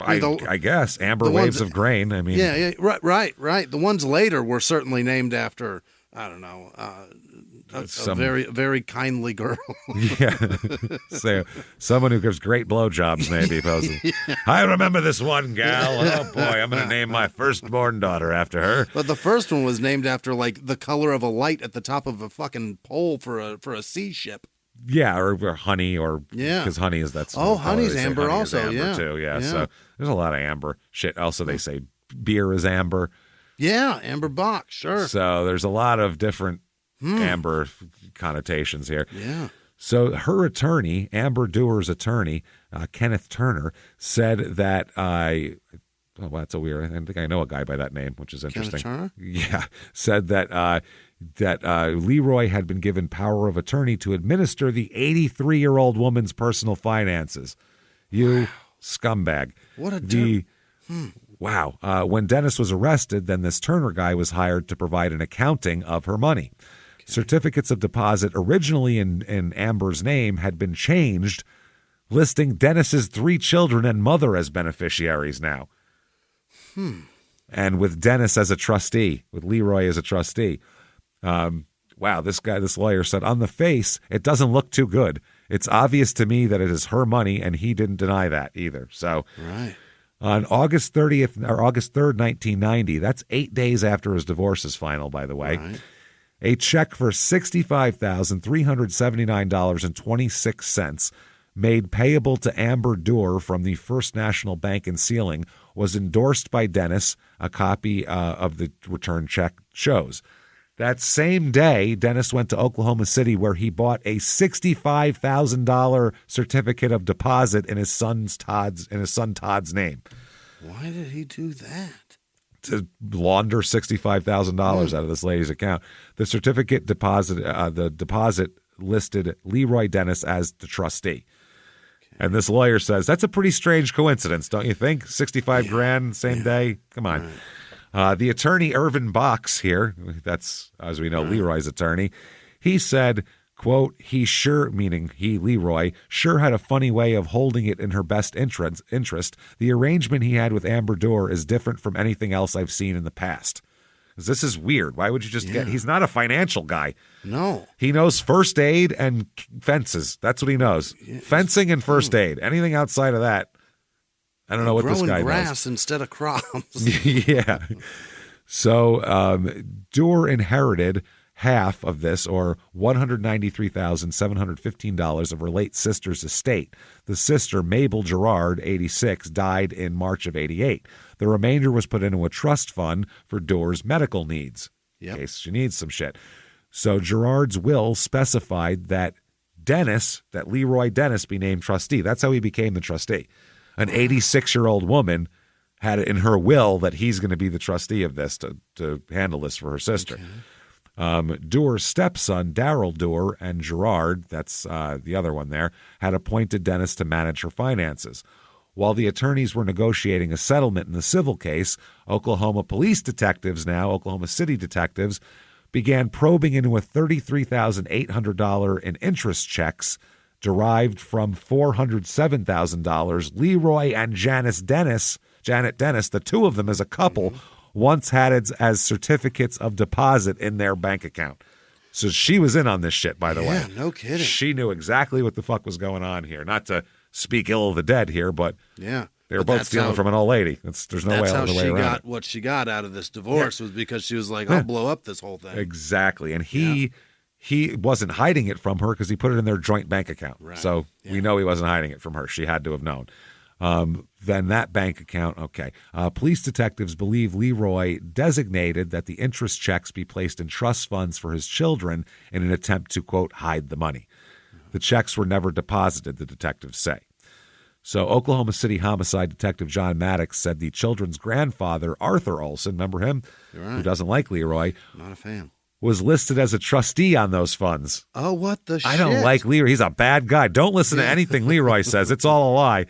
I guess. Amber Waves of Grain. I mean. Yeah, right. The ones later were certainly named after, I don't know, a very, very kindly girl. Yeah. So someone who gives great blowjobs, maybe. Yeah. I remember this one gal. Oh, boy, I'm going to name my firstborn daughter after her. But the first one was named after, like, the color of a light at the top of a fucking pole for a sea ship. Yeah, or honey, or because honey is that's honey's amber honey also, amber too. Yeah, so there's a lot of amber shit. Also, they say beer is amber. Yeah, amber box, sure. So there's a lot of different amber connotations here. Yeah. So her attorney, Amber Dewar's attorney, Kenneth Turner, said that that's a weird. I think I know a guy by that name, which is interesting. Kenneth Turner? Yeah, said that Leroy had been given power of attorney to administer the 83-year-old woman's personal finances. You scumbag! What a Wow. When Dennis was arrested, then this Turner guy was hired to provide an accounting of her money. Okay. Certificates of deposit originally in Amber's name had been changed, listing Dennis's 3 children and mother as beneficiaries now. And with Dennis as a trustee, with Leroy as a trustee. Wow, this lawyer said, on the face, it doesn't look too good. It's obvious to me that it is her money, and he didn't deny that either. So, right. On August 3rd, 1990, that's 8 days after his divorce is final, by the way, right. A check for $65,379.26 made payable to Amber Dewar from the First National Bank in Seiling was endorsed by Dennis, a copy of the return check shows. That same day, Dennis went to Oklahoma City where he bought a $65,000 certificate of deposit in his son Todd's name. Why did he do that? To launder $65,000 out of this lady's account. The certificate deposit, the deposit listed Leroy Dennis as the trustee. Okay. And this lawyer says, that's a pretty strange coincidence, don't you think? 65 grand, same day? Come on. Right. The attorney, Irvin Box here, that's, as we know, Leroy's attorney, he said, quote, Leroy, sure had a funny way of holding it in her best interest. The arrangement he had with Amber Dewar is different from anything else I've seen in the past. This is weird. Why would you just he's not a financial guy. No. He knows first aid and fences. That's what he knows. Fencing and first aid. Anything outside of that, I don't know what this guy growing grass knows. Instead of crops. Yeah. So Dewar inherited half of this, or $193,715 of her late sister's estate. The sister, Mabel Gerard, 86, died in March of 88. The remainder was put into a trust fund for Dewar's medical needs, in case she needs some shit. So Gerard's will specified that Leroy Dennis be named trustee. That's how he became the trustee. An 86-year-old woman had it in her will that he's going to be the trustee of this to handle this for her sister. Okay. Dewar's stepson, Darrell Dewar, and Gerard, that's the other one there, had appointed Dennis to manage her finances. While the attorneys were negotiating a settlement in the civil case, Oklahoma City detectives began probing into a $33,800 in interest checks derived from $407,000 Leroy and Janet Dennis, the two of them as a couple, once had as certificates of deposit in their bank account. So she was in on this shit, by the way. Yeah, no kidding. She knew exactly what the fuck was going on here. Not to speak ill of the dead here, but yeah, they were both stealing from an old lady. There's no way other way around it. That's how she got what she got out of this divorce was because she was like, I'll blow up this whole thing. Exactly. And he wasn't hiding it from her because he put it in their joint bank account. Right. So we know he wasn't hiding it from her. She had to have known. Then that bank account, okay. Police detectives believe Leroy designated that the interest checks be placed in trust funds for his children in an attempt to, quote, hide the money. The checks were never deposited, the detectives say. So Oklahoma City homicide detective John Maddox said the children's grandfather, Arthur Olson, remember him, who doesn't like Leroy, not a fan, was listed as a trustee on those funds. Oh, what the shit? I don't like Leroy. He's a bad guy. Don't listen to anything Leroy says. It's all a lie.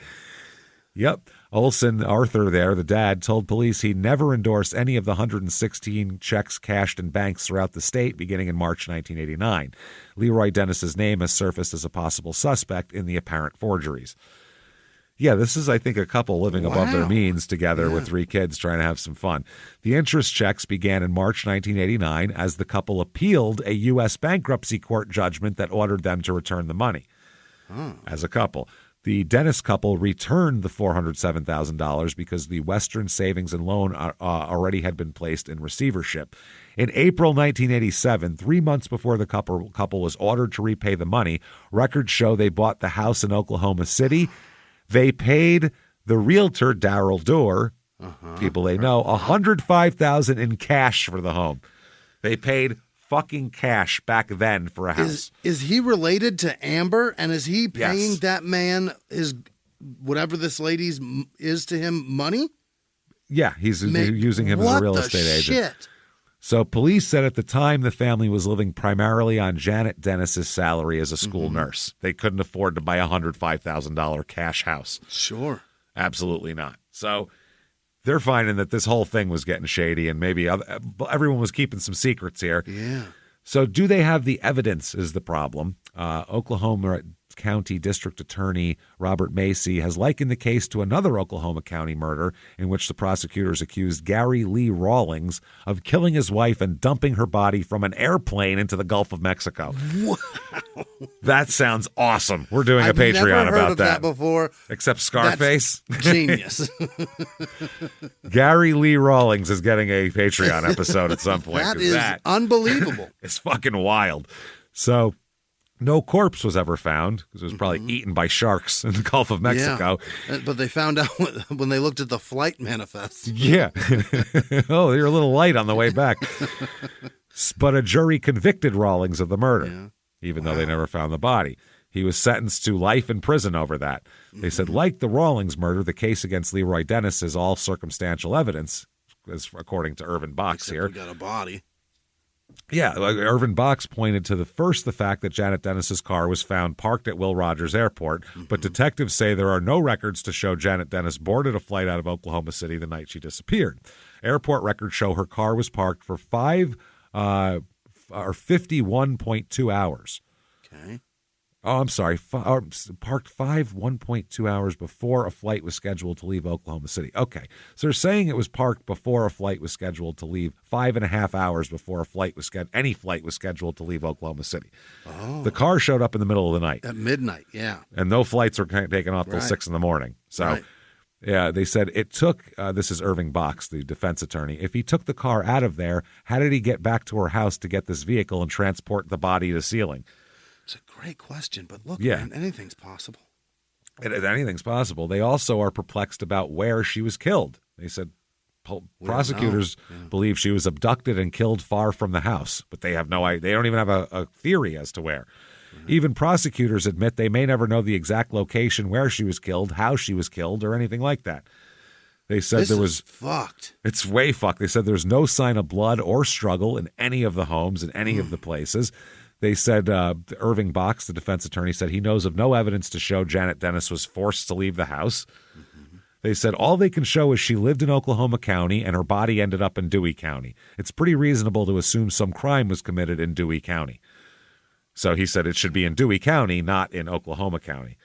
Yep. Olson, Arthur there, the dad, told police he never endorsed any of the 116 checks cashed in banks throughout the state beginning in March 1989. Leroy Dennis's name has surfaced as a possible suspect in the apparent forgeries. Yeah, this is, I think, a couple living above their means together with 3 kids trying to have some fun. The interest checks began in March 1989 as the couple appealed a U.S. bankruptcy court judgment that ordered them to return the money as a couple. The Dennis couple returned the $407,000 because the Western Savings and Loan already had been placed in receivership. In April 1987, 3 months before the couple was ordered to repay the money, records show they bought the house in Oklahoma City. They paid the realtor, Darrell Doerr, people they know, $105,000 in cash for the home. They paid fucking cash back then for a house. Is he related to Amber? And is he paying that man his whatever this lady's is to him money? Yeah, he's using him as a real estate agent. Shit? So police said at the time the family was living primarily on Janet Dennis's salary as a school nurse. They couldn't afford to buy a $105,000 cash house. Sure. Absolutely not. So they're finding that this whole thing was getting shady and maybe everyone was keeping some secrets here. Yeah. So do they have the evidence is the problem. Oklahoma County District Attorney Robert Macy has likened the case to another Oklahoma County murder in which the prosecutors accused Gary Lee Rawlings of killing his wife and dumping her body from an airplane into the Gulf of Mexico. Wow. That sounds awesome. We're doing a Patreon never heard about of that before. Except Scarface. That's genius. Gary Lee Rawlings is getting a Patreon episode at some point. That is unbelievable. It's fucking wild. So no corpse was ever found because it was probably eaten by sharks in the Gulf of Mexico. Yeah. But they found out when they looked at the flight manifest. Yeah. Oh, you're a little light on the way back. But a jury convicted Rawlings of the murder, even though they never found the body. He was sentenced to life in prison over that. They said, like the Rawlings murder, the case against Leroy Dennis is all circumstantial evidence, as according to Irvin Box here. We got a body. Yeah, Irvin Box pointed to the fact that Janet Dennis's car was found parked at Will Rogers Airport, but detectives say there are no records to show Janet Dennis boarded a flight out of Oklahoma City the night she disappeared. Airport records show her car was parked for 51.2 hours. Okay. Oh, I'm sorry. Parked 1.2 hours before a flight was scheduled to leave Oklahoma City. Okay. So they're saying it was parked before a flight was scheduled to leave, 5.5 hours before any flight was scheduled to leave Oklahoma City. Oh. The car showed up in the middle of the night. At midnight, yeah. And no flights were taken off till 6 in the morning. So, yeah, they said it took, this is Irving Box, the defense attorney, if he took the car out of there, how did he get back to her house to get this vehicle and transport the body to Seiling? It's a great question, but look, man, anything's possible. Anything's possible. They also are perplexed about where she was killed. They said prosecutors believe she was abducted and killed far from the house, but they have no idea. They don't even have a theory as to where. Mm-hmm. Even prosecutors admit they may never know the exact location where she was killed, how she was killed, or anything like that. They said this is fucked. It's way fucked. They said there's no sign of blood or struggle in any of the homes, in any of the places. They said Irving Box, the defense attorney, said he knows of no evidence to show Janet Dennis was forced to leave the house. Mm-hmm. They said all they can show is she lived in Oklahoma County and her body ended up in Dewey County. It's pretty reasonable to assume some crime was committed in Dewey County. So he said it should be in Dewey County, not in Oklahoma County,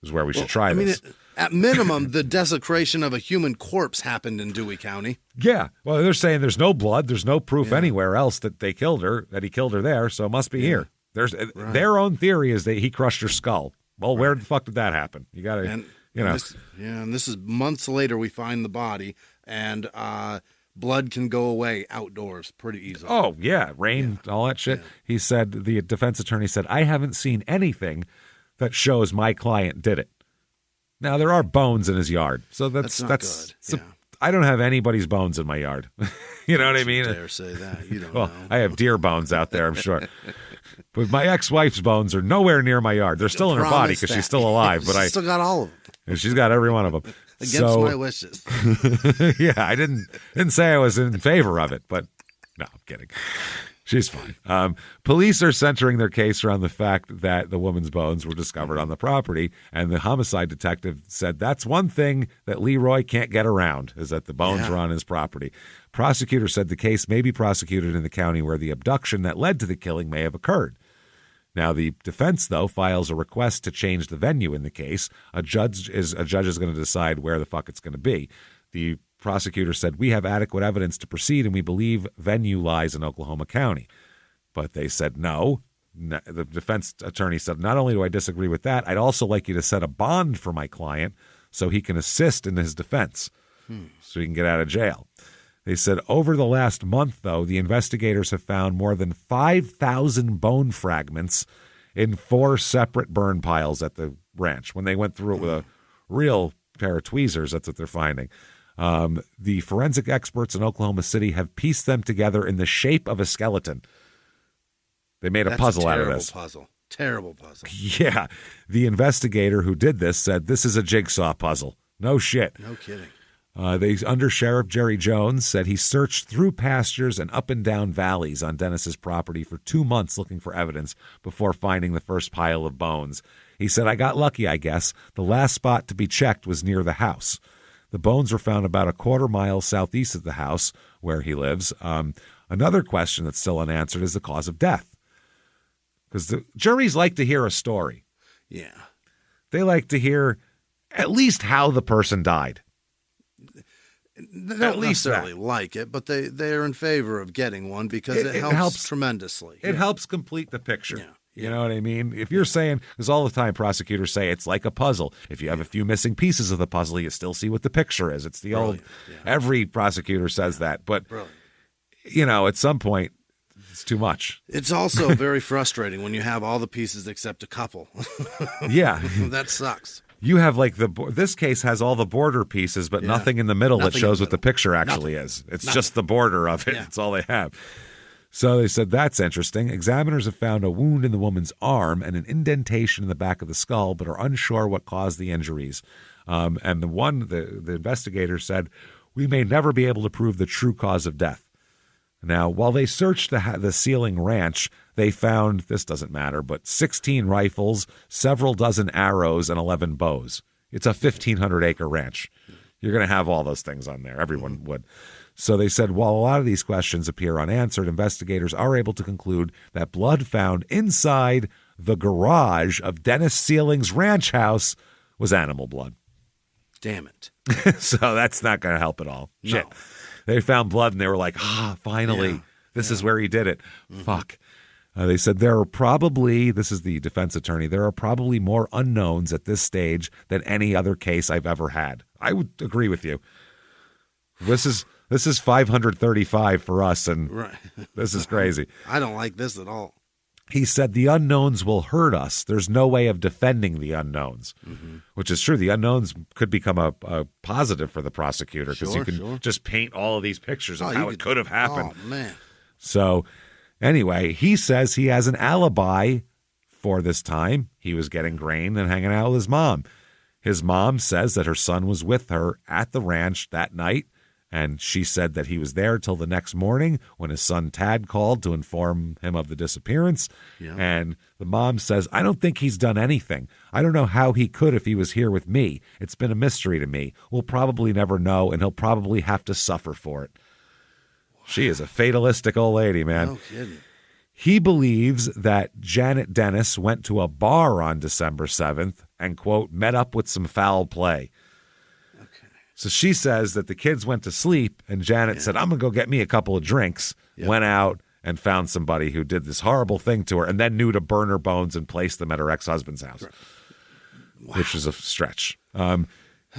is where we should try this. At minimum, the desecration of a human corpse happened in Dewey County. Yeah. Well, they're saying there's no blood. There's no proof anywhere else that they killed her, that he killed her there. So it must be here. Their own theory is that he crushed her skull. Well, where the fuck did that happen? You got to, and this is months later we find the body, and blood can go away outdoors pretty easily. Oh, yeah. Rain, all that shit. Yeah. He said, the defense attorney said, I haven't seen anything that shows my client did it. Now, there are bones in his yard. So that's not good. Yeah. I don't have anybody's bones in my yard. You know what I mean? Dare say that. You don't know. I have deer bones out there, I'm sure. But my ex-wife's bones are nowhere near my yard. They're still in her body because she's still alive. But I still got all of them. And she's got every one of them. Against my wishes. Yeah, I didn't say I was in favor of it, but no, I'm kidding. She's fine. Police are centering their case around the fact that the woman's bones were discovered on the property, and the homicide detective said that's one thing that Leroy can't get around, is that the bones were on his property. Prosecutor said the case may be prosecuted in the county where the abduction that led to the killing may have occurred. Now, the defense, though, files a request to change the venue in the case. A judge is going to decide where the fuck it's going to be. The prosecutor said, we have adequate evidence to proceed, and we believe venue lies in Oklahoma County. But they said no. The defense attorney said, not only do I disagree with that, I'd also like you to set a bond for my client so he can assist in his defense, so he can get out of jail. They said over the last month, though, the investigators have found more than 5,000 bone fragments in 4 separate burn piles at the ranch. When they went through it with a real pair of tweezers, that's what they're finding. The forensic experts in Oklahoma City have pieced them together in the shape of a skeleton. They made a puzzle out of this. Terrible puzzle. Yeah. The investigator who did this said this is a jigsaw puzzle. No shit. No kidding. Under Sheriff Jerry Jones said he searched through pastures and up and down valleys on Dennis's property for 2 months looking for evidence before finding the first pile of bones. He said, I got lucky, I guess. The last spot to be checked was near the house. The bones were found about a quarter mile southeast of the house where he lives. Another question that's still unanswered is the cause of death. Because the juries like to hear a story. Yeah. They like to hear at least how the person died. They don't necessarily like it, but they're in favor of getting one because it helps tremendously. It helps complete the picture. Yeah. You know what I mean? If you're saying, because all the time prosecutors say it's like a puzzle. If you have a few missing pieces of the puzzle, you still see what the picture is. It's the old, every prosecutor says that. But, at some point, it's too much. It's also very frustrating when you have all the pieces except a couple. Yeah. That sucks. You have this case has all the border pieces, but nothing in the middle that shows what the picture actually is. It's just the border of it. Yeah. That's all they have. So they said, that's interesting. Examiners have found a wound in the woman's arm and an indentation in the back of the skull, but are unsure what caused the injuries. And the investigator said, we may never be able to prove the true cause of death. Now, while they searched the Seiling ranch, they found, this doesn't matter, but 16 rifles, several dozen arrows, and 11 bows. It's a 1,500-acre ranch. You're going to have all those things on there. Everyone would. So they said, while a lot of these questions appear unanswered, investigators are able to conclude that blood found inside the garage of Dennis Seiling's ranch house was animal blood. Damn it. So that's not going to help at all. No. Shit. They found blood, and they were like, finally, this is where he did it. Mm-hmm. Fuck. They said there are probably, this is the defense attorney, there are probably more unknowns at this stage than any other case I've ever had. I would agree with you. This is 535 for us, and this is crazy. I don't like this at all. He said the unknowns will hurt us. There's no way of defending the unknowns, which is true. The unknowns could become a positive for the prosecutor because you can just paint all of these pictures of how it could have happened. Oh, man. So anyway, he says he has an alibi for this time. He was getting grain and hanging out with his mom. His mom says that her son was with her at the ranch that night And she said that he was there till the next morning when his son Tad called to inform him of the disappearance. Yeah. And the mom says, I don't think he's done anything. I don't know how he could if he was here with me. It's been a mystery to me. We'll probably never know, and he'll probably have to suffer for it. She is a fatalistic old lady, man. No kidding. He believes that Janet Dennis went to a bar on December 7th and, quote, met up with some foul play. So she says that the kids went to sleep, and Janet said, I'm going to go get me a couple of drinks, went out and found somebody who did this horrible thing to her, and then knew to burn her bones and place them at her ex-husband's house, which is a stretch.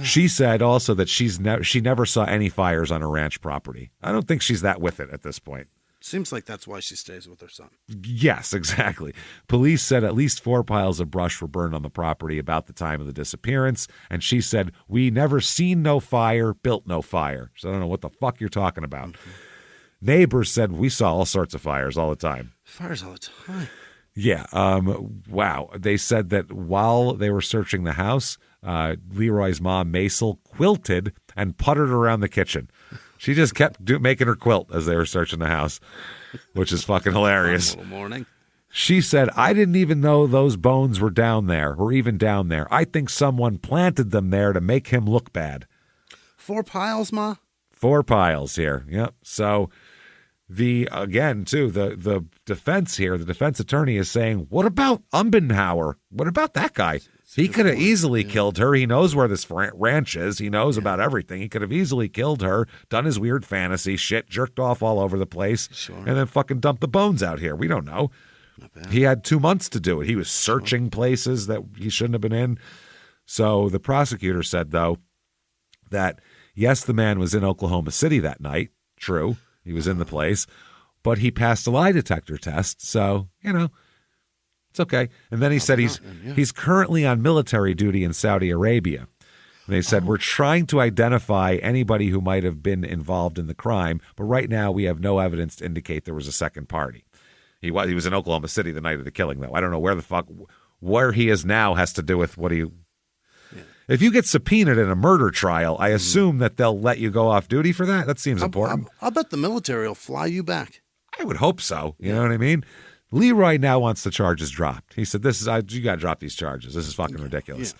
She said also that she never saw any fires on her ranch property. I don't think she's that with it at this point. Seems like that's why she stays with her son. Yes, exactly. Police said at least 4 piles of brush were burned on the property about the time of the disappearance. And she said, we never seen no fire, built no fire. So I don't know what the fuck you're talking about. Mm-hmm. Neighbors said we saw all sorts of fires all the time. Fires all the time. Yeah. Wow. They said that while they were searching the house, Leroy's mom, Maisel, quilted and puttered around the kitchen. She just kept making her quilt as they were searching the house, which is fucking hilarious. Fun little morning. She said, I didn't even know those bones were down there or even down there. I think someone planted them there to make him look bad. 4 piles, Ma? 4 piles here. Yep. So the defense here, the defense attorney is saying, what about Umbenhauer? What about that guy? He could have easily killed her. He knows where this ranch is. He knows about everything. He could have easily killed her, done his weird fantasy shit, jerked off all over the place, and then fucking dumped the bones out here. We don't know. He had 2 months to do it. He was searching places that he shouldn't have been in. So the prosecutor said, though, that yes, the man was in Oklahoma City that night. True. He was in the place, but he passed a lie detector test. So, it's okay. And then he said he's currently on military duty in Saudi Arabia. And they said, we're trying to identify anybody who might have been involved in the crime, but right now we have no evidence to indicate there was a second party. He was in Oklahoma City the night of the killing, though. I don't know where he is now has to do with what he... Yeah. If you get subpoenaed in a murder trial, I assume that they'll let you go off duty for that. That seems important. I'll bet the military will fly you back. I would hope so. You know what I mean? Leroy now wants the charges dropped. He said, you got to drop these charges. This is fucking ridiculous.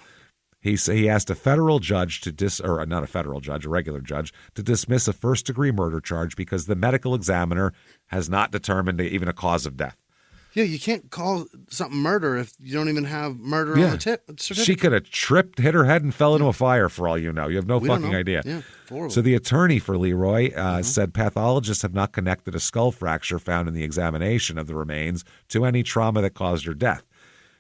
Yeah. He asked a federal judge a regular judge, to dismiss a first-degree murder charge because the medical examiner has not determined even a cause of death. Yeah, you can't call something murder if you don't even have murder on the certificate. She could have tripped, hit her head, and fell into a fire for all you know. You have no fucking idea. Yeah, so the attorney for Leroy said pathologists have not connected a skull fracture found in the examination of the remains to any trauma that caused her death.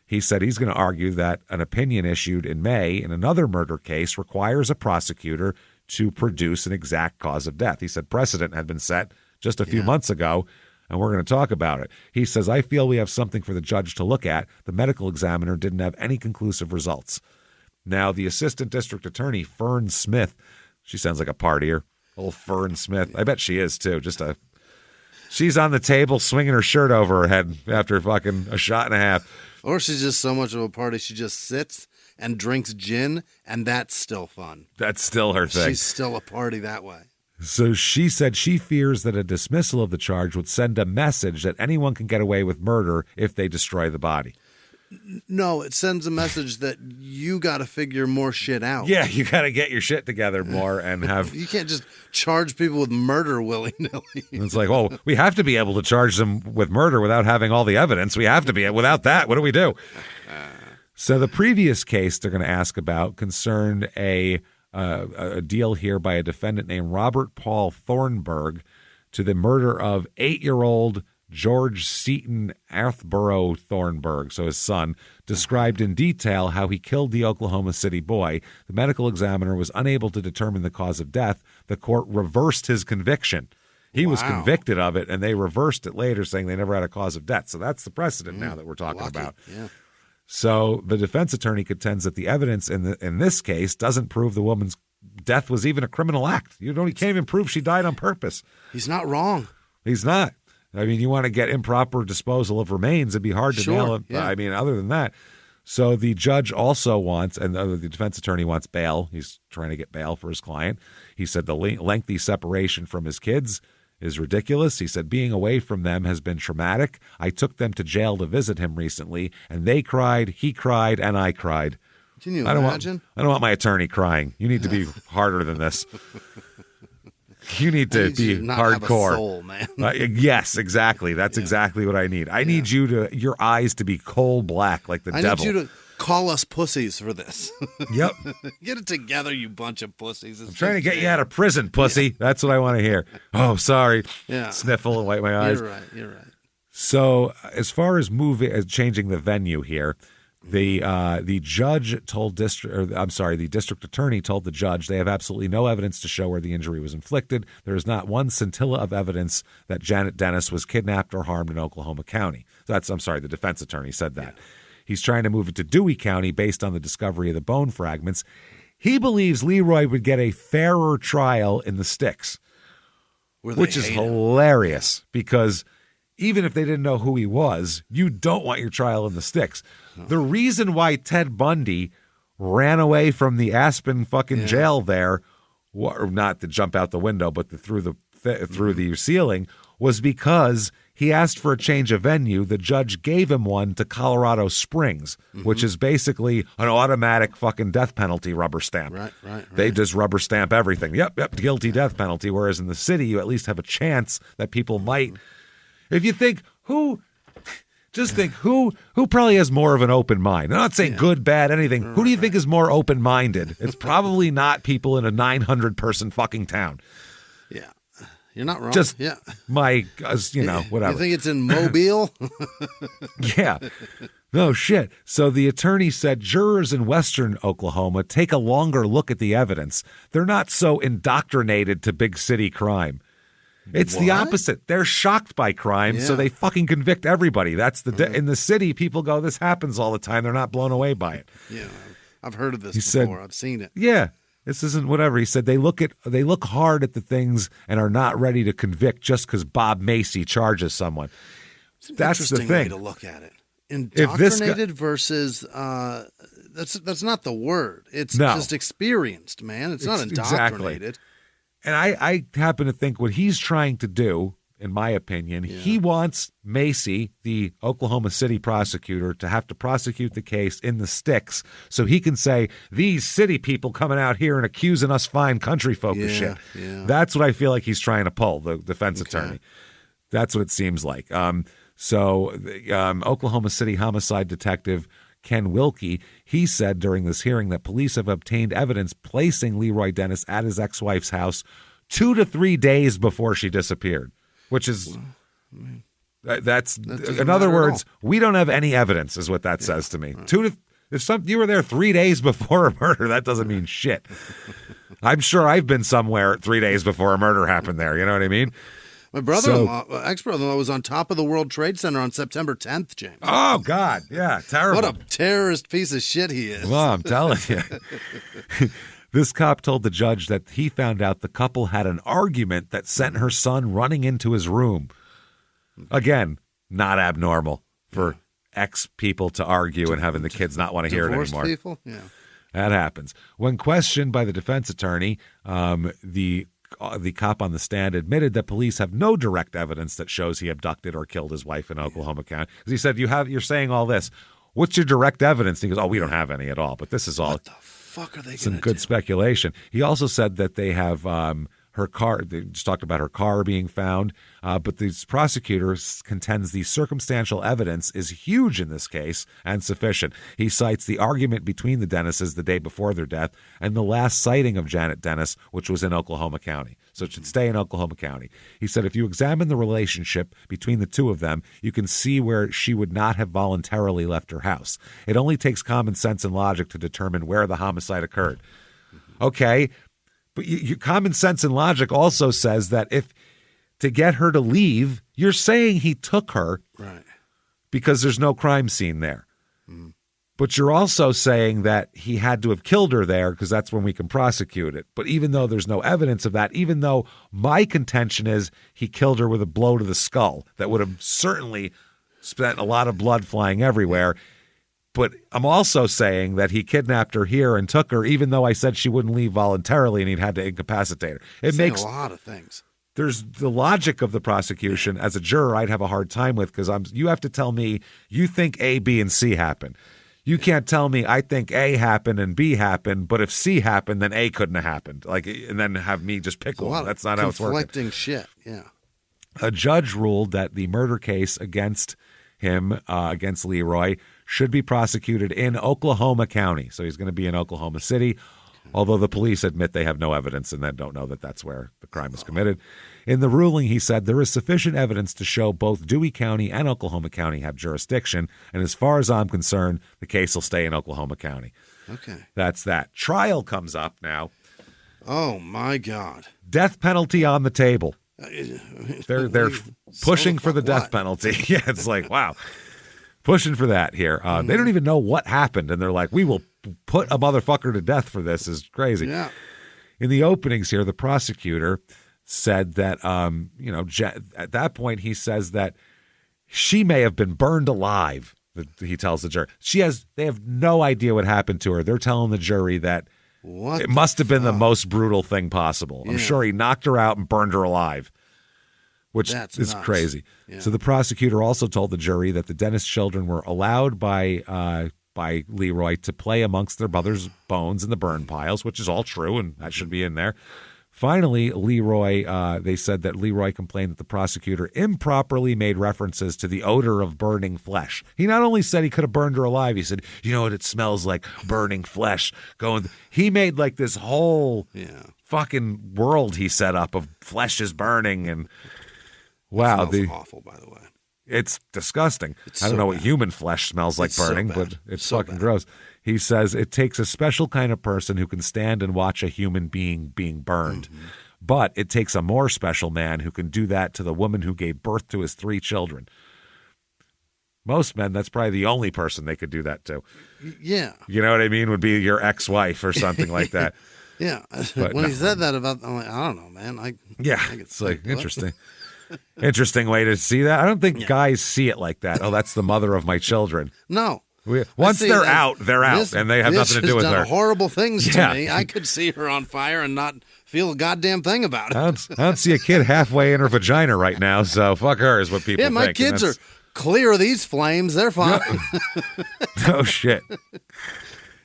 He said he's going to argue that an opinion issued in May in another murder case requires a prosecutor to produce an exact cause of death. He said precedent had been set just a few months ago, and we're going to talk about it. He says, I feel we have something for the judge to look at. The medical examiner didn't have any conclusive results. Now, the assistant district attorney, Fern Smith, she sounds like a partier, old Fern Smith. I bet she is, too. She's on the table swinging her shirt over her head after fucking a shot and a half. Or she's just so much of a party, she just sits and drinks gin, and that's still fun. That's still her thing. She's still a party that way. So she said she fears that a dismissal of the charge would send a message that anyone can get away with murder if they destroy the body. No, it sends a message that you got to figure more shit out. Yeah, you got to get your shit together more and have... You can't just charge people with murder willy-nilly. It's like, we have to be able to charge them with murder without having all the evidence. We have to be. Without that, what do we do? So the previous case they're going to ask about concerned a deal here by a defendant named Robert Paul Thornburg to the murder of 8-year-old George Seaton Athborough Thornburg, so his son, described in detail how he killed the Oklahoma City boy. The medical examiner was unable to determine the cause of death. The court reversed his conviction. He was convicted of it, and they reversed it later, saying they never had a cause of death. So that's the precedent now that we're talking about. Yeah. So the defense attorney contends that the evidence in this case doesn't prove the woman's death was even a criminal act. You can't even prove she died on purpose. He's not wrong. He's not. I mean, you want to get improper disposal of remains, it'd be hard to nail it. Yeah. I mean, other than that. So the judge also wants, and the defense attorney wants bail. He's trying to get bail for his client. He said the lengthy separation from his kids is ridiculous. He said being away from them has been traumatic. I took them to jail to visit him recently, and they cried, he cried, and I cried. Can you imagine? I don't want my attorney crying. You need to be harder than this. You need to be not hardcore. Have a soul, man. Yes, exactly. That's exactly what I need. I need your eyes to be coal black like the devil. I need you to call us pussies for this. Yep. Get it together, you bunch of pussies. I'm trying to get you out of prison, pussy. Yeah. That's what I want to hear. Oh, sorry. Yeah. Sniffle and wipe my eyes. You're right. So as far as changing the venue here, the judge told the district attorney told the judge they have absolutely no evidence to show where the injury was inflicted. There is not one scintilla of evidence that Janet Dennis was kidnapped or harmed in Oklahoma County. The defense attorney said that. Yeah. He's trying to move it to Dewey County based on the discovery of the bone fragments. He believes Leroy would get a fairer trial in the sticks, which is hilarious because even if they didn't know who he was, you don't want your trial in the sticks. No. The reason why Ted Bundy ran away from the Aspen fucking jail there, not to jump out the window, but through the ceiling, was because he asked for a change of venue. The judge gave him one to Colorado Springs, which is basically an automatic fucking death penalty rubber stamp. Right. They just rubber stamp everything. Yep, guilty death penalty. Whereas in the city, you at least have a chance that people might. If you think who probably has more of an open mind. I'm not saying good, bad, anything. Who do you think is more open-minded? It's probably not people in a 900-person fucking town. Yeah. You're not wrong. Just my, whatever. You think it's in Mobile? Yeah. No shit. So the attorney said jurors in western Oklahoma take a longer look at the evidence. They're not so indoctrinated to big city crime. It's the opposite. They're shocked by crime, so they fucking convict everybody. That's in the city, people go, this happens all the time. They're not blown away by it. Yeah, I've heard of this before. I've seen it. Yeah, this isn't whatever. He said they look hard at the things and are not ready to convict just because Bob Macy charges someone. That's the thing. Way to look at it. Indoctrinated versus that's not the word. It's just experienced, man. It's not indoctrinated. Exactly. And I happen to think what he's trying to do, in my opinion, he wants Macy, the Oklahoma City prosecutor, to have to prosecute the case in the sticks so he can say, these city people coming out here and accusing us fine country folk of shit. Yeah. That's what I feel like he's trying to pull, the defense attorney. That's what it seems like. Oklahoma City homicide detective Ken Wilkie, he said during this hearing that police have obtained evidence placing Leroy Dennis at his ex-wife's house 2 to 3 days before she disappeared, which is that's in other words, we don't have any evidence is what that says to me. Right. If you were there 3 days before a murder, that doesn't mean shit. I'm sure I've been somewhere 3 days before a murder happened there. You know what I mean? My brother-in-law, ex-brother-in-law, was on top of the World Trade Center on September 10th, James. Oh, God. Yeah, terrible. What a terrorist piece of shit he is. Well, I'm telling you. This cop told the judge that he found out the couple had an argument that sent her son running into his room. Again, not abnormal for ex-people to argue and having the kids not want to hear it anymore. People? Yeah. That happens. When questioned by the defense attorney, the cop on the stand admitted that police have no direct evidence that shows he abducted or killed his wife in Oklahoma County. Because he said, you're saying all this. What's your direct evidence? And he goes, we don't have any at all. But this is all. What the fuck are they some good speculation. He also said that they have her car. They just talked about her car being found. But the prosecutor contends the circumstantial evidence is huge in this case and sufficient. He cites the argument between the Dennises the day before their death and the last sighting of Janet Dennis, which was in Oklahoma County. So it should stay in Oklahoma County. He said if you examine the relationship between the two of them, you can see where she would not have voluntarily left her house. It only takes common sense and logic to determine where the homicide occurred. Okay, but your common sense and logic also says that if to get her to leave, you're saying he took her because there's no crime scene there. Mm. But you're also saying that he had to have killed her there because that's when we can prosecute it. But even though there's no evidence of that, even though my contention is he killed her with a blow to the skull that would have certainly spent a lot of blood flying everywhere, But I'm also saying that he kidnapped her here and took her, even though I said she wouldn't leave voluntarily and he'd had to incapacitate her. It makes a lot of things. There's the logic of the prosecution. As a juror, I'd have a hard time with, because you have to tell me you think A, B, and C happen. You can't tell me I think A happened and B happened, but if C happened, then A couldn't have happened. And then have me just pick one. That's not how it's working. Conflicting shit. Yeah. A judge ruled that the murder case against him, against Leroy, should be prosecuted in Oklahoma County. So he's going to be in Oklahoma City, although the police admit they have no evidence and then don't know that that's where the crime was committed. In the ruling, he said there is sufficient evidence to show both Dewey County and Oklahoma County have jurisdiction, and as far as I'm concerned, the case will stay in Oklahoma County. Okay. That's that. Trial comes up now. Oh, my God. Death penalty on the table. They're pushing for the death penalty. Yeah, it's like, wow. Pushing for that here. They don't even know what happened, and they're like, we will put a motherfucker to death for this. Is crazy. Yeah. In the openings here, the prosecutor said that, at that point, he says that she may have been burned alive. He tells the jury. They have no idea what happened to her. They're telling the jury that it must have been the most brutal thing possible. Yeah. I'm sure he knocked her out and burned her alive, which is crazy. Yeah. So the prosecutor also told the jury that the Dennis children were allowed by Leroy to play amongst their mother's bones in the burn piles, which is all true, and that should be in there. Finally, they said that Leroy complained that the prosecutor improperly made references to the odor of burning flesh. He not only said he could have burned her alive, he said, you know what, it smells like burning flesh. He made like this whole fucking world he set up of flesh is burning, and wow. It smells awful, by the way. It's disgusting. I don't know what human flesh smells like burning, but it's fucking gross. He says it takes a special kind of person who can stand and watch a human being being burned. Mm-hmm. But it takes a more special man who can do that to the woman who gave birth to his 3 children. Most men, that's probably the only person they could do that to. Yeah. You know what I mean? Would be your ex-wife or something like that. Yeah. But when he said that about, I'm like, I don't know, man. It's like interesting. Interesting way to see that. I don't think guys see it like that. Oh, that's the mother of my children. No. Once they're out, and they have nothing to do with her. Horrible things to me. I could see her on fire and not feel a goddamn thing about it. I don't see a kid halfway in her vagina right now, so fuck her is what people think. Yeah, my kids are clear of these flames. They're fine. No shit.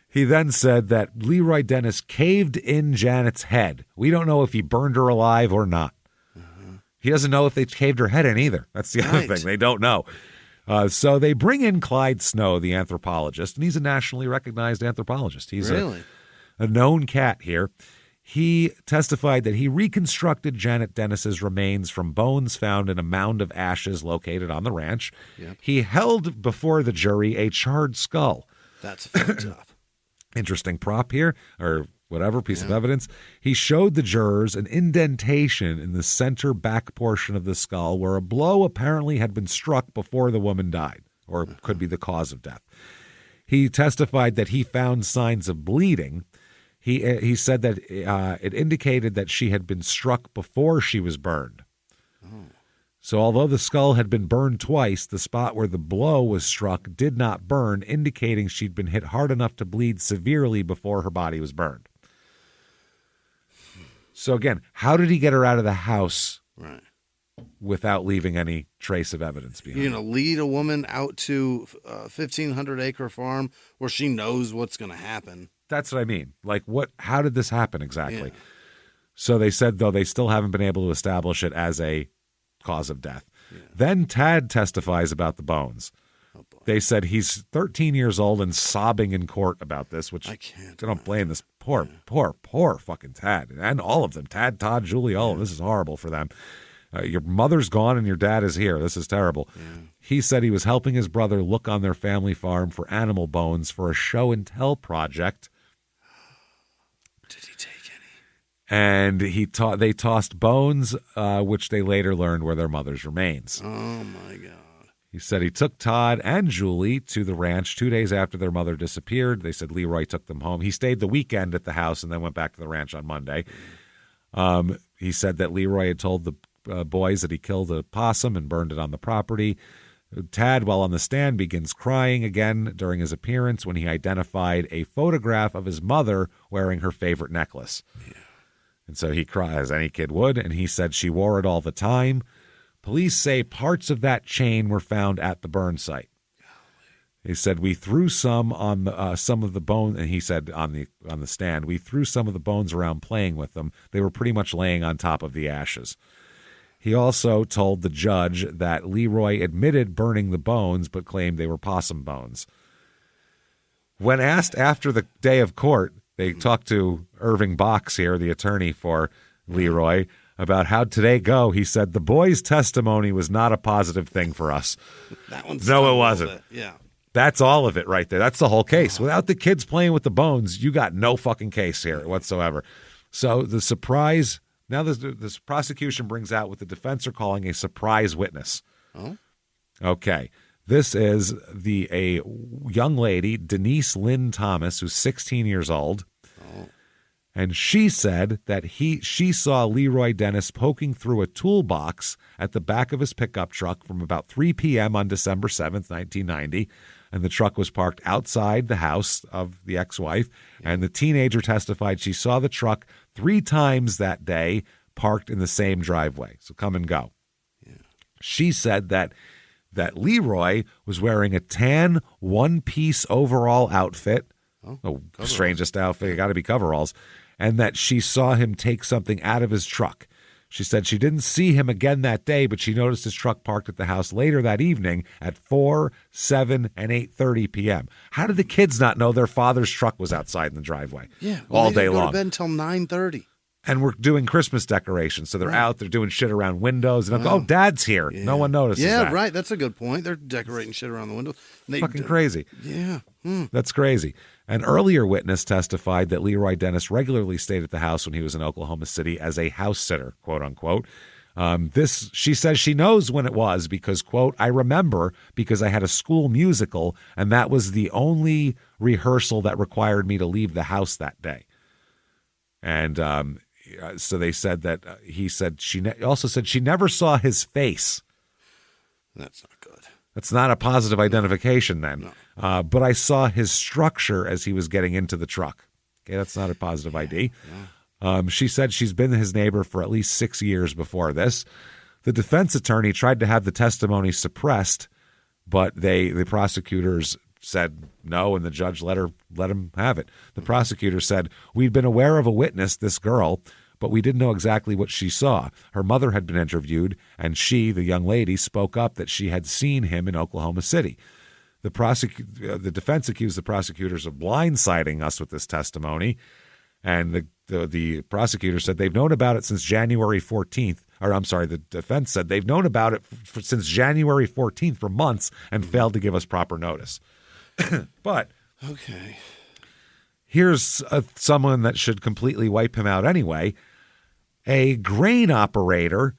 He then said that Leroy Dennis caved in Janet's head. We don't know if he burned her alive or not. He doesn't know if they caved her head in either. That's the other thing. They don't know. So they bring in Clyde Snow, the anthropologist, and he's a nationally recognized anthropologist. He's a known cat here. He testified that he reconstructed Janet Dennis's remains from bones found in a mound of ashes located on the ranch. Yep. He held before the jury a charred skull. That's fucked up. Interesting prop here, or whatever piece of evidence. He showed the jurors an indentation in the center back portion of the skull where a blow apparently had been struck before the woman died, or could be the cause of death. He testified that he found signs of bleeding. He said that it indicated that she had been struck before she was burned. So although the skull had been burned twice, the spot where the blow was struck did not burn, indicating she'd been hit hard enough to bleed severely before her body was burned. So again, how did he get her out of the house without leaving any trace of evidence behind? You're going to lead a woman out to a 1,500-acre farm where she knows what's going to happen. That's what I mean. Like, how did this happen exactly? Yeah. So they said, though, they still haven't been able to establish it as a cause of death. Yeah. Then Tad testifies about the bones. Oh, they said he's 13 years old and sobbing in court about this, which I don't blame this poor fucking Tad. And all of them. Tad, Todd, Julie, all of them. This is horrible for them. Your mother's gone and your dad is here. This is terrible. Yeah. He said he was helping his brother look on their family farm for animal bones for a show and tell project. Did he take any? And they tossed bones, which they later learned were their mother's remains. Oh, my God. He said he took Todd and Julie to the ranch 2 days after their mother disappeared. They said Leroy took them home. He stayed the weekend at the house and then went back to the ranch on Monday. He said that Leroy had told the boys that he killed a possum and burned it on the property. Tad, while on the stand, begins crying again during his appearance when he identified a photograph of his mother wearing her favorite necklace. Yeah. And so he cries, as any kid would, and he said she wore it all the time. Police say parts of that chain were found at the burn site. He said, we threw some of the bones, and he said on the stand, we threw some of the bones around playing with them. They were pretty much laying on top of the ashes. He also told the judge that Leroy admitted burning the bones, but claimed they were possum bones. When asked after the day of court, they talked to Irving Box here, the attorney for Leroy, about how'd today go. He said, the boy's testimony was not a positive thing for us. That one's no, it wasn't. Yeah. That's all of it right there. That's the whole case. Without the kids playing with the bones, you got no fucking case here whatsoever. So the surprise, now this prosecution brings out what the defense are calling a surprise witness. Oh. Okay. This is a young lady, Denise Lynn Thomas, who's 16 years old. Oh. And she said that she saw Leroy Dennis poking through a toolbox at the back of his pickup truck from about 3 p.m. on December 7th, 1990. And the truck was parked outside the house of the ex-wife. Yeah. And the teenager testified she saw the truck 3 times that day parked in the same driveway. So come and go. Yeah. She said that Leroy was wearing a tan one-piece overall outfit. Oh, strangest outfit. It got to be coveralls. And that she saw him take something out of his truck. She said she didn't see him again that day, but she noticed his truck parked at the house later that evening at 4, 7, and 8:30 p.m. How did the kids not know their father's truck was outside in the driveway? Yeah, all day long. Go to bed until 9:30. And we're doing Christmas decorations, so they're out, they're doing shit around windows, and oh, Dad's here. Yeah. No one notices that. Yeah, right. That's a good point. They're decorating shit around the windows. Fucking crazy. Yeah. That's crazy. An earlier witness testified that Leroy Dennis regularly stayed at the house when he was in Oklahoma City as a house sitter, quote unquote. She says she knows when it was because, quote, I remember because I had a school musical, and that was the only rehearsal that required me to leave the house that day. And so they said that he said also said she never saw his face. That's not good. That's not a positive identification then. No. But I saw his structure as he was getting into the truck. Okay, that's not a positive ID. Yeah. She said she's been his neighbor for at least 6 years before this. The defense attorney tried to have the testimony suppressed, but the prosecutors said no, and the judge let him have it. The prosecutor said, we'd been aware of a witness, this girl, but we didn't know exactly what she saw. Her mother had been interviewed, and she, the young lady, spoke up that she had seen him in Oklahoma City. The defense accused the prosecutors of blindsiding us with this testimony, and the prosecutor said they've known about it since January 14th. Or I'm sorry, the defense said they've known about it since January 14th for months and failed to give us proper notice. But okay, here's someone that should completely wipe him out anyway. A grain operator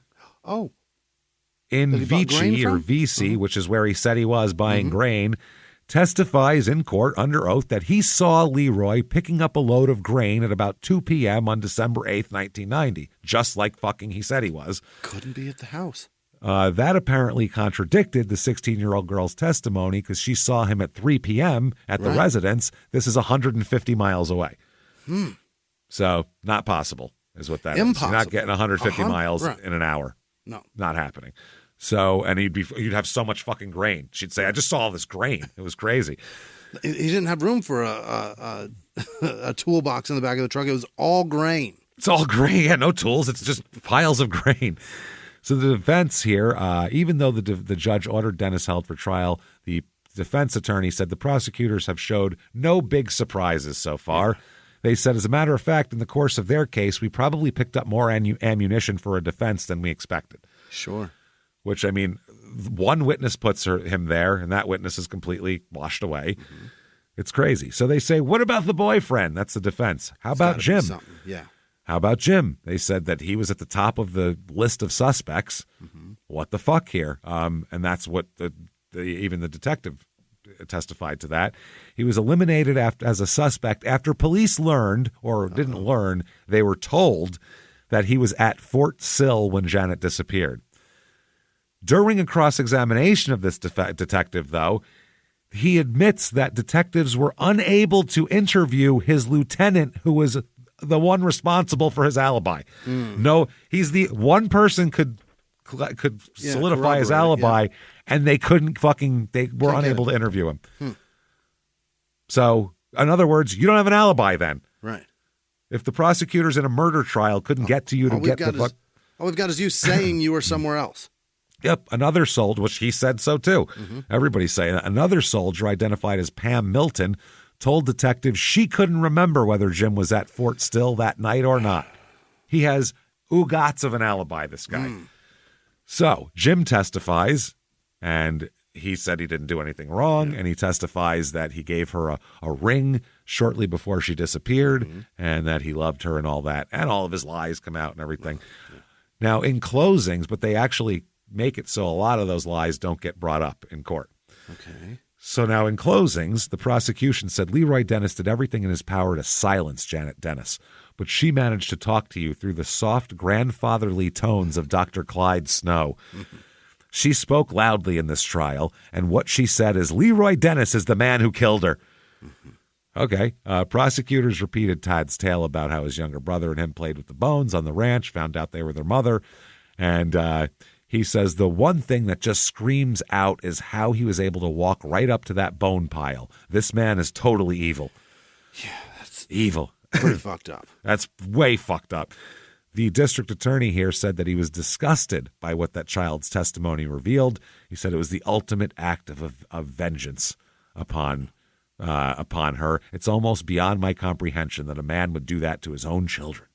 in Vici or VC, which is where he said he was buying grain, testifies in court under oath that he saw Leroy picking up a load of grain at about 2 p.m. on December 8th, 1990, just like fucking he said he was. Couldn't be at the house. That apparently contradicted the 16-year-old girl's testimony because she saw him at 3 p.m. at the residence. This is 150 miles away. So not possible is what that is. You're not getting 150 miles in an hour. No. Not happening. So, and you'd have so much fucking grain. She'd say, I just saw all this grain. It was crazy. He didn't have room for a toolbox in the back of the truck. It was all grain. It's all grain. Yeah, no tools. It's just piles of grain. So the defense here, even though the judge ordered Dennis held for trial, the defense attorney said the prosecutors have showed no big surprises so far. Yeah. They said, as a matter of fact, in the course of their case, we probably picked up more ammunition for a defense than we expected. Sure. Which, I mean, one witness puts him there, and that witness is completely washed away. Mm-hmm. It's crazy. So they say, what about the boyfriend? That's the defense. How about Jim? Yeah. How about Jim? They said that he was at the top of the list of suspects. Mm-hmm. What the fuck here? And that's what even the detective testified to that. He was eliminated as a suspect after police learned, or didn't learn, they were told that he was at Fort Sill when Janet disappeared. During a cross-examination of this detective, though, he admits that detectives were unable to interview his lieutenant, who was the one responsible for his alibi. No, he's the one person could solidify his alibi, and they were unable to interview him. So, in other words, you don't have an alibi then. Right. If the prosecutors in a murder trial couldn't get to you to get the all we've got is you saying you were somewhere else. Yep, another soldier, which he said so too. Everybody's saying that. Another soldier identified as Pam Milton told detectives she couldn't remember whether Jim was at Fort Still that night or not. He has oogats of an alibi, this guy. So Jim testifies, and he said he didn't do anything wrong, and he testifies that he gave her a ring shortly before she disappeared, and that he loved her and all that, and all of his lies come out and everything. Now, in closings, but they actually make it so a lot of those lies don't get brought up in court. Okay. So now in closings, the prosecution said Leroy Dennis did everything in his power to silence Janet Dennis, but she managed to talk to you through the soft, grandfatherly tones of Dr. Clyde Snow. She spoke loudly in this trial, and what she said is, Leroy Dennis is the man who killed her. Okay. Prosecutors repeated Todd's tale about how his younger brother and him played with the bones on the ranch, found out they were their mother, and he says the one thing that just screams out is how he was able to walk right up to that bone pile. This man is totally evil. Yeah, that's evil. Pretty fucked up. That's way fucked up. The district attorney here said that he was disgusted by what that child's testimony revealed. He said it was the ultimate act of vengeance upon her. It's almost beyond my comprehension that a man would do that to his own children.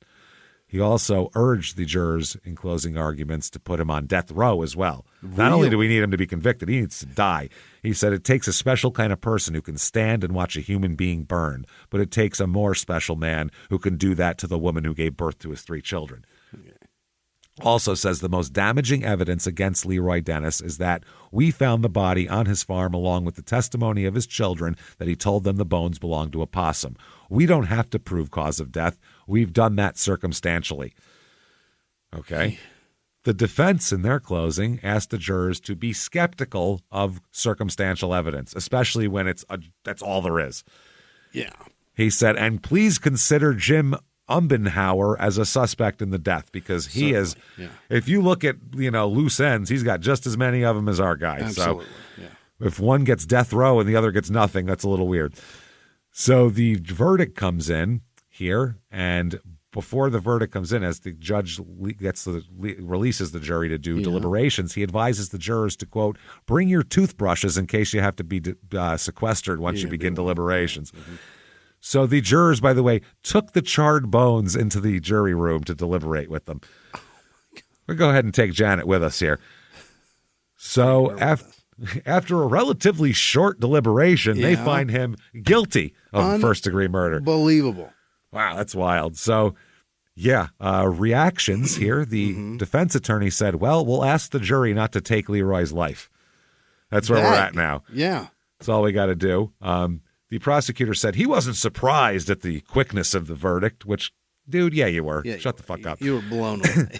He also urged the jurors in closing arguments to put him on death row as well. Really? Not only do we need him to be convicted, he needs to die. He said it takes a special kind of person who can stand and watch a human being burn, but it takes a more special man who can do that to the woman who gave birth to his 3 children. Okay. Also says the most damaging evidence against Leroy Dennis is that we found the body on his farm along with the testimony of his children that he told them the bones belonged to a possum. We don't have to prove cause of death. We've done that circumstantially. Okay. The defense in their closing asked the jurors to be skeptical of circumstantial evidence, especially when that's all there is. Yeah. He said, and please consider Jim Umbenhauer as a suspect in the death because he is, if you look at, loose ends, he's got just as many of them as our guy. Absolutely. So if one gets death row and the other gets nothing, that's a little weird. So the verdict comes in here, and before the verdict comes in, as the judge releases the jury to do deliberations, he advises the jurors to, quote, bring your toothbrushes in case you have to be sequestered once you begin deliberations. So the jurors, by the way, took the charred bones into the jury room to deliberate with them. We'll go ahead and take Janet with us here. So after a relatively short deliberation, they find him guilty of first-degree murder. Unbelievable. Wow, that's wild. So, reactions here. The defense attorney said, well, we'll ask the jury not to take Leroy's life. That's where we're at now. Yeah. That's all we got to do. The prosecutor said he wasn't surprised at the quickness of the verdict, which, dude, you were. Yeah, Shut the fuck up. You were blown away.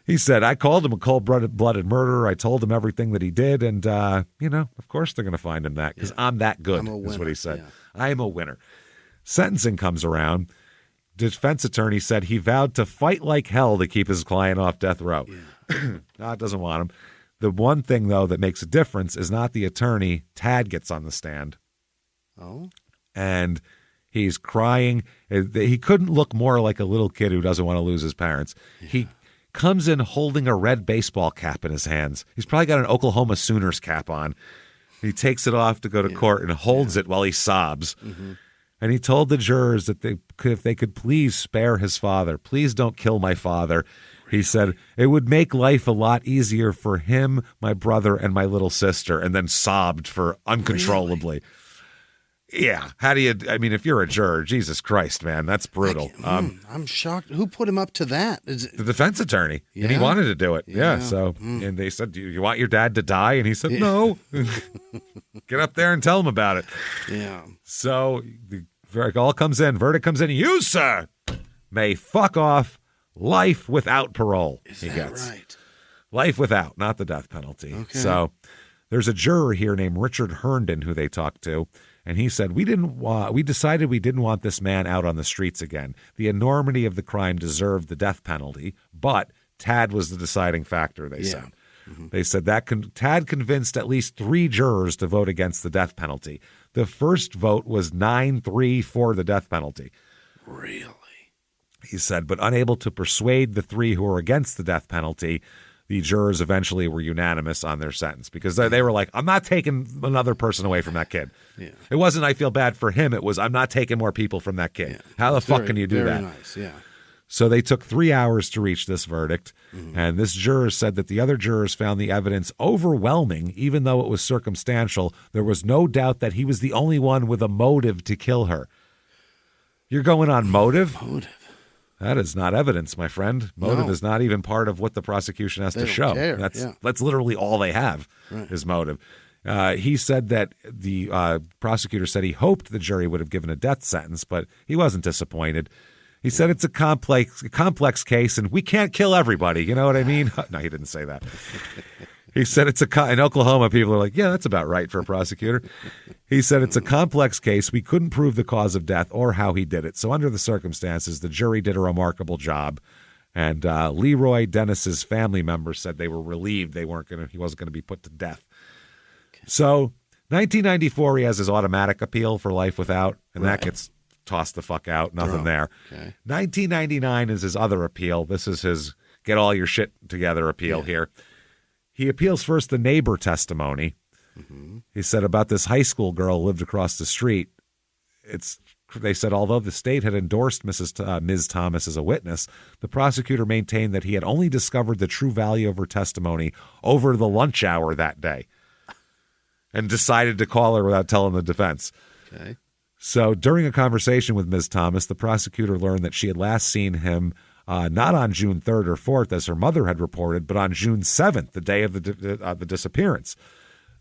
He said, I called him a cold-blooded murderer. I told him everything that he did, and, of course they're going to find him that because I'm that good, is what he said. Yeah. I am a winner. Sentencing comes around. Defense attorney said he vowed to fight like hell to keep his client off death row. Yeah. No, it doesn't want him. The one thing, though, that makes a difference is not the attorney. Tad gets on the stand. Oh. And he's crying. He couldn't look more like a little kid who doesn't want to lose his parents. Yeah. He comes in holding a red baseball cap in his hands. He's probably got an Oklahoma Sooners cap on. He takes it off to go to court and holds it while he sobs. Mm-hmm. And he told the jurors that if they could please spare his father, please don't kill my father. He said, it would make life a lot easier for him, my brother, and my little sister, and then sobbed for uncontrollably. Really? Yeah. If you're a juror, Jesus Christ, man, that's brutal. I'm shocked. Who put him up to that? The defense attorney. Yeah? And he wanted to do it. Yeah. And they said, do you want your dad to die? And he said, no. Get up there and tell him about it. Yeah. So the verdict all comes in. Verdict comes in. You, sir, may fuck off life without parole. Is that right? Life without, not the death penalty. Okay. So there's a juror here named Richard Herndon who they talked to, and he said, we decided we didn't want this man out on the streets again. The enormity of the crime deserved the death penalty, but Tad was the deciding factor, they said. Mm-hmm. They said that Tad convinced at least 3 jurors to vote against the death penalty. The first vote was 9-3 for the death penalty. Really? He said, but unable to persuade the 3 who were against the death penalty, the jurors eventually were unanimous on their sentence because they were like, I'm not taking another person away from that kid. Yeah. It wasn't I feel bad for him. It was I'm not taking more people from that kid. Yeah. How the fuck can you do that? Nice. Yeah. So they took 3 hours to reach this verdict, and this juror said that the other jurors found the evidence overwhelming, even though it was circumstantial. There was no doubt that he was the only one with a motive to kill her. You're going on motive? Motive. That is not evidence, my friend. Motive is not even part of what the prosecution has to show. That's literally all they have is motive. He said that the prosecutor said he hoped the jury would have given a death sentence, but he wasn't disappointed. He said it's a complex case, and we can't kill everybody. You know what I mean? No, he didn't say that. He said in Oklahoma, people are like, yeah, that's about right for a prosecutor. He said it's a complex case. We couldn't prove the cause of death or how he did it. So under the circumstances, the jury did a remarkable job. And Leroy Dennis's family members said they were relieved he wasn't going to be put to death. Okay. So 1994, he has his automatic appeal for life without, and that gets tossed the fuck out. Nothing there. Okay. 1999 is his other appeal. This is his get all your shit together appeal here. He appeals first the neighbor testimony. Mm-hmm. He said about this high school girl who lived across the street. They said although the state had endorsed Ms. Thomas as a witness, the prosecutor maintained that he had only discovered the true value of her testimony over the lunch hour that day and decided to call her without telling the defense. Okay. So during a conversation with Ms. Thomas, the prosecutor learned that she had last seen him not on June 3rd or 4th, as her mother had reported, but on June 7th, the day of the disappearance.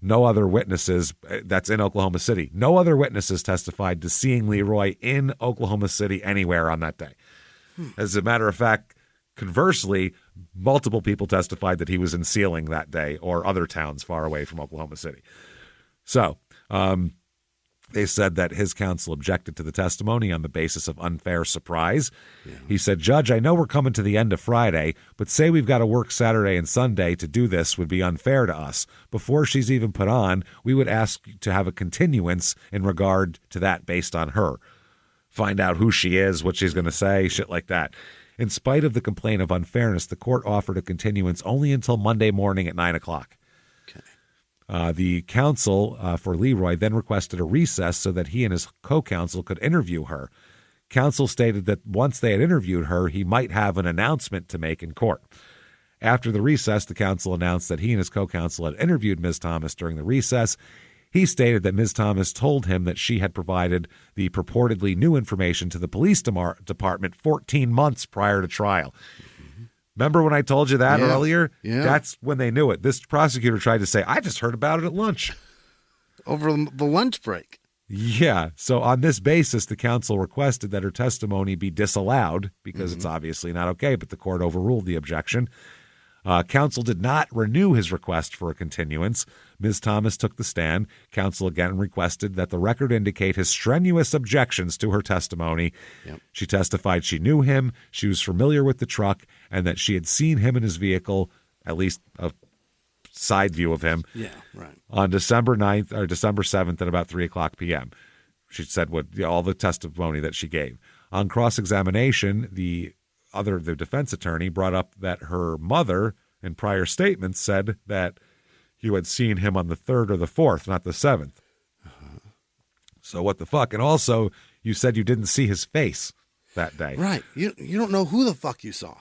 No other witnesses, that's in Oklahoma City, no other witnesses testified to seeing Leroy in Oklahoma City anywhere on that day. As a matter of fact, conversely, multiple people testified that he was in Seiling that day or other towns far away from Oklahoma City. So, they said that his counsel objected to the testimony on the basis of unfair surprise. Yeah. He said, Judge, I know we're coming to the end of Friday, but say we've got to work Saturday and Sunday to do this would be unfair to us. Before she's even put on, we would ask to have a continuance in regard to that based on her. Find out who she is, what she's going to say, shit like that. In spite of the complaint of unfairness, the court offered a continuance only until Monday morning at 9 o'clock. The counsel for Leroy then requested a recess so that he and his co-counsel could interview her. Counsel stated that once they had interviewed her, he might have an announcement to make in court. After the recess, the counsel announced that he and his co-counsel had interviewed Ms. Thomas during the recess. He stated that Ms. Thomas told him that she had provided the purportedly new information to the police department 14 months prior to trial. Remember when I told you that earlier? Yeah. That's when they knew it. This prosecutor tried to say, I just heard about it at lunch. Over the lunch break. Yeah. So on this basis, the counsel requested that her testimony be disallowed because it's obviously not okay, but the court overruled the objection. Counsel did not renew his request for a continuance. Ms. Thomas took the stand. Counsel again requested that the record indicate his strenuous objections to her testimony. Yep. She testified she knew him, she was familiar with the truck, and that she had seen him in his vehicle, at least a side view of him, on December 9th or December 7th at about 3 o'clock p.m. She said all the testimony that she gave. On cross-examination, the defense attorney brought up that her mother in prior statements said that you had seen him on the 3rd or the 4th, not the 7th. So what the fuck? And also, you said you didn't see his face that day. Right. You don't know who the fuck you saw.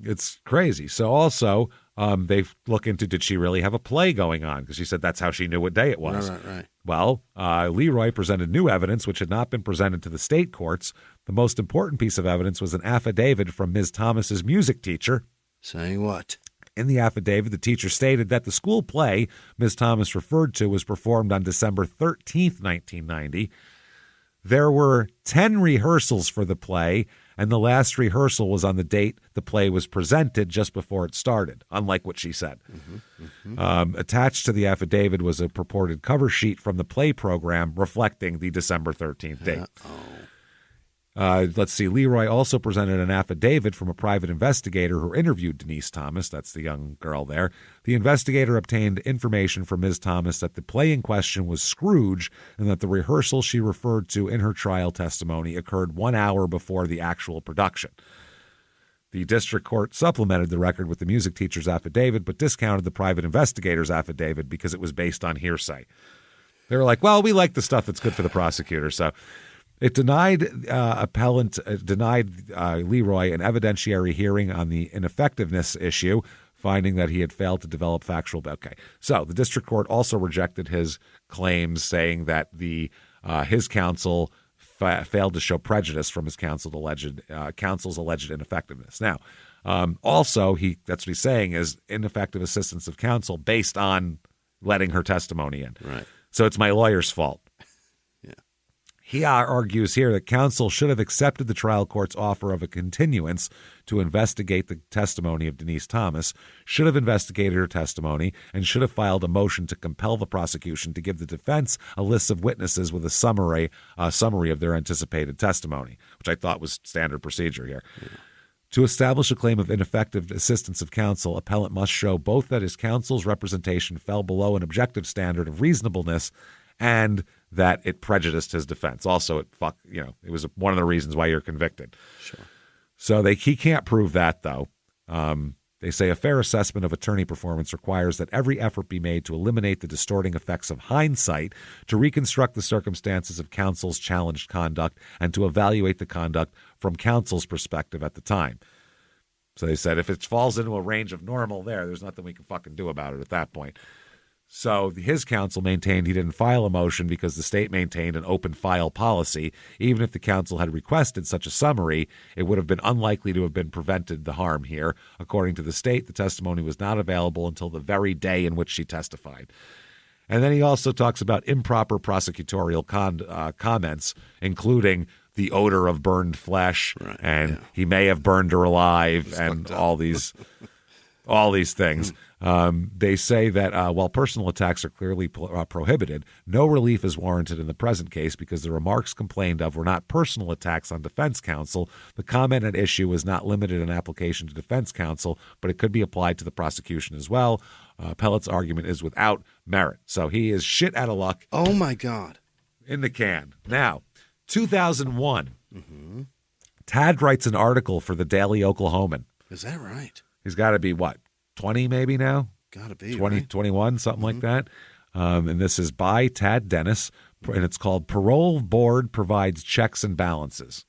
It's crazy. So also, they look into, did she really have a play going on? Because she said that's how she knew what day it was. Right. Well, Leroy presented new evidence which had not been presented to the state courts. The most important piece of evidence was an affidavit from Ms. Thomas's music teacher. Saying what? In the affidavit, the teacher stated that the school play Ms. Thomas referred to was performed on December 13th, 1990. There were 10 rehearsals for the play, and the last rehearsal was on the date the play was presented just before it started, unlike what she said. Attached to the affidavit was a purported cover sheet from the play program reflecting the December 13th date. Let's see. Leroy also presented an affidavit from a private investigator who interviewed Denise Thomas. That's the young girl there. The investigator obtained information from Ms. Thomas that the play in question was Scrooge and that the rehearsal she referred to in her trial testimony occurred 1 hour before the actual production. The district court supplemented the record with the music teacher's affidavit, but discounted the private investigator's affidavit because it was based on hearsay. They were like, well, we like the stuff that's good for the prosecutor, so... It denied Leroy an evidentiary hearing on the ineffectiveness issue, finding that he had failed to develop factual. Okay, so the district court also rejected his claims, saying that his counsel failed to show prejudice from his counsel's alleged ineffectiveness. Now, also that's what he's saying is ineffective assistance of counsel based on letting her testimony in. Right. So it's my lawyer's fault. He argues here that counsel should have accepted the trial court's offer of a continuance to investigate the testimony of Denise Thomas, should have investigated her testimony, and should have filed a motion to compel the prosecution to give the defense a list of witnesses with a summary of their anticipated testimony, which I thought was standard procedure here. Yeah. To establish a claim of ineffective assistance of counsel, appellant must show both that his counsel's representation fell below an objective standard of reasonableness and that it prejudiced his defense. Also, it was one of the reasons why you're convicted. Sure. So he can't prove that, though. They say a fair assessment of attorney performance requires that every effort be made to eliminate the distorting effects of hindsight, to reconstruct the circumstances of counsel's challenged conduct, and to evaluate the conduct from counsel's perspective at the time. So they said if it falls into a range of normal there's nothing we can fucking do about it at that point. So his counsel maintained he didn't file a motion because the state maintained an open file policy. Even if the counsel had requested such a summary, it would have been unlikely to have been prevented the harm here. According to the state, the testimony was not available until the very day in which she testified. And then he also talks about improper prosecutorial comments, including the odor of burned flesh, he may have burned her alive, and all these things. They say that while personal attacks are clearly prohibited, no relief is warranted in the present case because the remarks complained of were not personal attacks on defense counsel. The comment at issue was not limited in application to defense counsel, but it could be applied to the prosecution as well. Pellett's argument is without merit. So he is shit out of luck. Oh, my God. In the can. Now, 2001, Tad writes an article for the Daily Oklahoman. Is that right? He's got to be, 20 maybe now? Got to be, 20, right? 21, something like that. And this is by Tad Dennis, and it's called Parole Board Provides Checks and Balances.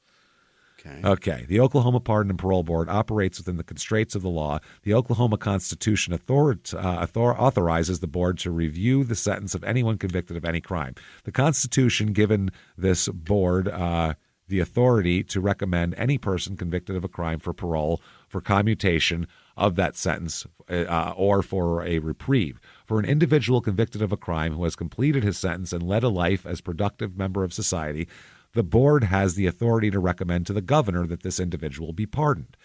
Okay. The Oklahoma Pardon and Parole Board operates within the constraints of the law. The Oklahoma Constitution authorizes the board to review the sentence of anyone convicted of any crime. The Constitution given this board the authority to recommend any person convicted of a crime for parole for commutation of that sentence or for a reprieve. For an individual convicted of a crime who has completed his sentence and led a life as productive member of society, the board has the authority to recommend to the governor that this individual be pardoned.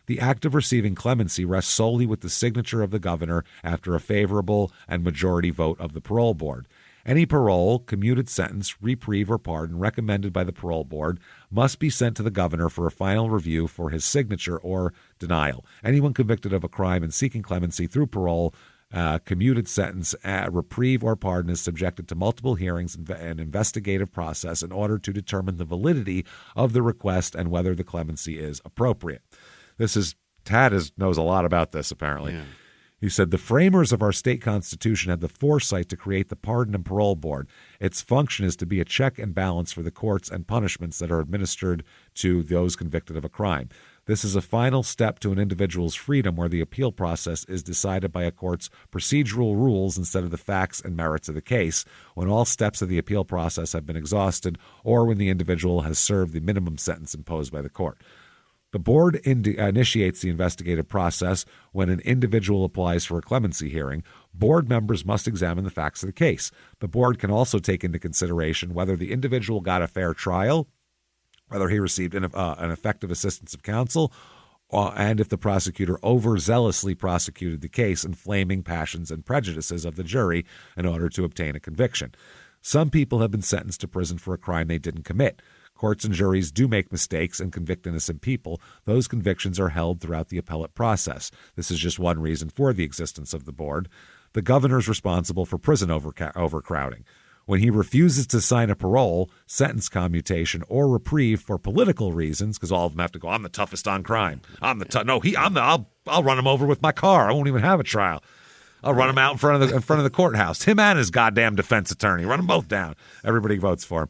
The act of receiving clemency rests solely with the signature of the governor after a favorable and majority vote of the parole board. Any parole, commuted sentence, reprieve, or pardon recommended by the parole board must be sent to the governor for a final review for his signature or denial. Anyone convicted of a crime and seeking clemency through parole, commuted sentence, reprieve, or pardon is subjected to multiple hearings and investigative process in order to determine the validity of the request and whether the clemency is appropriate. Tad knows a lot about this, apparently. Yeah. He said, the framers of our state constitution had the foresight to create the Pardon and Parole Board. Its function is to be a check and balance for the courts and punishments that are administered to those convicted of a crime. This is a final step to an individual's freedom where the appeal process is decided by a court's procedural rules instead of the facts and merits of the case, when all steps of the appeal process have been exhausted or when the individual has served the minimum sentence imposed by the court. The board initiates the investigative process when an individual applies for a clemency hearing. Board members must examine the facts of the case. The board can also take into consideration whether the individual got a fair trial, whether he received an effective assistance of counsel, and if the prosecutor overzealously prosecuted the case, inflaming passions and prejudices of the jury in order to obtain a conviction. Some people have been sentenced to prison for a crime they didn't commit. Courts and juries do make mistakes and convict innocent people. Those convictions are held throughout the appellate process. This is just one reason for the existence of the board. The governor is responsible for prison overcrowding. When he refuses to sign a parole, sentence commutation, or reprieve for political reasons, because all of them have to go, I'm the toughest on crime. I'll run him over with my car. I won't even have a trial. I'll run him out in front of the courthouse. Him and his goddamn defense attorney. Run them both down. Everybody votes for him.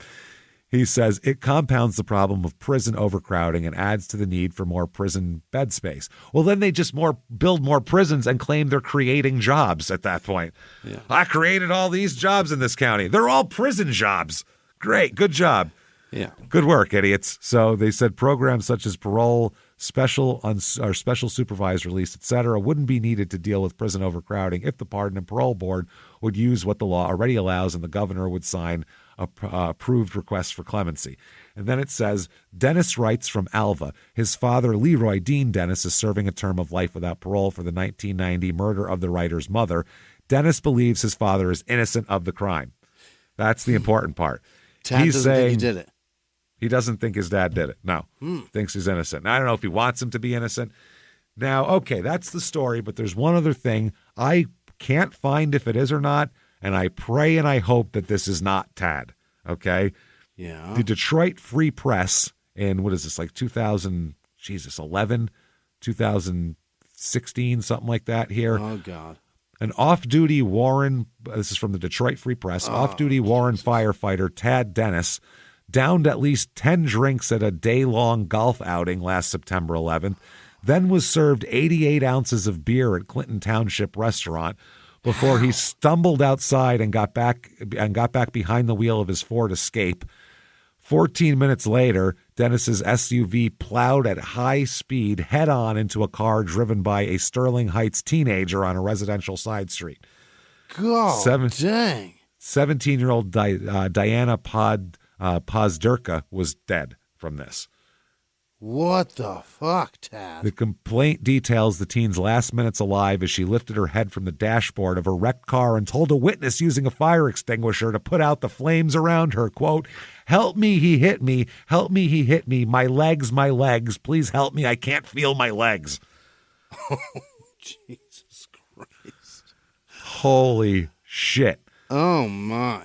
He says it compounds the problem of prison overcrowding and adds to the need for more prison bed space. Well, then they just build more prisons and claim they're creating jobs at that point. Yeah. I created all these jobs in this county. They're all prison jobs. Great. Good job. Yeah. Good work, idiots. So they said programs such as parole, special supervised release, etc., wouldn't be needed to deal with prison overcrowding if the Pardon and Parole Board would use what the law already allows and the governor would sign approved requests for clemency. And then it says, Dennis writes from Alva. His father, Leroy Dean Dennis, is serving a term of life without parole for the 1990 murder of the writer's mother. Dennis believes his father is innocent of the crime. That's the important part. He's doesn't saying think he did it. He doesn't think his dad did it. No. Thinks he's innocent. Now, I don't know if he wants him to be innocent. Now, okay, that's the story, but there's one other thing. I can't find if it is or not, and I pray and I hope that this is not Tad, okay? Yeah. The Detroit Free Press in, 2011, 2016, something like that here. Oh, God. An off-duty Warren, this is from the Detroit Free Press, off-duty Warren firefighter Tad Dennis downed at least 10 drinks at a day-long golf outing last September 11th, then was served 88 ounces of beer at Clinton Township Restaurant before he stumbled outside and got back behind the wheel of his Ford Escape. 14 minutes later, Dennis's SUV plowed at high speed head-on into a car driven by a Sterling Heights teenager on a residential side street. God dang. 17-year-old Diana Pozdurka was dead from this. What the fuck, Tad? The complaint details the teen's last minutes alive as she lifted her head from the dashboard of a wrecked car and told a witness using a fire extinguisher to put out the flames around her, quote, "Help me, he hit me. Help me, he hit me. My legs. Please help me. I can't feel my legs." Oh, Jesus Christ. Holy shit. Oh, my.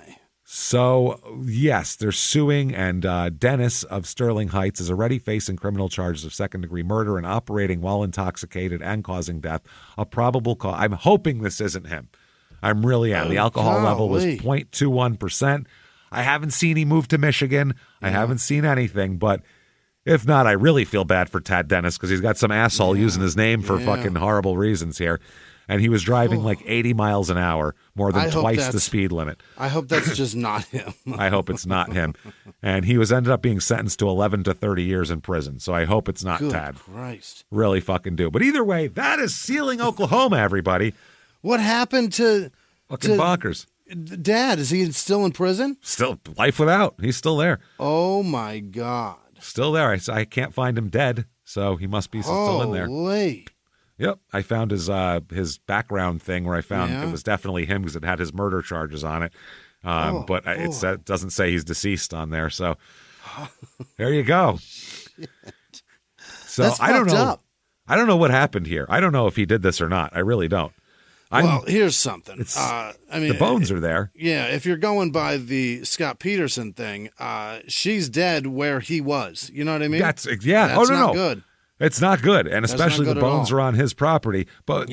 So, yes, they're suing, and Dennis of Sterling Heights is already facing criminal charges of second-degree murder and operating while intoxicated and causing death. A probable cause. I'm hoping this isn't him. I'm really am. The alcohol level was 0.21%. I haven't seen he move to Michigan. I haven't seen anything, but if not, I really feel bad for Tad Dennis because he's got some asshole using his name for fucking horrible reasons here. And he was driving like 80 miles an hour, more than twice the speed limit. I hope that's just not him. I hope it's not him. And he ended up being sentenced to 11 to 30 years in prison. So I hope it's not Tad. Christ. Really fucking do. But either way, that is Seiling, Oklahoma, everybody. What happened to... Fucking bonkers. Dad, is he still in prison? Still, life without. He's still there. Oh, my God. Still there. I can't find him dead, so he must be still in there. Holy. Yep, I found his background thing where I found it was definitely him because it had his murder charges on it. But it doesn't say he's deceased on there. So there you go. Shit. So That's I don't know. up. I don't know what happened here. I don't know if he did this or not. I really don't. Well, here's something. I mean, the bones are there. Yeah, if you're going by the Scott Peterson thing, she's dead where he was. You know what I mean? That's That's not good. It's not good, and especially the bones are on his property. But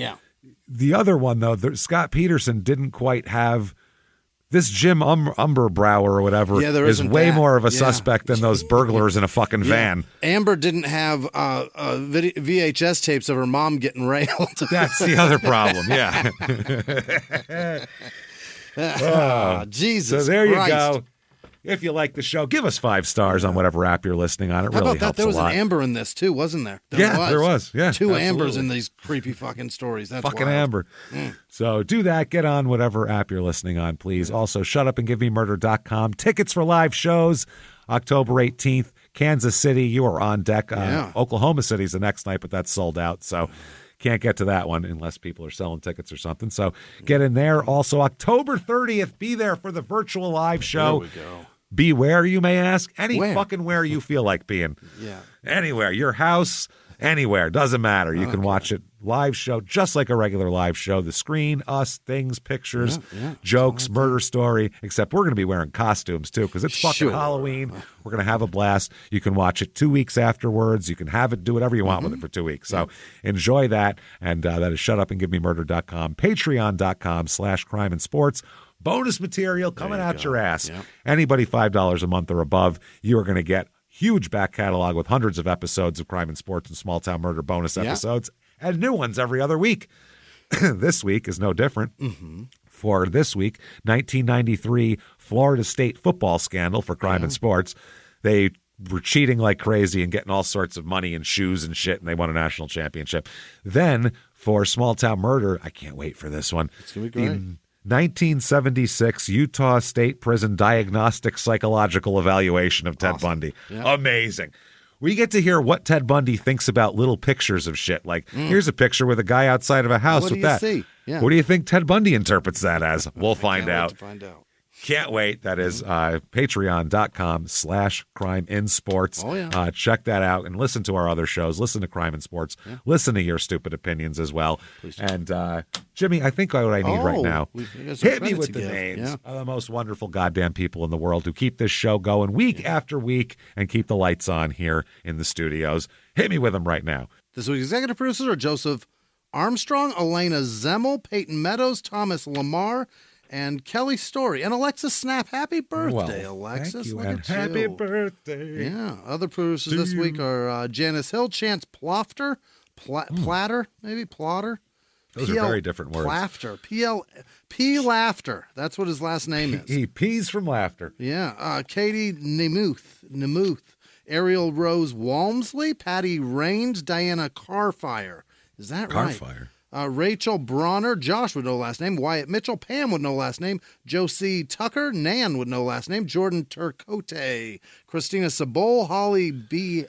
the other one, though, Scott Peterson didn't quite have this Jim Umberbrower or whatever is way more of a suspect than those burglars in a fucking van. Amber didn't have VHS tapes of her mom getting railed. That's the other problem, Jesus So there Christ. you go. If you like the show, give us 5 stars on whatever app you're listening on. It How really about that? helps There was a lot. an Amber in this, too, wasn't there? There was. Yeah, 2 absolutely. Ambers in these creepy fucking stories. That's fucking wild. Amber. So do that. Get on whatever app you're listening on, please. Also, shutupandgivememurder.com. Tickets for live shows, October 18th. Kansas City, you are on deck. Oklahoma City's the next night, but that's sold out. So can't get to that one unless people are selling tickets or something. So get in there. Also, October 30th, be there for the virtual live show. There we go. Be where, you may ask? Where? Fucking where you feel like being. Yeah. Anywhere. Your house, anywhere. Doesn't matter. You can watch it live show, just like a regular live show. The screen, us, things, pictures, jokes, murder story, except we're going to be wearing costumes, too, because it's fucking Halloween. We're going to have a blast. You can watch it 2 weeks afterwards. You can have it, do whatever you want with it for 2 weeks. So enjoy that. And that is shutupandgivememurder.com, patreon.com/crime and sports. Bonus material coming out your ass. Yep. Anybody $5 a month or above, you are going to get huge back catalog with hundreds of episodes of Crime and Sports and Small Town Murder bonus episodes and new ones every other week. This week is no different. For this week, 1993 Florida State football scandal for Crime and Sports. They were cheating like crazy and getting all sorts of money and shoes and shit, and they won a national championship. Then for Small Town Murder, I can't wait for this one. It's going to be great. 1976 Utah State Prison Diagnostic Psychological Evaluation of Ted Bundy. Yeah. Amazing. We get to hear what Ted Bundy thinks about little pictures of shit. Like, here's a picture with a guy outside of a house with that. See? Yeah. What do you think Ted Bundy interprets that as? We'll find out. Wait to find out. Can't wait. That is patreon.com/crime in sports. Oh, yeah. Check that out and listen to our other shows. Listen to Crime in Sports. Yeah. Listen to your stupid opinions as well. And Jimmie, I think what I need right now, hit me with the names of the most wonderful goddamn people in the world who keep this show going week after week and keep the lights on here in the studios. Hit me with them right now. This week's executive producers are Joseph Armstrong, Elena Zemmel, Peyton Meadows, Thomas Lamar, and Kelly Story. And Alexis Snap. Happy birthday, Alexis. Thank you, Look and at happy you. birthday. Yeah. Other producers this week are Janice Hill, Chance Plofter, Platter, maybe Plotter. Those are very different words. Plafter. P. Laughter. That's what his last name is. He pees from laughter. Yeah. Katie Nemuth. Ariel Rose Walmsley. Patty Raines. Diana Carfire. Is that right? Carfire. Rachel Bronner, Josh with no last name. Wyatt Mitchell, Pam with no last name. Josie Tucker, Nan with no last name. Jordan Turcotte, Christina Sabol, Holly Beer,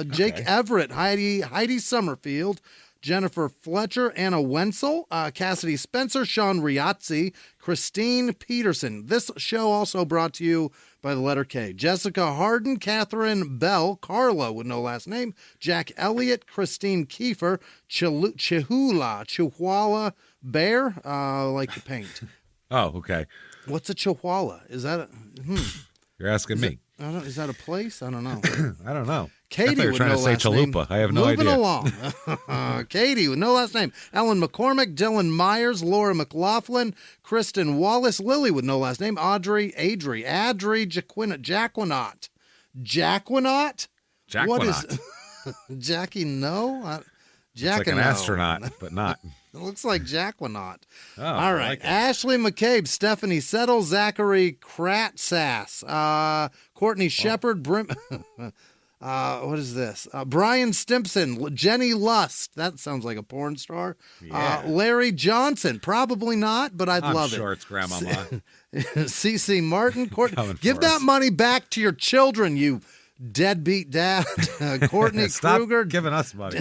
Jake Everett, Heidi Summerfield, Jennifer Fletcher, Anna Wenzel, Cassidy Spencer, Sean Riazzi, Christine Peterson. This show also brought to you by the letter K. Jessica Harden, Catherine Bell, Carla with no last name, Jack Elliott, Christine Kiefer, Chihuahua Bear, like the paint. Oh, okay. What's a Chihuahua? Is that a... You're asking me. Is that a place? I don't know. I don't know. Katie you're with trying no to say last chalupa. name. I have no idea. Moving along. Katie with no last name. Ellen McCormick, Dylan Myers, Laura McLaughlin, Kristen Wallace, Lily with no last name, Adri Jacquinot. Jacquinot? What is Jackie? No? It's like an astronaut, but not. It looks like Jacquinot. Oh, all right. like Ashley McCabe, Stephanie Settle, Zachary Kratsass, Courtney Shepard, what is this? Brian Stimpson, Jenny Lust. That sounds like a porn star. Yeah. Larry Johnson. Probably not, but I'd love it. I'm sure it's Grandmama. CC Martin. Give that money back to your children, you deadbeat dad. Courtney Stop Kruger. giving us money.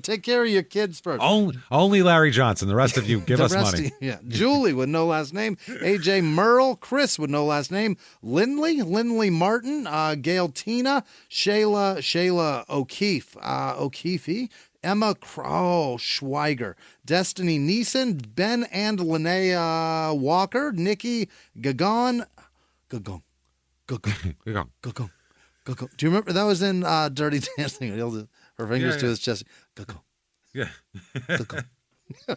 Take care of your kids first. Only Larry Johnson. The rest of you give us money. Yeah. Julie with no last name. AJ Merle. Chris with no last name. Lindley Martin. Gail Tina. Shayla O'Keefe. Emma Schweiger. Destiny Neeson. Ben and Linnea Walker. Nikki Gagon. Do you remember that was in Dirty Dancing? He held her fingers to his chest. Yeah.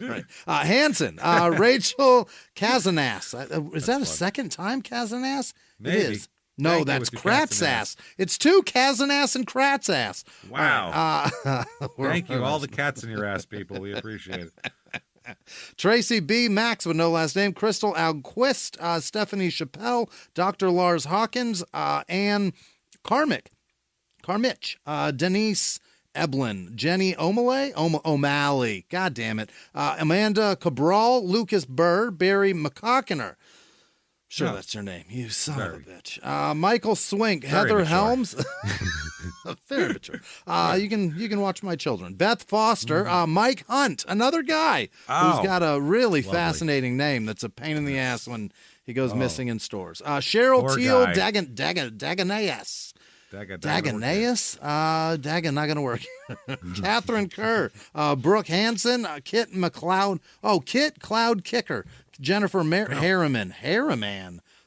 Right. Hanson, Rachel Kazanas. Is that a second time Kazanas? Maybe. It is. No, that's Kratsass. It's two Kazanas and Kratsass. Wow. Right. Thank you, all the cats in your ass, people. We appreciate it. Tracy B. Max with no last name. Crystal Alquist. Stephanie Chappelle. Dr. Lars Hawkins. Ann Carmich. Denise Eblin. Jenny O'Malley. God damn it. Amanda Cabral. Lucas Burr. Barry McCockiner. Sure, that's her name. You son of a bitch. Michael Swink, Heather Helms. Very mature. You can watch My Children. Beth Foster, Mike Hunt, another guy who's got a really fascinating name that's a pain in the ass when he goes missing in stores. Cheryl Teal, Dagonaeus. Dagonaeus? Dagon, not going to work. Catherine Kerr, Brooke Hansen, Kit McLeod. Oh, Kit Cloud Kicker. Jennifer Harriman,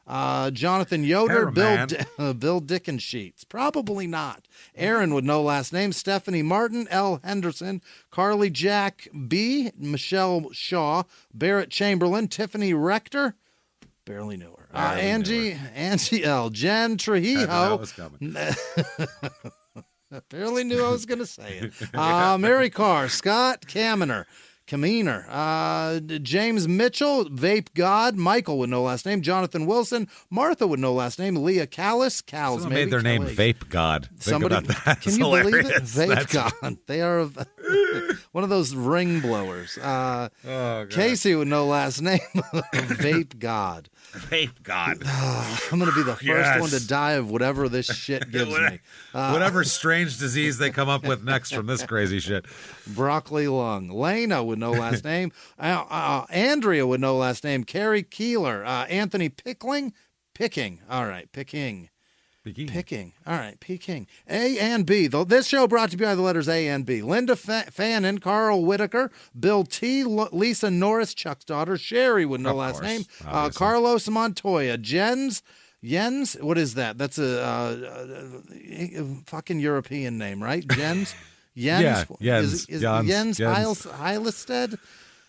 Jonathan Yoder, Bill Dickensheets. Probably not. Aaron with no last name. Stephanie Martin, L. Henderson, Carly Jack B, Michelle Shaw, Barrett Chamberlain, Tiffany Rector. Barely knew her. Angie L. Jen Trujillo. Barely knew I was going to say it. Mary Carr, Scott Kaminer, James Mitchell, Vape God, Michael with no last name, Jonathan Wilson, Martha with no last name, Leah Callis, Someone made their name Vape God. Somebody, think about that. Can you believe it? Vape God. They are one of those ring blowers. Casey with no last name, Vape God. Vape God. I'm going to be the first one to die of whatever this shit gives me. Whatever strange disease they come up with next from this crazy shit. Broccoli lung. Lena with no last name. Andrea with no last name. Carrie Keeler. Anthony Picking. All right, Picking. All right, Peking. A and B. This show brought to you by the letters A and B. Linda Fannin, Carl Whitaker, Bill T, Lisa Norris, Chuck's daughter, Sherry with no last name, Carlos Montoya, Jens, what is that? That's a fucking European name, right? Jens? Jens? Jens Heilested?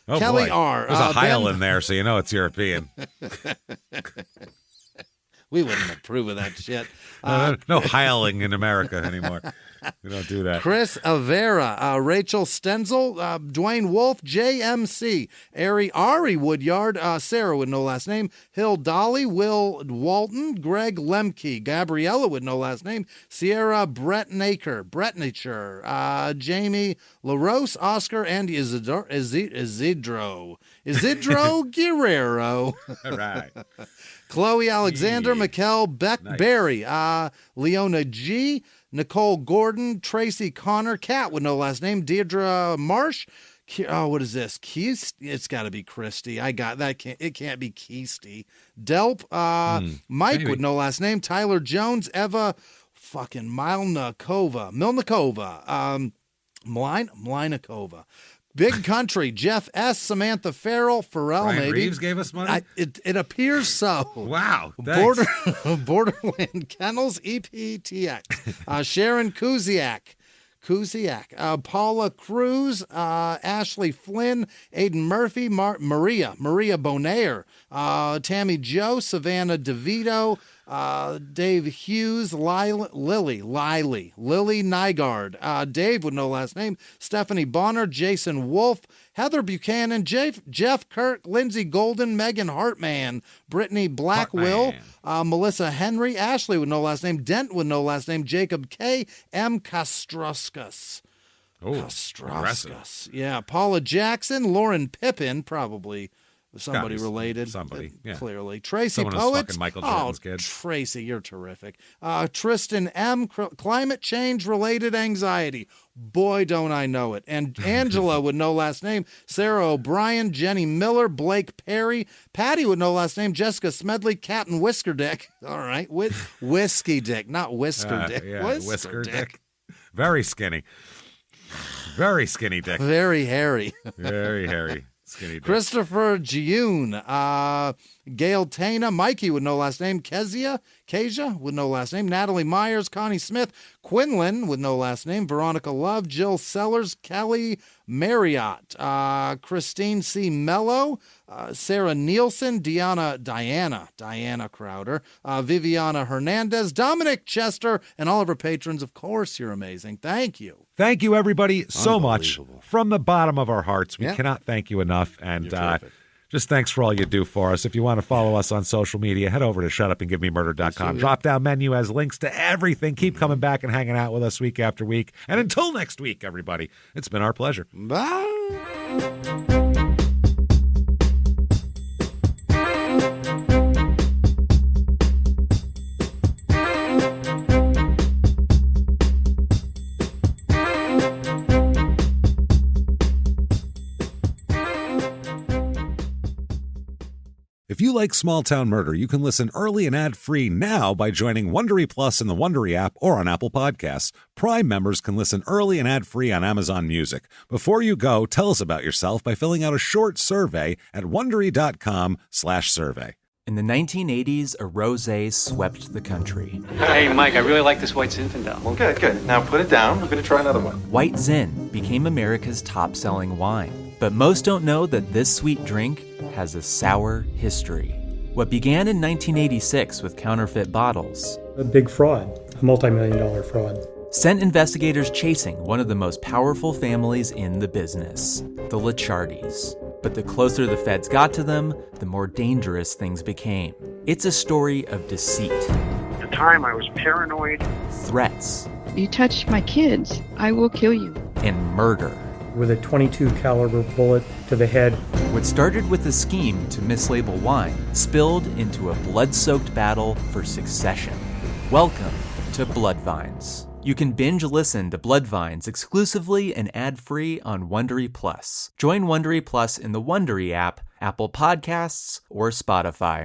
Oh, Kelly boy. R. There's a Heil in there, so you know it's European. We wouldn't approve of that shit. No heiling in America anymore. We don't do that. Chris Avera, Rachel Stenzel, Dwayne Wolf, JMC, Ari Woodyard, Sarah with no last name, Hill Dolly, Will Walton, Greg Lemke, Gabriella with no last name, Sierra Bretnacher, Jamie LaRose, Oscar, and Isidro Guerrero. All right. Chloe Alexander, Mikkel Beckberry, Leona G, Nicole Gordon, Tracy Connor, Cat with no last name, Deirdre Marsh. What is this? It's got to be Christie. I got that. It can't be Keisty. Delp, Mike with no last name, Tyler Jones, Eva fucking Milnikova, Mlinikova. Big Country, Jeff S., Samantha Farrell, Pharrell, Ryan maybe. Reeves gave us money? It appears so. Wow. Borderland Kennels, EPTX. Sharon Kuziak, Paula Cruz, Ashley Flynn, Aiden Murphy, Maria Bonaire, Tammy Joe, Savannah DeVito, Dave Hughes, Lily Nygaard, Dave with no last name, Stephanie Bonner, Jason Wolf, Heather Buchanan, Jeff Kirk, Lindsay Golden, Megan Hartman, Brittany Blackwill, Melissa Henry, Ashley with no last name, Dent with no last name, Jacob K, M. Kastroskas. Kastroskas. Yeah, Paula Jackson, Lauren Pippin, probably somebody related. Clearly. Tracy Someone Poets. Michael Jordan's kid. Tracy, you're terrific. Tristan M. Climate change related anxiety. Boy, don't I know it. And Angela with no last name. Sarah O'Brien, Jenny Miller, Blake Perry, Patty with no last name, Jessica Smedley, Captain Whisker Dick. All right. Whiskey Dick, not Whisker Dick. Yeah, Whisker Dick. Very skinny. Very skinny dick. Very hairy. Very hairy. Skinny dick. Christopher June, Gail Tana, Mikey with no last name, Kezia with no last name, Natalie Myers, Connie Smith, Quinlan with no last name, Veronica Love, Jill Sellers, Kelly Marriott, Christine C. Mello, Sarah Nielsen, Diana Crowder, Viviana Hernandez, Dominic Chester, and all of our patrons. Of course, you're amazing. Thank you. Thank you, everybody, so much. From the bottom of our hearts, we cannot thank you enough. And just thanks for all you do for us. If you want to follow us on social media, head over to shutupandgivememurder.com. Drop-down menu has links to everything. Keep coming back and hanging out with us week after week. And until next week, everybody, it's been our pleasure. Bye. If you like Small Town Murder, you can listen early and ad-free now by joining Wondery Plus in the Wondery app or on Apple Podcasts. Prime members can listen early and ad-free on Amazon Music. Before you go, tell us about yourself by filling out a short survey at Wondery.com/survey. In the 1980s, a rosé swept the country. Hey, Mike, I really like this White Zinfandel. Well, good. Now put it down. We're going to try another one. White Zin became America's top-selling wine. But most don't know that this sweet drink has a sour history. What began in 1986 with counterfeit bottles, a big fraud, a multi-million-dollar fraud, sent investigators chasing one of the most powerful families in the business, the Licciardis. But the closer the feds got to them, the more dangerous things became. It's a story of deceit. At the time, I was paranoid. Threats. You touch my kids, I will kill you. And murder. With a .22 caliber bullet to the head. What started with a scheme to mislabel wine spilled into a blood-soaked battle for succession. Welcome to Bloodvines. You can binge listen to Bloodvines exclusively and ad-free on Wondery Plus. Join Wondery Plus in the Wondery app, Apple Podcasts, or Spotify.